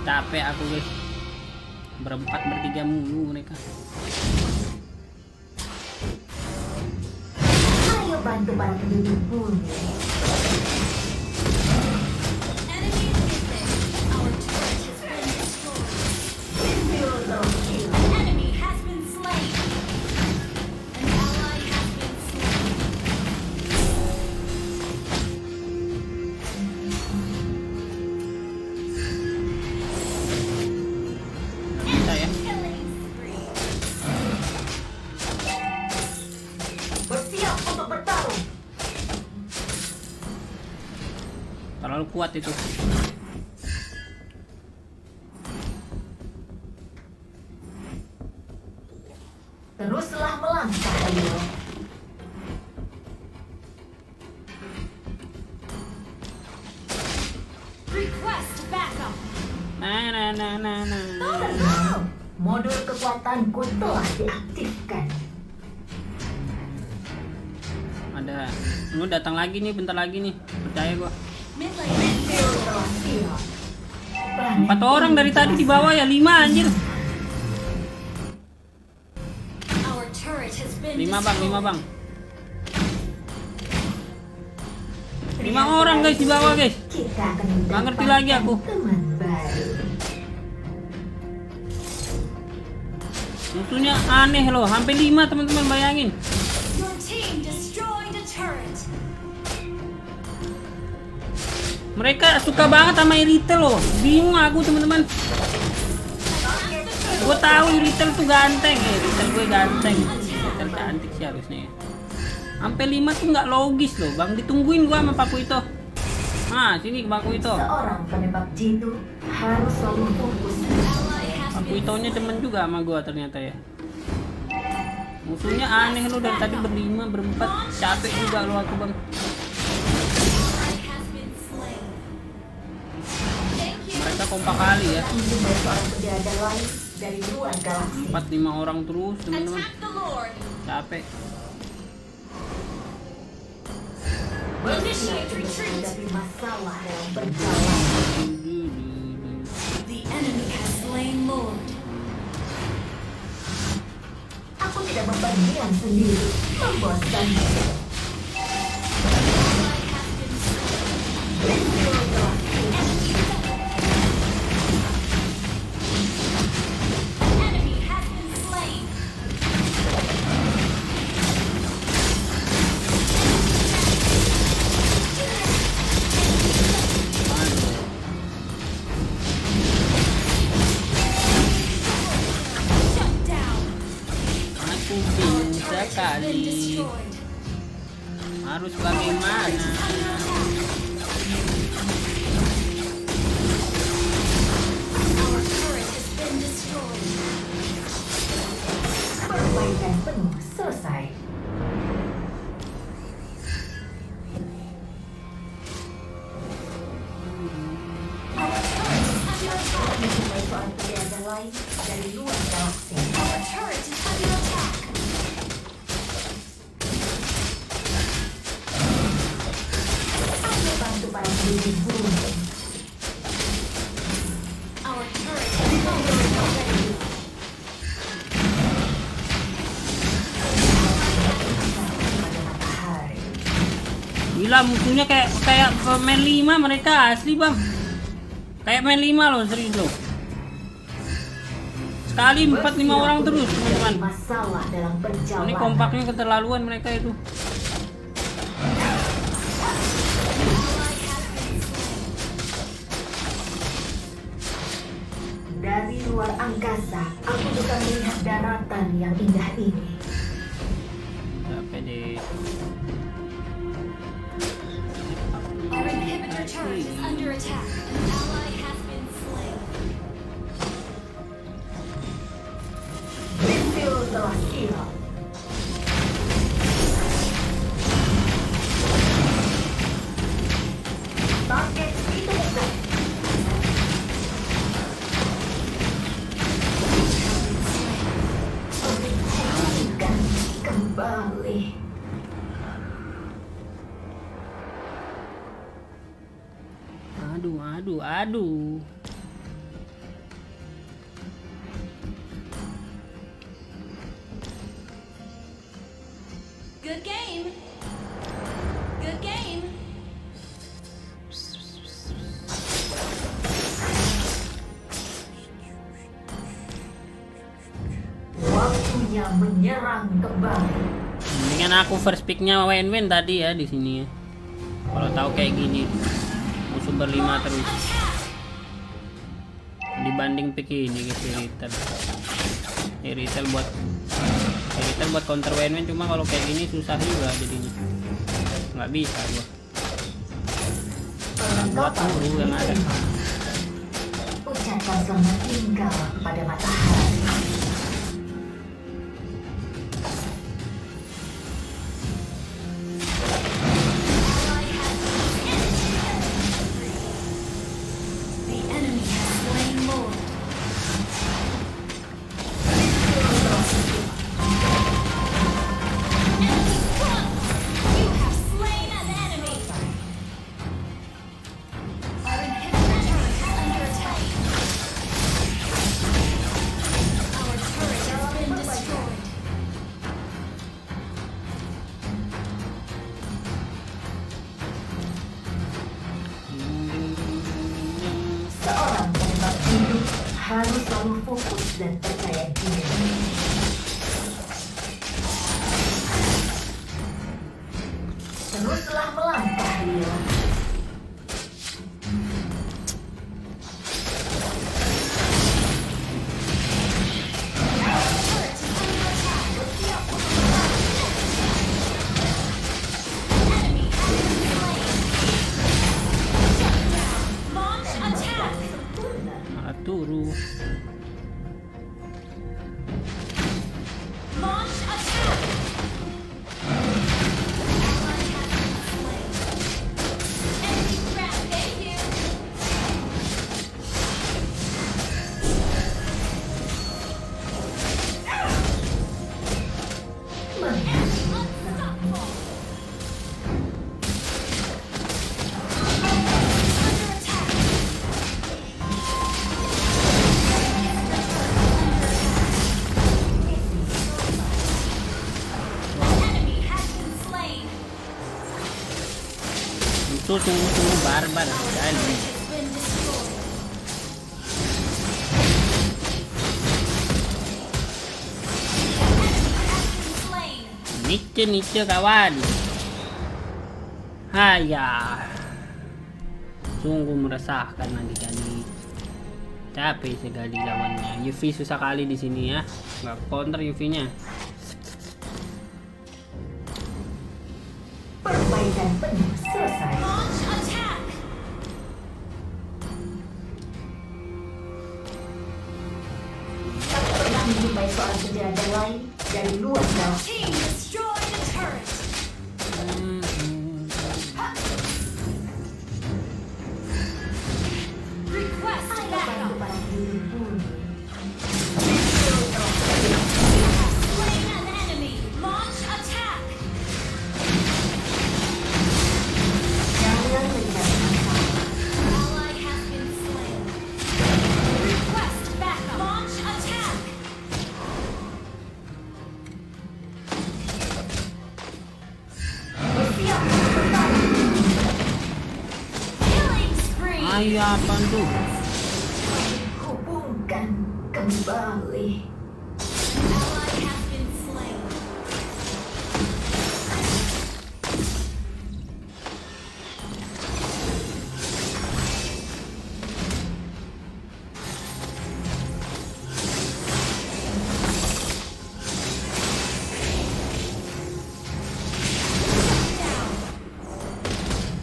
Capek aku, guys. Berempat bertiga mulu mereka. Ayo bantu para penduduk bumi. Enemy is missing. Our turret has been destroyed. An enemy has been slain. An ally has been slain. Nggak bisa ya. Killing spree. Bersiap untuk bertarung. Terlalu kuat itu. Teruslah melangkah, ayo. Request backup. Tenang. Modul kekuatanku telah diaktifkan. Ada. Lu datang lagi nih, bentar lagi nih. Percaya gua. Mid lane. Telah siap. Planet 4 orang dari tadi di bawah ya, 5 anjir. Our turret has been 5 Bang, 5 destroyed. Bang. 5 orang guys di bawah, guys. Kita akan Nggak ngerti lagi aku. teman baru. Musuhnya aneh loh, sampai 5 teman-teman, bayangin. Your team destroyed a turret. Mereka suka banget sama Irithel loh. Bingung aku teman-teman. Gue tahu Irithel tuh ganteng, Irithel gue ganteng. Irithel cantik sih harusnya. Sampai 5 tuh nggak logis loh, Bang. Ditungguin gua sama Paku itu. Nah, sini Paku itu. Seorang penembak jitu harus selalu fokus. Ally has Paku been itonya demen juga sama gua ternyata ya. Musuhnya aneh lo, dari tadi berlima, berempat. Capek juga lo aku, Bang. ally has been slain. Thank you. Mereka kompak kali ya. Untuk seorang penjaga lain dari luar galaksi. 4-5 orang terus, teman-teman. Attack the Lord. Capek. Initiate retreat. Menghadapi masalah dalam perjalanan. The enemy has slain Lord. Aku tidak bepergian sendiri. Membosankan. Ally has been slain. Enemy has been slain. Shut down. Aku Our bingung turret has been sekali. destroyed. Harus bagaimana? Our turret has been destroyed. Perbaikan penuh selesai. Our turret is under attack. Mencintai seorang penjaga lain dari dari luar galaksi. Our turret is under attack. Ayo bantu para penduduk bumi. Our turret is under attack. Pada matahari. Gila, musuhnya kayak main 5 mereka asli bang. Kayak main 5 loh, serius loh. Sekali 4-5 orang terus teman-teman. Masalah dalam perjalanan. Ini kompaknya keterlaluan mereka itu. Dari luar angkasa, aku bisa melihat daratan yang indah ini. Sampai deh. Our inhibitor turret is under attack. An ally has been slain. Misil telah hilang. Target ditemukan. Pulihkan kembali. Aduh. Good game. Good game. Waktunya menyerang kembali. Mendingan aku first picknya win-win tadi ya di sini ya. Kalau tahu kayak gini musuh berlima terus dibanding pick ini gitu Iritel buat counter win-win, cuma kalau kayak gini susah juga jadinya, nggak bisa gua buat dulu yang ada. Ucapkan selamat tinggal pada matahari. The enemy has slain more. Enemy front. You have slain an enemy. Our inhibitor turret is under attack. Our turret has been destroyed. Seorang penembak hidup harus selalu fokus dan percaya diri. Teruslah melangkah, Leo. Launch attack. Turu. Launch attack. Enemy rampage. Unstoppable. Under attack. Enemy has been slain. Itu sungguh barbar sekali. Has been destroyed. Enemy has been slain. Nice kawan. Haya. Sungguh meresahkan lagi kali. Capek sekali lawannya. Yuffie susah kali di sini ya. Nggak counter Yuffie-nya. Perbaikan penuh selesai. Launch attack. Tak pernah menjumpai seorang penjaga lain dari luar galaksi. Team destroy the turret. Request Ayo bantu backup. para penduduk bumi. Ayo apa tuh? Hubungkan kembali. Ally has been slain.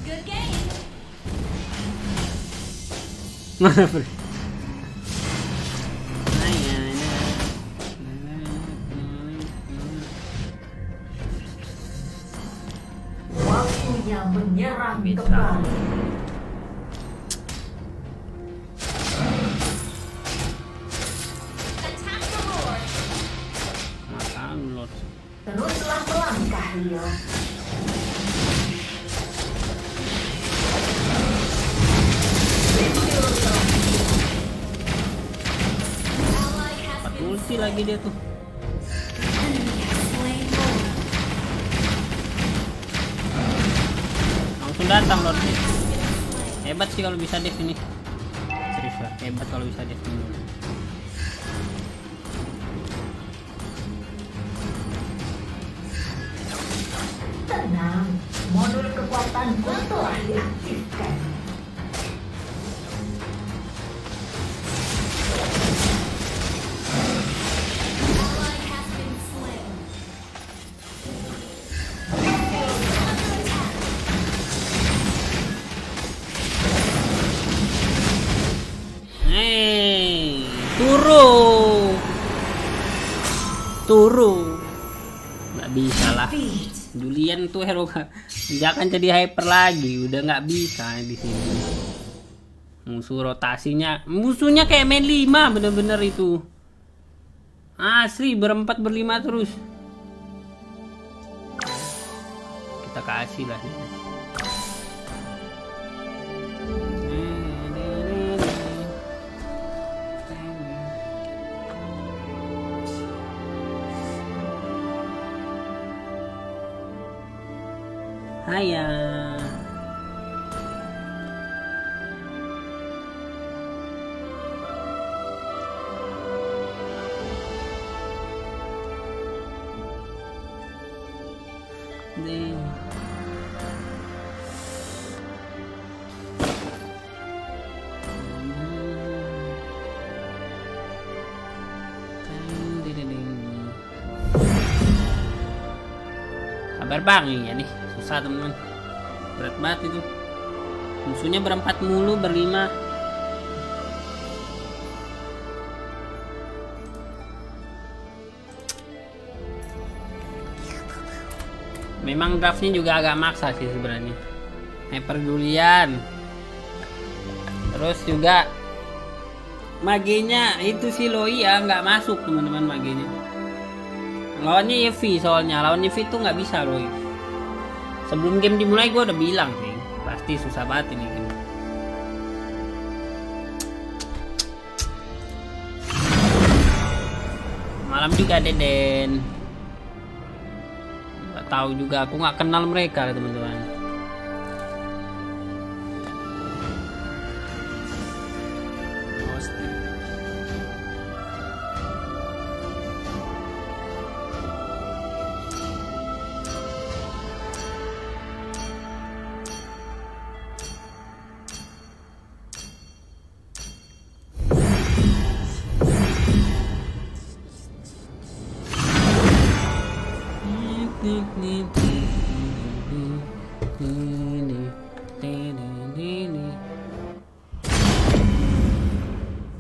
Good game. Mana Bre? Waktunya menyerang Bisa. kembali. Attack the Lord. Makan Lord. Teruslah melangkah, Rio. Ally has Empat been ulti lagi dia tuh. enemy has slain Lord. Langsung datang Lord. Hebat sih kalau bisa dive ini. Serius lah, hebat kalau bisa dive ini. Tenang, modul kekuatanku telah diaktifkan. Ally has been slain. Hei, turu. Nggak bisa lah. Julian tuh hero dia akan jadi hyper lagi, udah nggak bisa di sini. Musuh rotasinya, musuhnya kayak main 5 bener-bener itu. Asli berempat berlima terus. Kita kasih lah. Haya. Sabar bang ya nih, susah teman-teman. Berat banget itu. Musuhnya berempat mulu, berlima. Memang draftnya juga agak maksa sih sebenarnya. Hyper Julian. Terus juga magenya itu si Loi ya nggak masuk teman-teman magenya. Lawannya Evi soalnya, lawan Evi tuh nggak bisa Loi. Sebelum game dimulai gue udah bilang sih, pasti susah banget ini game. Malam juga Deden. Nggak tahu juga, aku nggak kenal mereka teman-teman.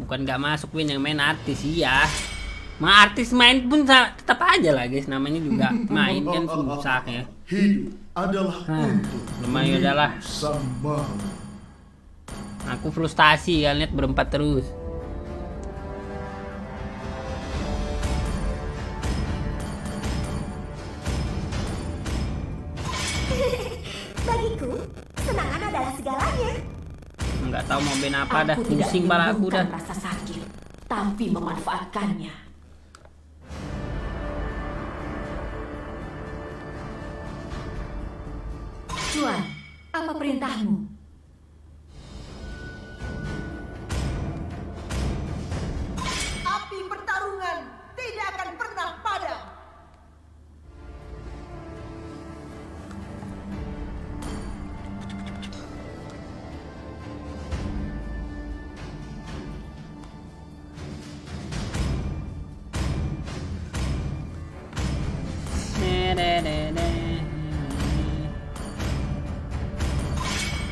Bukan nggak masuk Win, yang main artis ya. Artis main pun tetap aja lah guys, namanya juga main kan susah ya. Hidup adalah untuk Lumayan udahlah. sama. Aku frustasi kan lihat berempat terus. Bagiku, kesenangan adalah segalanya. Nggak tahu mau band apa dah, pusing pala aku dah. Rasa sakit, tapi memanfaatkannya. Tuan, apa perintahmu?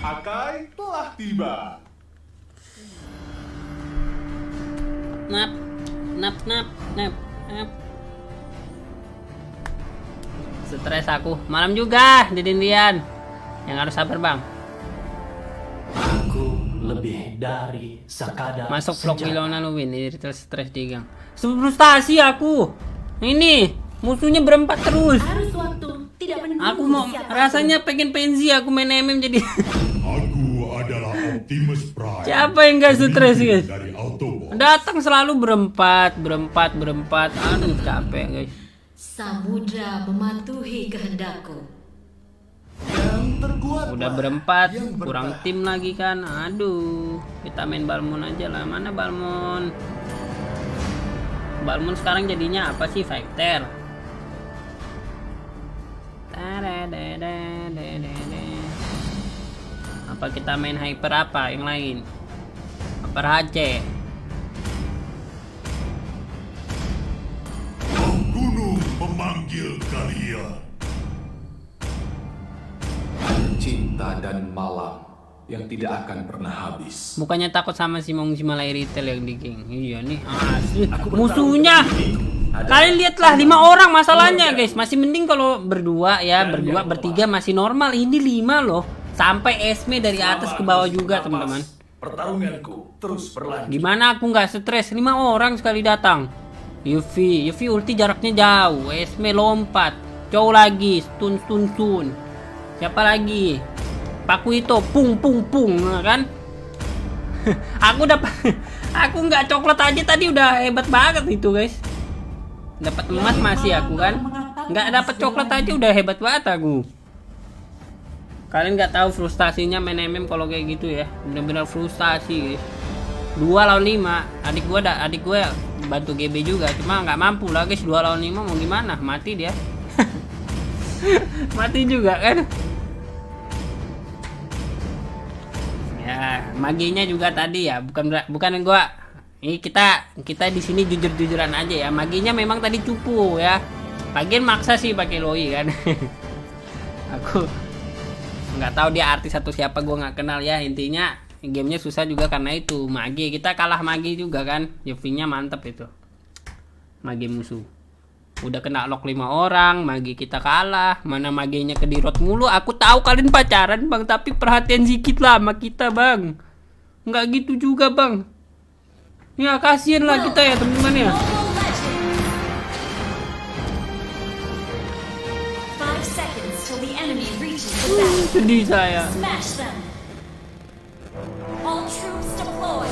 Akai telah tiba. Nap. Stres aku. Malam juga, Didin. Yang harus sabar, Bang. Aku lebih dari sekadar Masuk vlog senjata. Wilona Luwin, ini stres di gang. Frustasi aku. Ini musuhnya berempat terus. Harus waktu, tidak menunggu. Aku mau rasanya pengen pensi aku main MM jadi. Aku adalah Optimus Prime. Siapa yang gak stres, guys? Dari Autobot. Datang selalu berempat. Aduh capek, guys. Samudra mematuhi kehendakku. Yang terkuat Udah berempat, kurang tim lagi kan. Aduh, kita main Balmon aja lah. Mana Balmon? Balmon sekarang jadinya apa sih? Fighter. Apa kita main hyper apa yang lain? Hyper HC. Gunung memanggil kalian. Cinta dan malam yang tidak akan pernah habis. Bukannya takut sama si Mong si Malay Retail yang di geng. Iya nih asli. Musuhnya. Kalian lihatlah 5 orang masalahnya, guys. Masih mending kalau berdua ya, berdua bertiga masih normal. Ini 5 loh. Sampai Esme dari atas ke bawah juga, teman-teman. Pertarunganku terus berlanjut. Gimana aku nggak stres? 5 orang sekali datang. Yuffie ulti jaraknya jauh. Esme lompat. Cow lagi, stun. Siapa lagi? Paku itu pung kan? Aku nggak coklat aja tadi udah hebat banget itu, guys. Dapat emas masih aku kan? Nggak dapat coklat aja udah hebat banget aku. Kalian nggak tahu frustasinya main MM kalau kayak gitu ya. Bener-bener frustasi, guys. 2 lawan 5. Adik gue bantu GB juga, cuma nggak mampu lah, guys. 2 lawan 5 mau gimana? Mati dia. Mati juga kan? Ya, maginya juga tadi ya, bukan gua. Ini kita di sini jujur-jujuran aja ya. Maginya memang tadi cupu ya. Lagian maksa sih pakai Loi kan. Aku nggak tahu dia artis atau siapa, gua nggak kenal ya. Intinya gamenya susah juga karena itu magi. Kita kalah magi juga kan. Yuffie-nya mantep itu. Magi musuh. Udah kena lock 5 orang, magi kita kalah. Mana maginya ke dirot mulu. Aku tahu kalian pacaran, Bang, tapi perhatian sedikit lah sama kita, Bang. Nggak gitu juga, Bang. Ya kasihan lah kita ya, teman-teman ya. 5 seconds till the enemy reaches the battle. Sedih saya. Smash them. All troops deployed.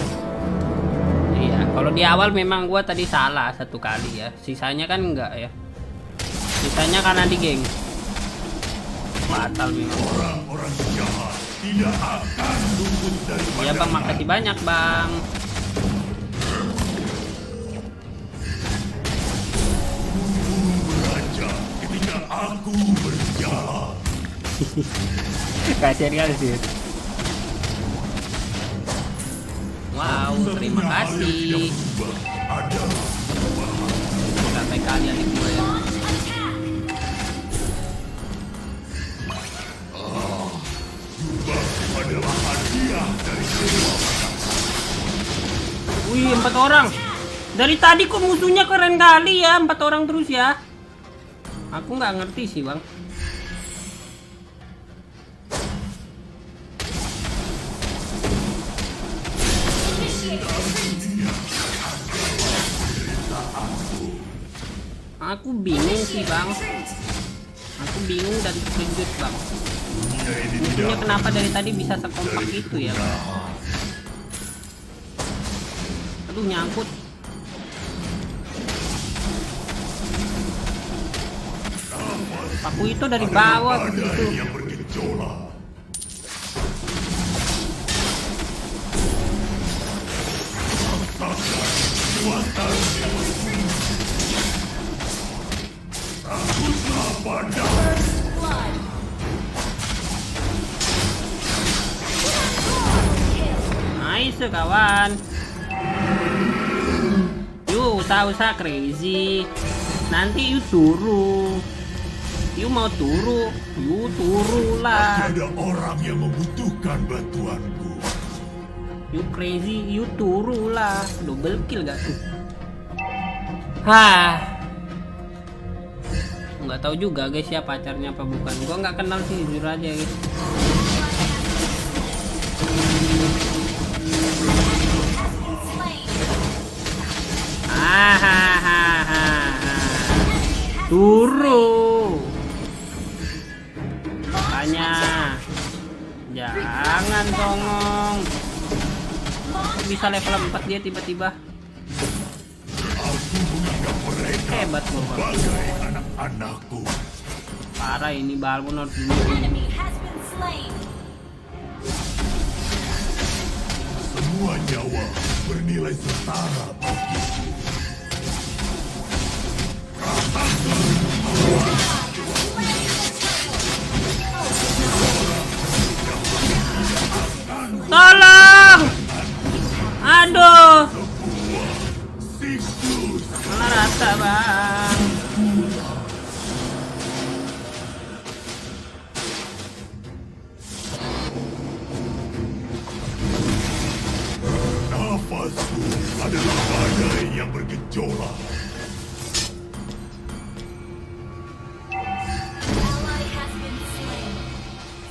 Iya, kalau di awal memang gua tadi salah 1 kali ya. Sisanya kan enggak ya. Sisanya karena di geng. Fatal memang. Orang-orang jahat tidak akan luput dari Iya, Bang, makasih banyak, Bang. raja ketika aku berjalan. Kasihan kali sih. Wow, terima kasih. Ada Sampai kalian di gue ya. adalah hadiah dari semua. Wih, 4 orang. Dari tadi kok musuhnya keren kali ya, 4 orang terus ya. Aku nggak ngerti sih, Bang. Aku bingung sih, Bang. Aku bingung dan terkejut, Bang. Musuhnya kenapa dari tadi bisa sekompak itu ya, Bang? Aduh, nyangkut. Paku itu dari bawah begitu. Yang bergejolak. Blood. Nice kawan. Yuk usaha crazy. Nanti yuk suruh. You mau turu, you turu lah. Ada orang yang membutuhkan bantuanku. You crazy, you turu lah. Double kill gak tuh? Hah. Nggak tahu juga guys ya pacarnya apa bukan. Gua nggak kenal sih, jujur aja guys. Hahaha. Turu. Makanya jangan songong. Bisa level 4 dia tiba-tiba. Hebat loh bang. Bagai anak-anakku. Parah ini Balmon harus dulu. Enemy has been slain. Semua nyawa bernilai setara bagiku. Tolong! Aduh! Siklus. Malah rata bang. Nafasku adalah badai yang bergejolak. Ally has been slain.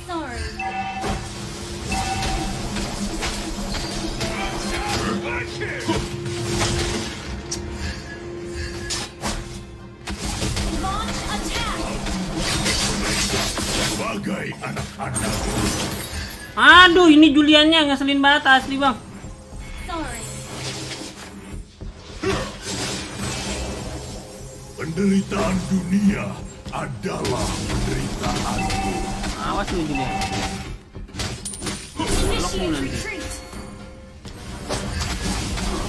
Sorry. Launch attack. Bagai anak-anakku. Aduh ini Juliannya ngeselin banget asli bang. Sorry. Penderitaan dunia adalah penderitaanku. Awas lu Julian. Initiate nanti. retreat.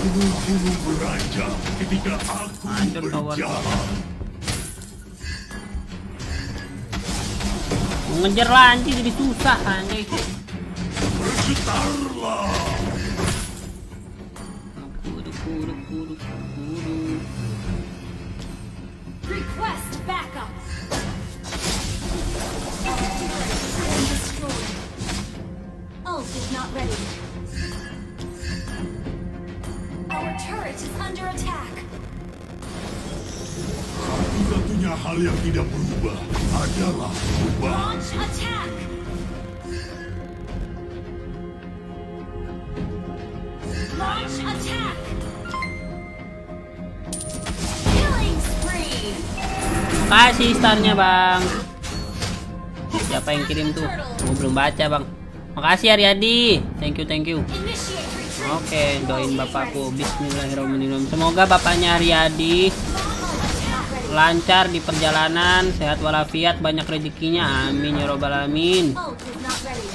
Gunung-gunung beranjak ketika aku Hancur kawan. berjalan. Mau ngejar lanci jadi susah anjay. Bergetarlah. Kudu. Request backup. Destroyed. Ult is not ready. Our turret is under attack. Satu-satunya hal yang tidak berubah adalah berubah. Launch attack. Launch attack. Killing spree. Kasih starnya bang. Siapa yang kirim tuh? Gua belum baca bang. Makasih Aryadi. Thank you. Initiate retreat. Oke, doain bapakku. Bismillahirrahmanirrahim. Semoga bapaknya Aryadi lancar di perjalanan, sehat walafiat, banyak rezekinya. Amin ya robbal alamin. Ult is not ready.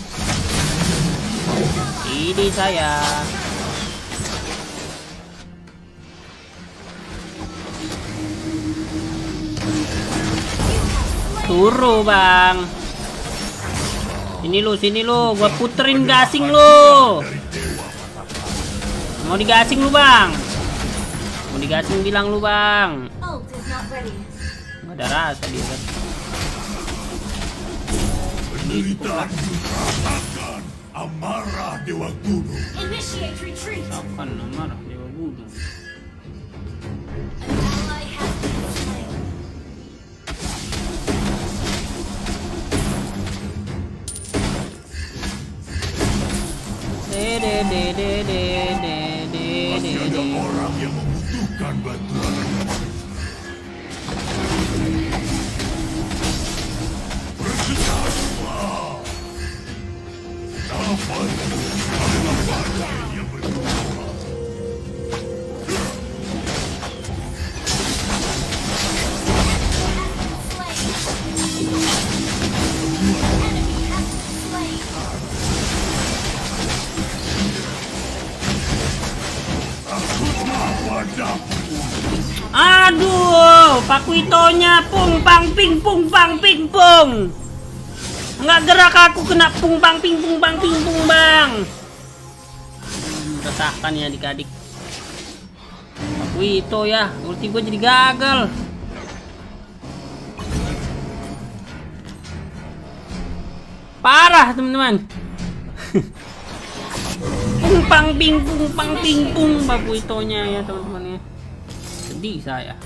Ini saya. Turu bang. Sini lu, gua puterin gasing lu. Mau digasing lu bang. Mau digasing bilang lu bang. Ult is not ready. Nggak ada rasa dia kan. Penderitaan rasakan amarah Dewa Gunung. Initiate retreat. Kapan marah Dewa Gunung? Ally has been slain. Masih ada orang yang membutuhkan bantuan. Bergetarlah. Nafasku adalah badai yang bergejolak. Aduh, Pak Witonya pung pang ping pung Nggak gerak aku kena pung pang ping pung bang. Resahkan ya adik-adik. Pak Wito ya, ulti gue jadi gagal. Parah teman-teman. Pung pang ping pung babu itonya ya teman-teman ya. Sedih saya.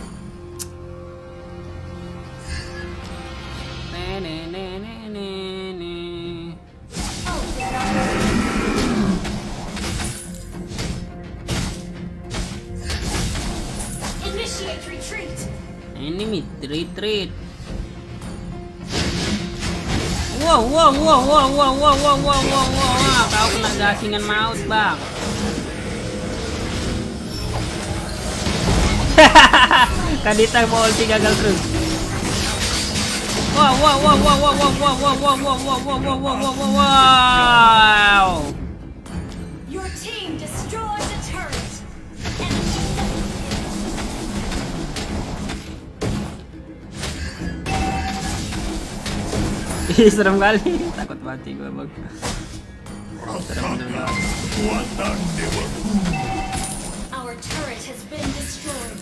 Initiate retreat. Enemy retreat. Wow. Kau kena gasingan maut, Bang. Kadita mau ulti gagal terus. Wow. Your team destroyed the turret. Enemy double kill. Serem kali. Takut mati gue, Bang. Rasakan kekuatan Dewa Kuno. Our turret has been destroyed.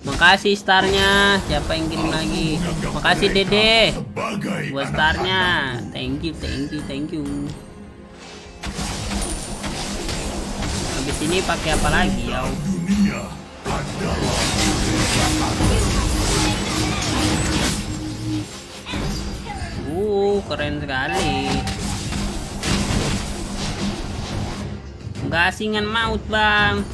Makasih starnya. Siapa yang kirim lagi? Makasih Dede. Sebagai Buat anak starnya. Thank you. Habis ini pakai apa lagi ya? dunia adalah Keren sekali. Gasingan maut, Bang.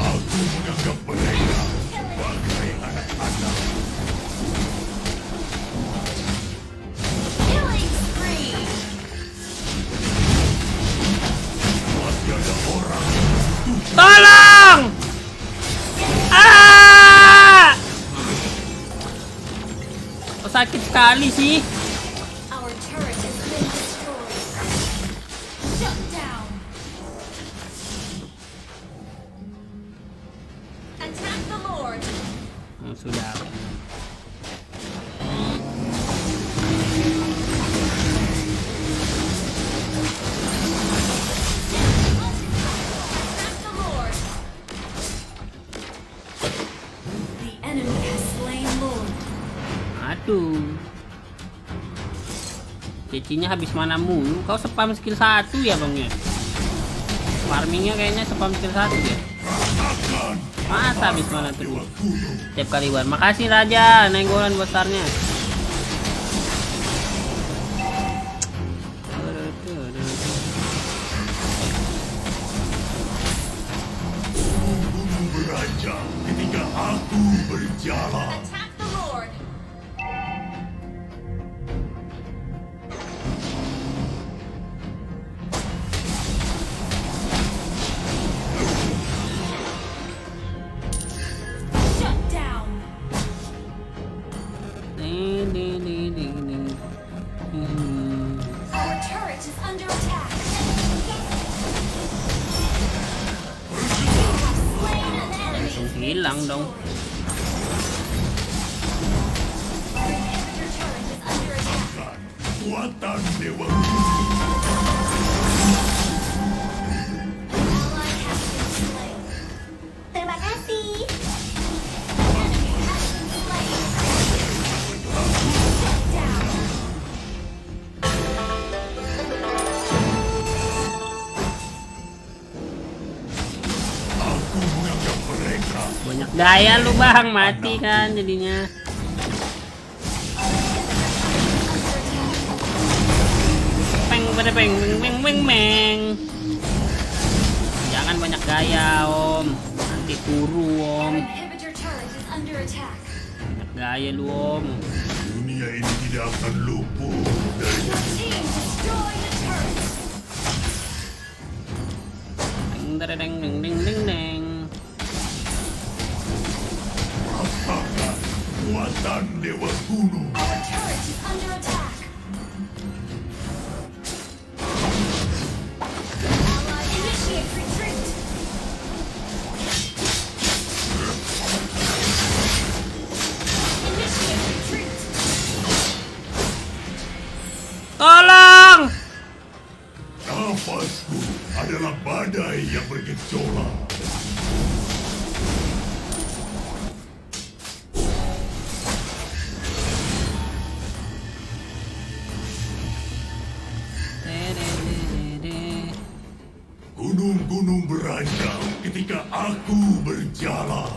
aku menganggap mereka sebagai anak-anak. Killing spree. Masih ada orang Tolong! Ah! Oh, sakit sekali sih. Our turret has been destroyed. Shut down. Attack the Lord. Sudah. Attack the Lord. The enemy has slain Lord. Aduh. Cecinya habis mana mulu. Kau spam skill 1 ya, Bang ya? Farmingnya kayaknya spam skill 1 ya. Masa habis mana terus? Tiap kali war. Makasih Raja, nenggolan buat starnya. beraja ketika aku berjalan. Attack the Lord. Shut down. Our turret is under attack. Slain an enemy. Hilang dong. Our inhibitor turret is under attack. Kekuatan Dewa Ally has been slain. Terima kasih. Enemy has been slain. Shut down. aku menganggap mereka Banyak gaya lu, Bang. Mati kan jadinya. Peng. Jangan banyak gaya, Om. Nanti turu, Our Om. inhibitor turret is under attack. Banyak gaya lu, Om. dunia ini tidak akan luput dari Your team destroyed the turret. Deng. rasakan kekuatan Dewa Kuno. Our turret is under attack. Ally initiate retreat. Initiate retreat. Tolong! Nafasku adalah badai yang bergejolak. Gunung-gunung beranjak ketika aku berjalan.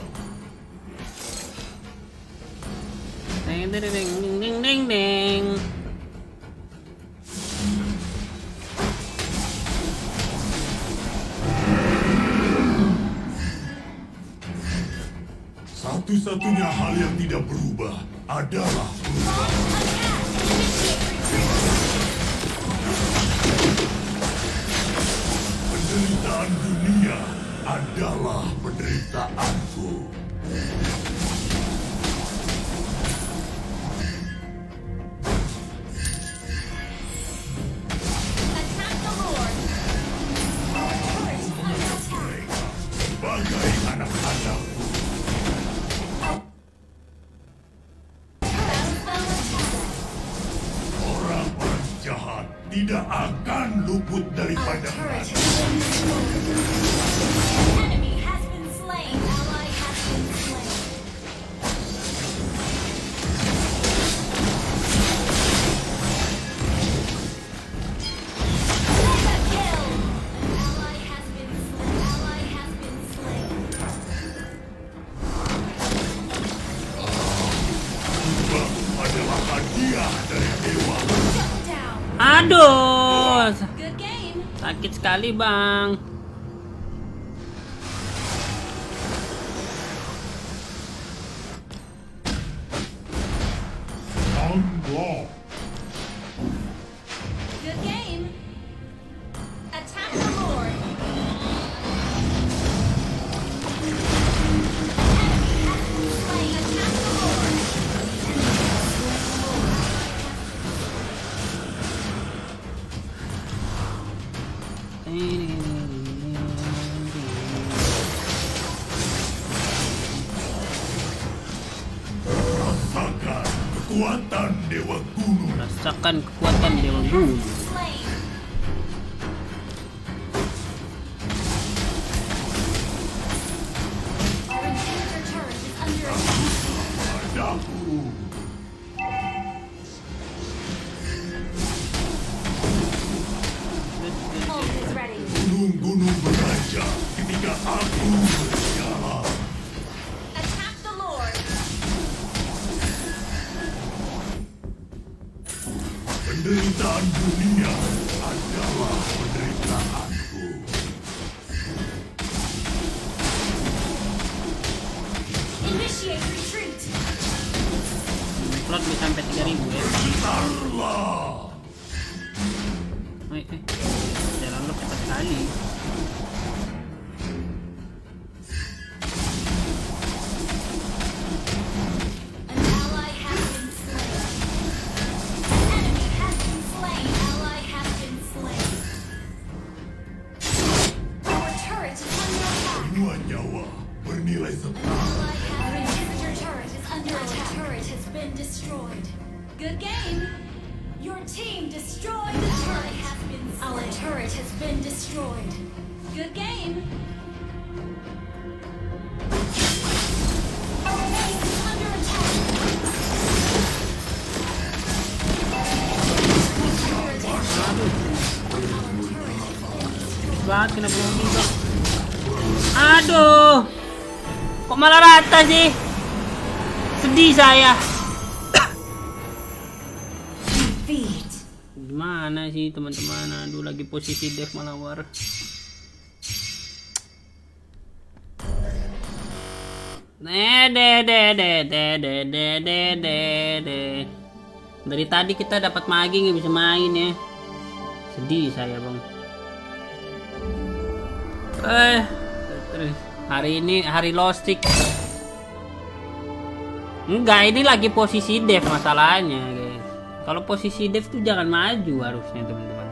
Ding ding ding ding ding ding. Satu-satunya hal yang tidak berubah adalah penderitaan dunia adalah penderitaanku. Attack the Lord. Sebagai anak-anakku, orang-orang jahat tidak akan luput daripada mati. Enemy has been slain. Ally has been slain. Mega kill. Ally has been slain. Ally has been slain. Tumbang adalah hadiah dari dewa. Shut down. Aduh, Good game. sakit sekali bang. Unlock. Good game. Attack the Lord. Enemy has been slain. Attack the Lord. Rasakan kekuatan dewa gunung. Rasakan kekuatan dewa gunung. Slain. Our inhibitor turret is under attack. Padaku. Ult is ready. Gunung-gunung beranjak ketika aku berjalan. Attack the Lord. Penderitaan dunia adalah penderitaanku. Initiate retreat. Slot bisa sampai 3000 ya. Bentarlah. Jalan lo cepat sekali. An ally has been slain. Enemy has been slain. Ally has been slain. Our turret is under attack. Semua nyawa bernilai setara. Our inhibitor turret is under attack. Our turret has been destroyed. Good game. Your team destroyed the turret. Has been slain. Our turret has been destroyed. Good game. Our base is under attack. Banget kena belum juga. Aduh, kok malah rata sih? Sedih saya. Defeat. Gimana sih teman-teman? Aduh, lagi posisi dev malah war. Dari tadi kita dapat magi nggak bisa main ya. Sedih saya bang. Hari ini hari lostik. Enggak, ini lagi posisi dev masalahnya guys. Kalau posisi dev tuh jangan maju harusnya teman-teman.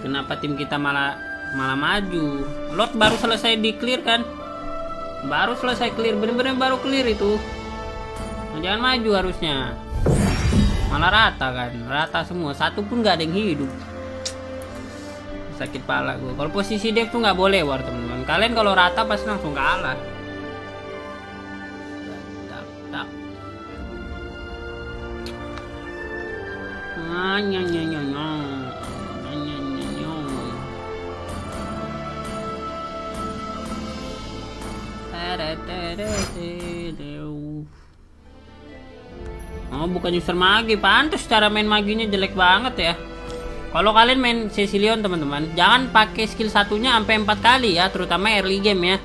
Kenapa tim kita malah maju? Lot baru selesai di clear kan? Baru selesai clear, bener-bener baru clear itu. Nah, jangan maju harusnya. Malah rata kan, rata semua. Satu pun nggak ada yang hidup. Sakit pala gue. Kalau posisi dev tuh nggak boleh war teman-teman. Kalian kalau rata pasti langsung kalah. Tak. Oh, bukan user magi, pantas cara main maginya jelek banget ya. Kalau kalian main Cecilion teman-teman, jangan pakai skill satunya sampai 4 kali ya, terutama early game ya.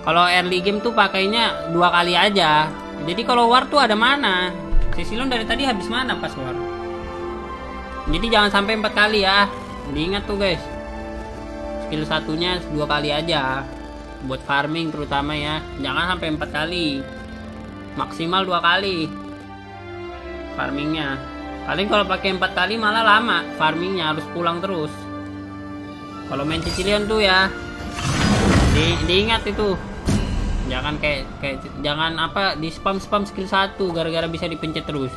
Kalau early game tuh pakainya 2 kali aja. Jadi kalau war tuh ada mana. Cecilion dari tadi habis mana pas war. Jadi jangan sampai 4 kali ya. Diingat tuh guys. Skill satunya 2 kali aja. Buat farming terutama ya. Jangan sampai 4 kali. Maksimal 2 kali. Farmingnya. Kalian kalau pakai 4 kali malah lama. Farmingnya harus pulang terus. Kalau main Cecilion tuh ya. Diingat itu. Jangan jangan apa di spam skill 1 gara-gara bisa dipencet terus.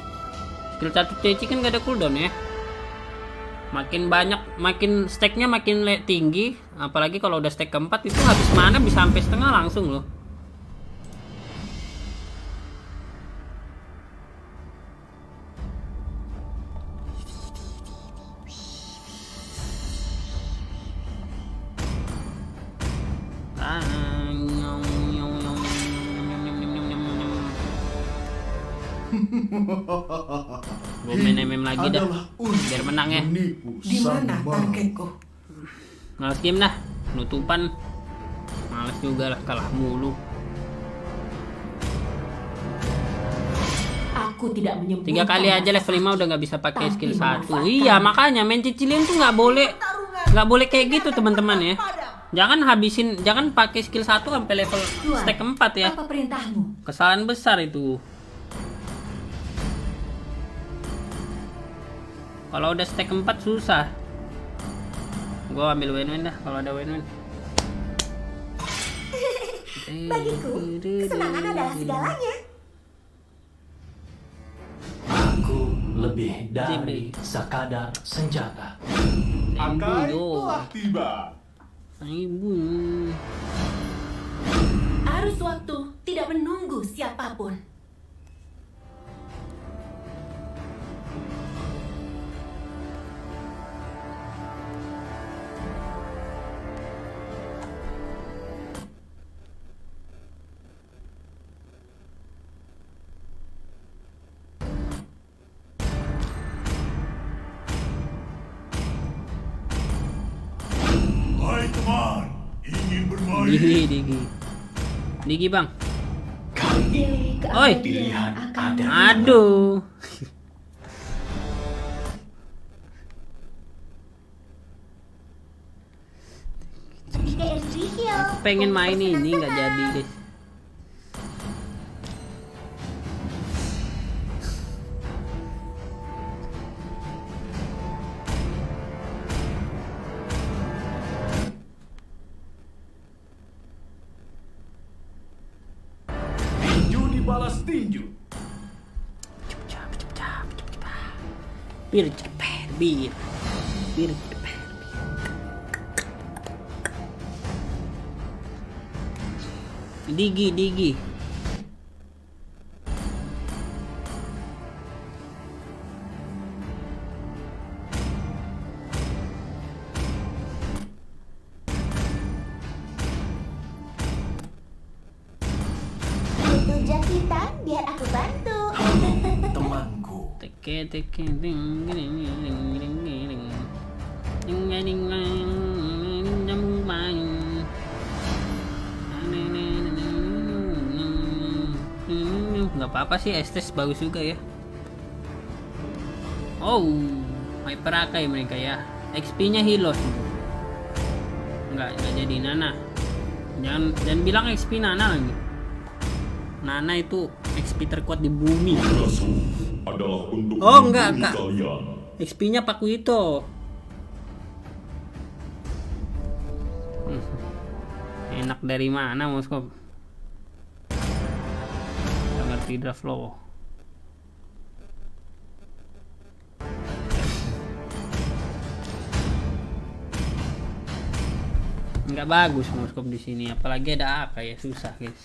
Skill 1 Ceci kan gak ada cooldown ya. Makin banyak, makin stacknya makin tinggi. Apalagi kalau udah stack keempat itu habis mana bisa sampai setengah langsung loh. Gue main MM lagi dah biar menang ya. Di mana targetku? Males game dah, penutupan. Males juga lah, kalah mulu. Aku tidak menyebut 3 kali aja level 5 udah nggak bisa pakai skill 1. Iya, makanya main Cecilion tuh nggak boleh kayak gitu teman-teman ya. Jangan pakai skill 1 sampai level stack 4 ya. Apa perintahmu? Kesalahan besar itu. Kalau udah stack 4 susah. Gua ambil win-win dah kalau ada win-win. Bagiku, kesenangan adalah segalanya. Aku lebih dari sekadar senjata. Akai telah tiba. Ibu. Arus waktu tidak menunggu siapapun. Hai teman, ingin bermain? Digi bang. Dewi Oi. Pilihan ada. Aduh. Pengen main ini nggak jadi guys. Tinju dibalas tinju. Bir cepet, bir cepet. Digi. Butuh jahitan biar aku bantu. Temanku. Teke nggak apa-apa sih, Estes bagus juga ya. Oh, Hyper Akai mereka ya. XP-nya Hilos. Nggak jadi Nana. Jangan bilang XP Nana lagi. Nana itu XP terkuat di bumi. Tugasku adalah untuk Oh, enggak, melindungi Kak. kalian. XP-nya Pakuito. Enak dari mana Moskop? Nggak ngerti draft lo. Nggak bagus Moskop di sini, apalagi ada AK ya, susah guys.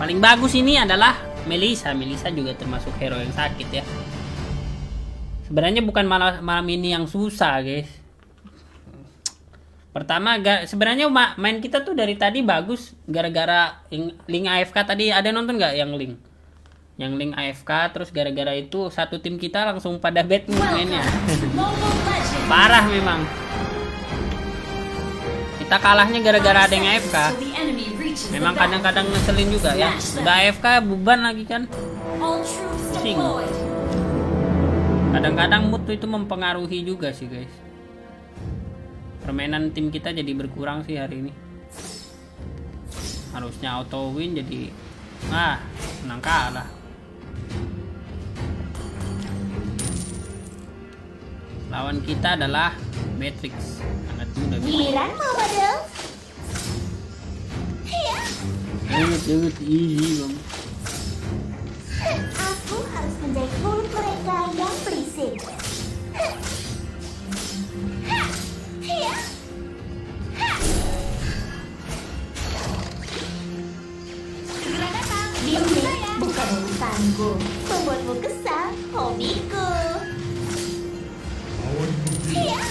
Paling bagus ini adalah Melissa. Melissa juga termasuk hero yang sakit ya. Sebenarnya bukan malam ini yang susah guys. Pertama, sebenarnya main kita tuh dari tadi bagus gara-gara Link AFK tadi. Ada nonton nggak yang Link? Yang Link AFK terus gara-gara itu satu tim kita langsung pada bad mood mainnya. Mobile Legends! Parah memang. Kita kalahnya gara-gara ada yang AFK. So the enemy reaches the Memang back. kadang-kadang ngeselin juga ya. Udah AFK beban lagi kan. All troops Pusing. deployed. Kadang-kadang mood itu mempengaruhi juga sih guys. Permainan tim kita jadi berkurang sih hari ini. Harusnya auto win jadi menang kalah. Lawan kita adalah Matrix. Sangat mudah. Giliran mau model. Sangat easy bang. Aku harus menjadi mulut mereka yang berisik. Bimbing bukan urusanku. Membuatmu kesal, hobiku. Lawan menggila.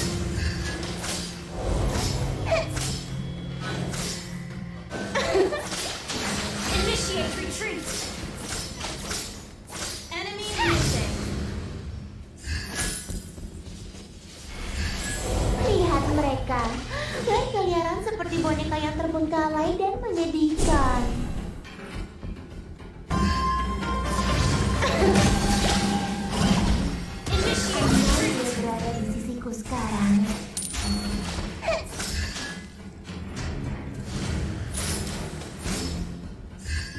Initiate retreat. Enemy missing. Lihat mereka berkeliaran seperti boneka yang terbengkalai dan menyedihkan. Dia berada di sisiku sekarang.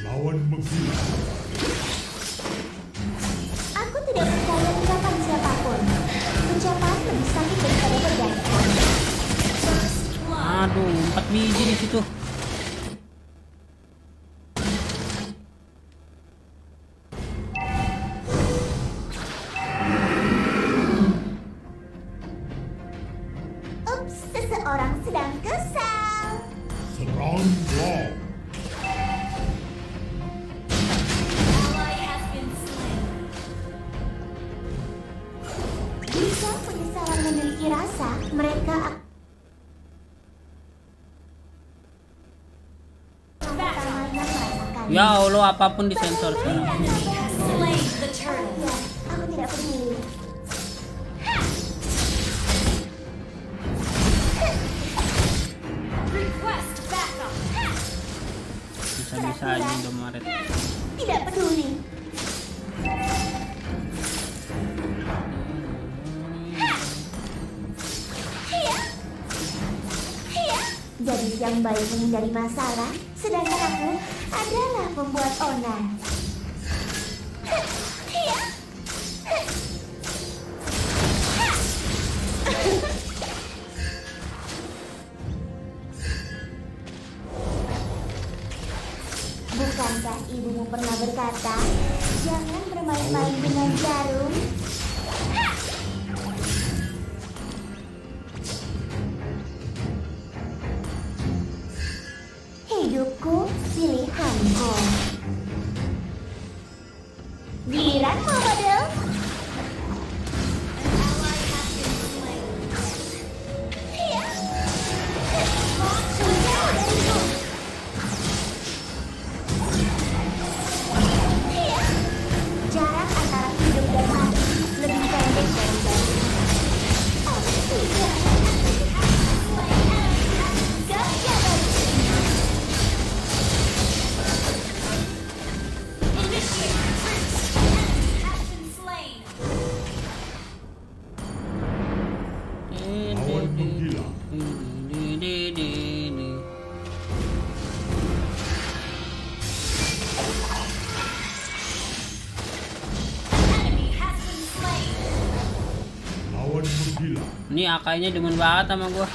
Lawan menggila. Aku tidak percaya ucapan siapapun. Ucapan lebih sakit daripada pedang. Aduh, 4 biji di situ. Ups, seseorang sedang kesal. Serang block. Ally has been slain. Jika penyesalan memiliki rasa, mereka akan pertamanya merasakan. Ya Allah, apapun disensor sekarang. Slain the turtle. Ya, aku tidak peduli. Request backup. Bisa-bisa aja Indomaret. Tidak peduli. Gadis yang baik menghindari masalah, sedangkan aku adalah pembuat onar. Bukankah ibumu pernah berkata, jangan bermain-main dengan jarum? Hidupku, pilihanku. Giliran model. Jarak antara hidup dan mati lebih pendek dari batu. Oh tidak. Gajah baru. Initiate retreat. Has been slain. Lawan menggila. Enemy has been slain. Lawan menggila. Ini akainya demen banget sama gua.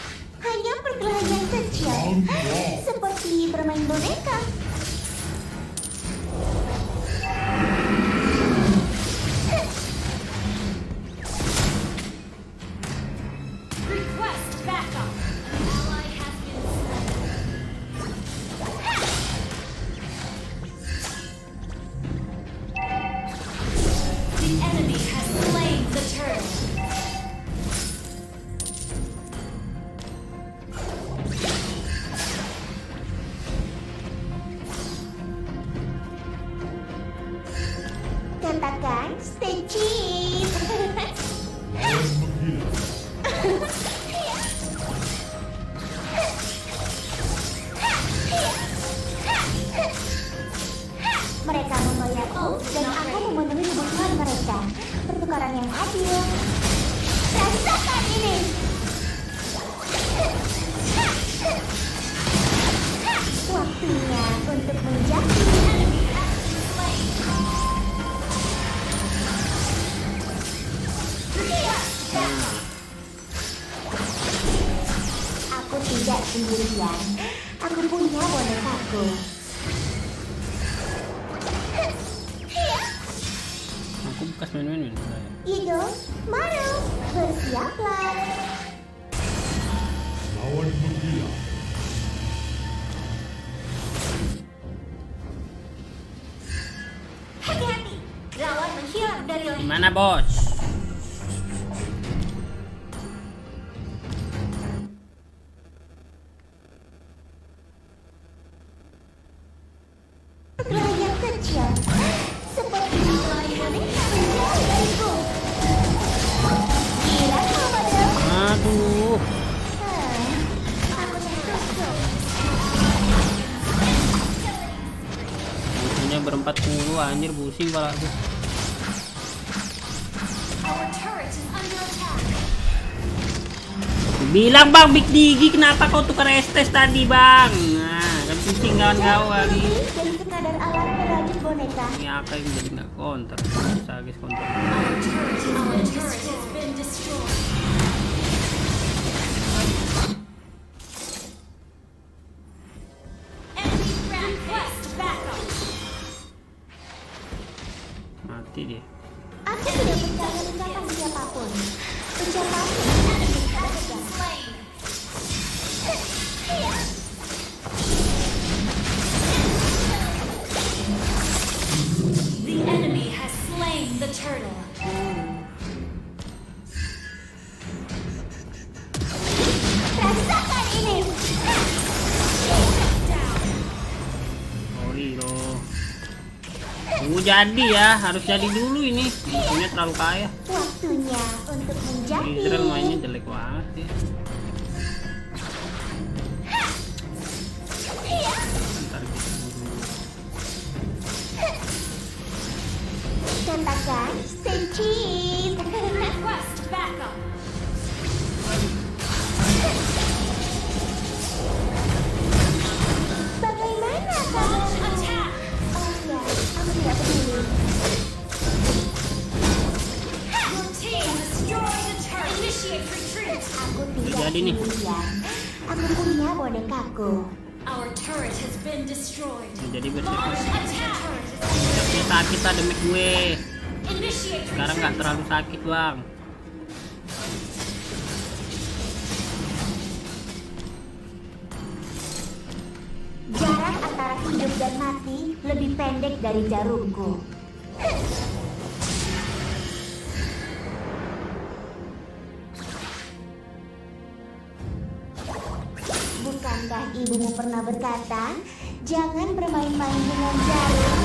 Hanya perkelahian kecil. Serang block. Seperti bermain boneka. Request backup. An ally has been slain. The enemy has slain the turtle. Mereka membayarku dan aku memenuhi kebutuhan mereka. Pertukaran yang adil. Rasakan ini. Waktunya untuk menjadi aku tidak sendirian. Aku punya bonekaku. Aku bekas main-main. Ido, Maru, bersiaplah. Lawan menggila. Hati-hati, lawan menghilang dari leher. Gimana bos? Layar kecil, seperti layar menjauh dariku. Gila kau padaku. Aduh. Aku tertusuk. Musuhnya berempat mulu anjir, pusing pala aku. Our turret is under attack. Bilang bang, Big Digi kenapa kau tukar estes tadi bang? Nah, kan pusing kawan-kawan. Jadi sekadar alat merajut boneka. Ini apa yang jadi nggak counter? Bisa guys counter. Our turret has been destroyed. Enemy request backup. Mati dia. Aku tidak percaya ucapan siapapun. Ucapan Enemy has been slain. The enemy has slain the turtle. rasakan ini. Sorry loh. Tunggu jadi ya, harus jadi dulu ini. Musuhnya terlalu kaya. Waktunya untuk menjadi. Israel mainnya jelek banget ya. Ntar kita dulu. Katakan Senchis. Request backup. Bagaimana kamu? Attack. Oh ya, aku tidak peduli. Your team destroyed the turret. Initiate retreat. Aku tidak Jadi nih. sendirian. Aku punya bonekaku. Our turret has been destroyed. Jadi Launch bersih. attack. Tapi sakit ada mic gue. Initiate Sekarang nggak retreat. terlalu sakit bang. Jarak antara hidup dan mati lebih pendek dari jarumku. Bukankah ibumu pernah berkata, jangan bermain-main dengan jarum?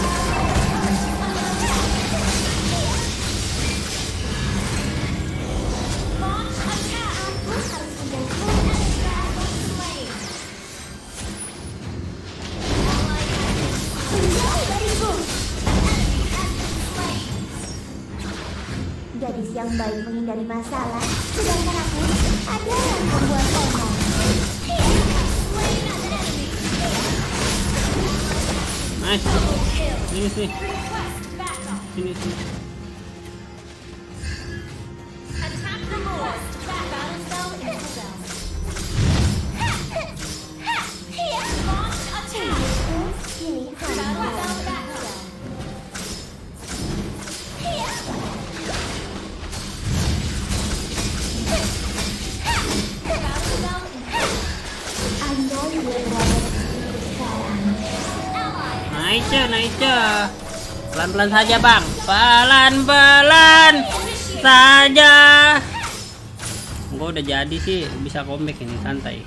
Launch attack. Aku harus menjadi menjauh dariku. Gadis yang baik menghindari masalah, sedangkan aku ada yang membuat omong. Nice. Sini sini. Request backup. Sini sini. Attack the board. Battle cell in cell. Launch attack. Pilihan Battle cell backup. Battle cell in Anda juga berada di sini sekarang. ally. Naik ce. Pelan-pelan saja bang. Pelan-pelan saja. Gue udah jadi sih, bisa comeback ini santai.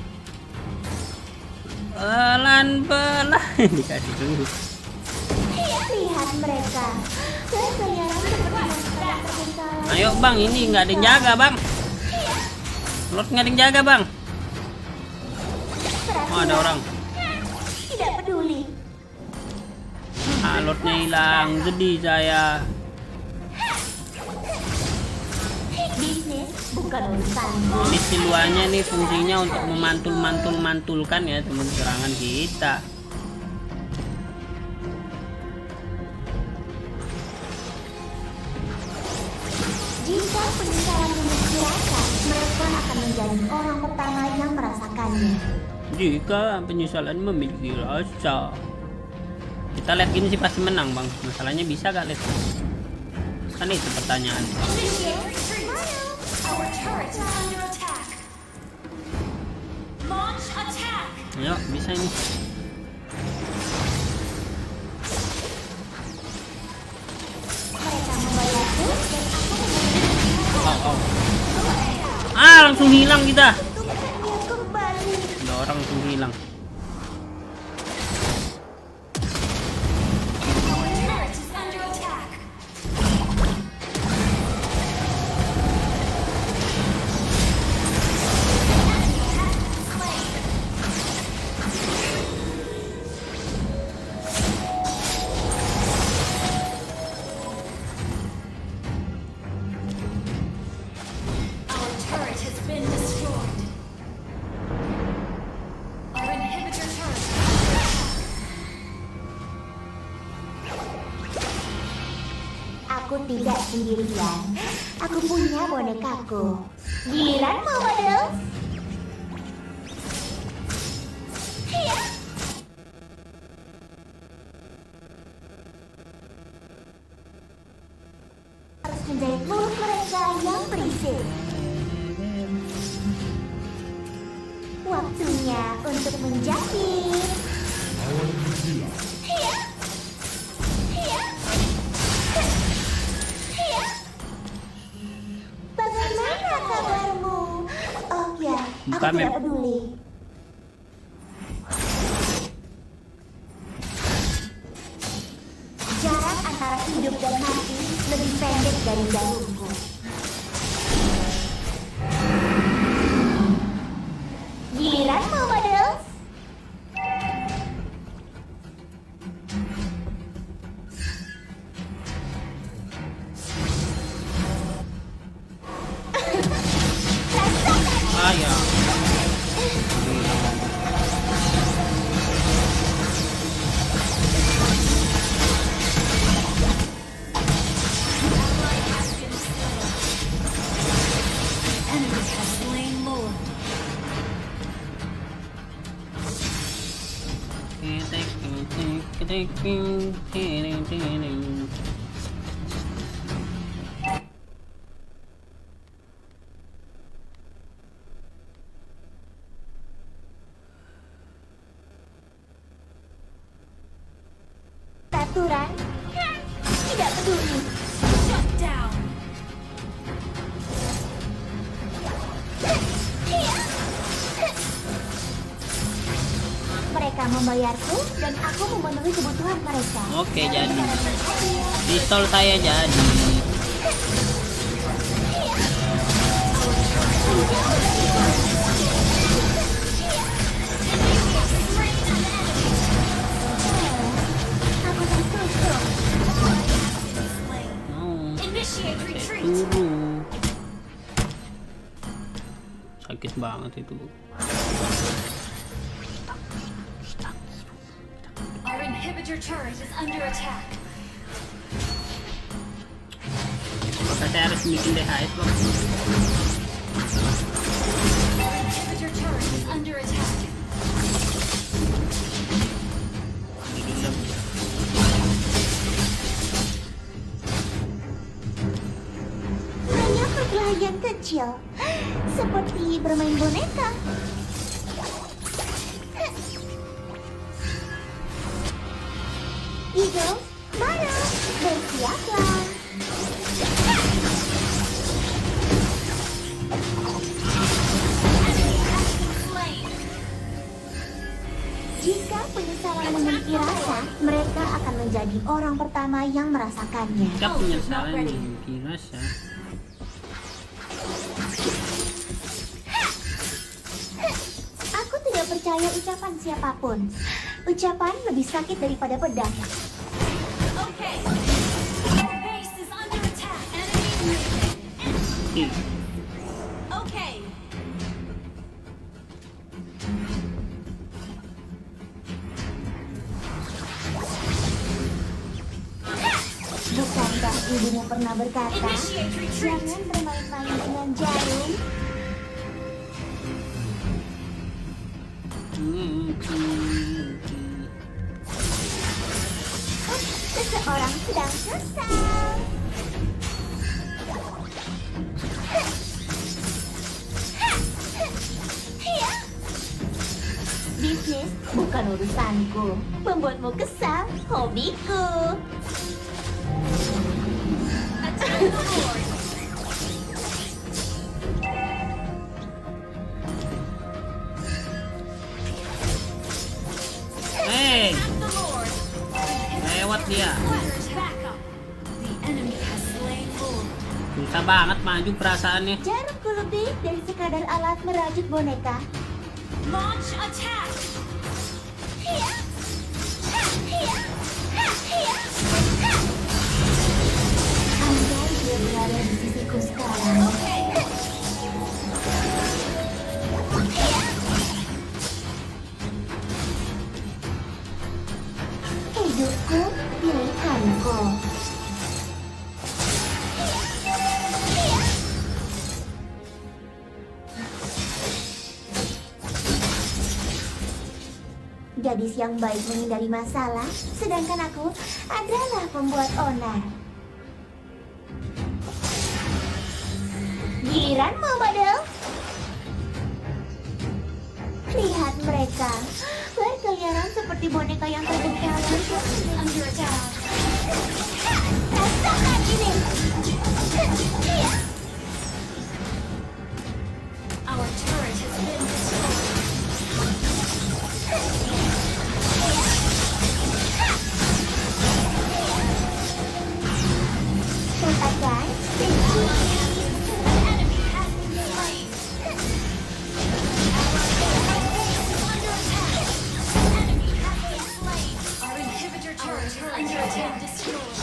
Pelan-pelan dikasih dulu. Lihat mereka. Berkeliaran seperti masalah terbengkalai. Ayo bang, ini nggak ada yang jaga bang. Lord nggak ada yang jaga bang. Oh ada orang. Tidak peduli. Lordnya hilang, sedih saya. Bisnis bukan urusan. Ini siluannya nih fungsinya untuk memantul-mantulkan ya teman serangan kita. Jika penyesalan memiliki rasa, mereka akan menjadi orang pertama yang merasakannya. Jika penyesalan memiliki rasa. Kita lihat gini sih pasti menang bang. Masalahnya bisa gak lihat? Kan itu pertanyaan. Our turret is under attack. Launch attack. Ayo bisa ini. Mereka membayarku dan aku Langsung hilang kita. membutuhkannya kembali. Ada orang langsung hilang. Our turret is under attack. Our turret has been destroyed. Our inhibitor turret is under attack. Aku tidak sendirian. Aku punya bonekaku. Giliranmu, model. Hiya. Harus menjahit mulut mereka yang berisik. Waktunya untuk menjahit. Hiya. Hiya. Hiya. Bagaimana kabarmu? Oh ya, aku Buka, Mem. tidak peduli. Jarak antara hidup dan mati lebih pendek dari jalurku. Giliranmu, models. Ya. Enemy has slain Lord. Aturan? Tidak peduli. Shut down. Mereka membayarku dan aku memenuhi kebutuhan mereka. Oke jadi. Pistol saya jadi. Aku tertutup. Oh, Initiate retreat. tunggu. Sakit banget itu. Our inhibitor turret is under attack. Apakah saya harus bikin DHS bang? Our inhibitor turret is under attack. Hanya perkelahian kecil. Seperti bermain boneka. Eagle, baru bersiaplah. Slain. Jika penyesalan memiliki rasa, mereka akan menjadi orang pertama yang merasakannya. Jika penyesalan memiliki rasa. tidak percaya ucapan siapapun. Ucapan lebih sakit daripada pedang. Okay. Our base is under attack. Enemy. Okay. Bukankah ibumu pernah berkata, Initiate retreat. jangan bermain-main dengan jarum? Seseorang sedang kesal. Bisnis bukan urusanku. Membuatmu kesal, hobiku. Attack the Lord. Hey, Attack the Lord. lewat dia. Fighters back up. The enemy has slain Lord. Susah banget maju perasaannya. Jarumku lebih dari sekadar alat merajut boneka. Launch attack. Andai dia berada di sisiku sekarang. Okay. Hidupku, pilihanku. Gadis yang baik menghindari masalah, sedangkan aku adalah pembuat onar. Giliranmu, Badal. Lihat mereka, berkeliaran seperti boneka yang terbengkalai. Under attack. Rasakan ini. Our turret has been destroyed. Katakan, The enemy has been slain. Under attack. The enemy has been slain. Our inhibitor turret is under attack. Destroyed.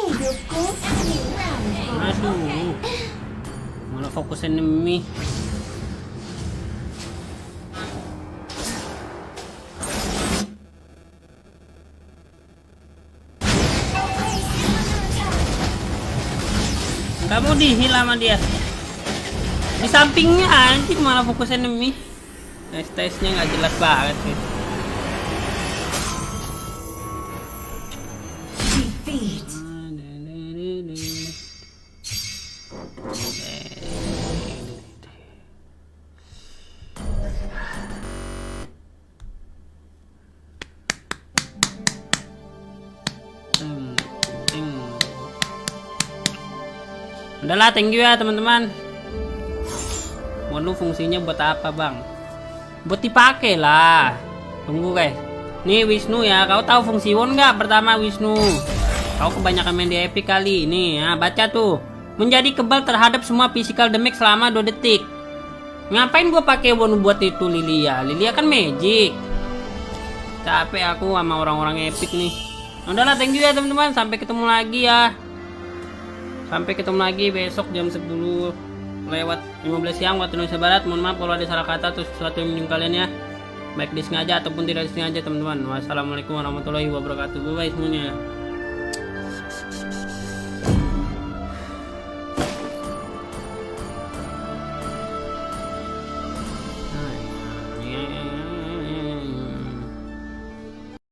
hidupku, pilihanku. Aduh, malah fokus enemy. Kamu dihil sama dia. Di sampingnya anjing malah fokus enemy. STS-nya nggak jelas banget sih. Defeat. Udahlah, thank you ya teman-teman. Waduh, fungsinya buat apa bang? Buat dipakai lah. Tunggu guys. Nih Wisnu ya, kau tahu fungsi Won nggak? Pertama Wisnu, kau kebanyakan main di Epic kali. Nih, ya, baca tuh. Menjadi kebal terhadap semua physical damage selama 2 detik. Ngapain gua pakai Won buat itu Lilia? Lilia kan magic. Capek aku sama orang-orang Epic nih. Udahlah, thank you ya teman-teman. Sampai ketemu lagi ya. Sampai ketemu lagi besok jam 10 lewat 15 siang waktu Indonesia Barat. Mohon maaf kalau ada salah kata atau sesuatu yang menyinggung kalian ya. Baik disengaja ataupun tidak disengaja teman-teman. Wassalamualaikum warahmatullahi wabarakatuh. Bye bye semuanya.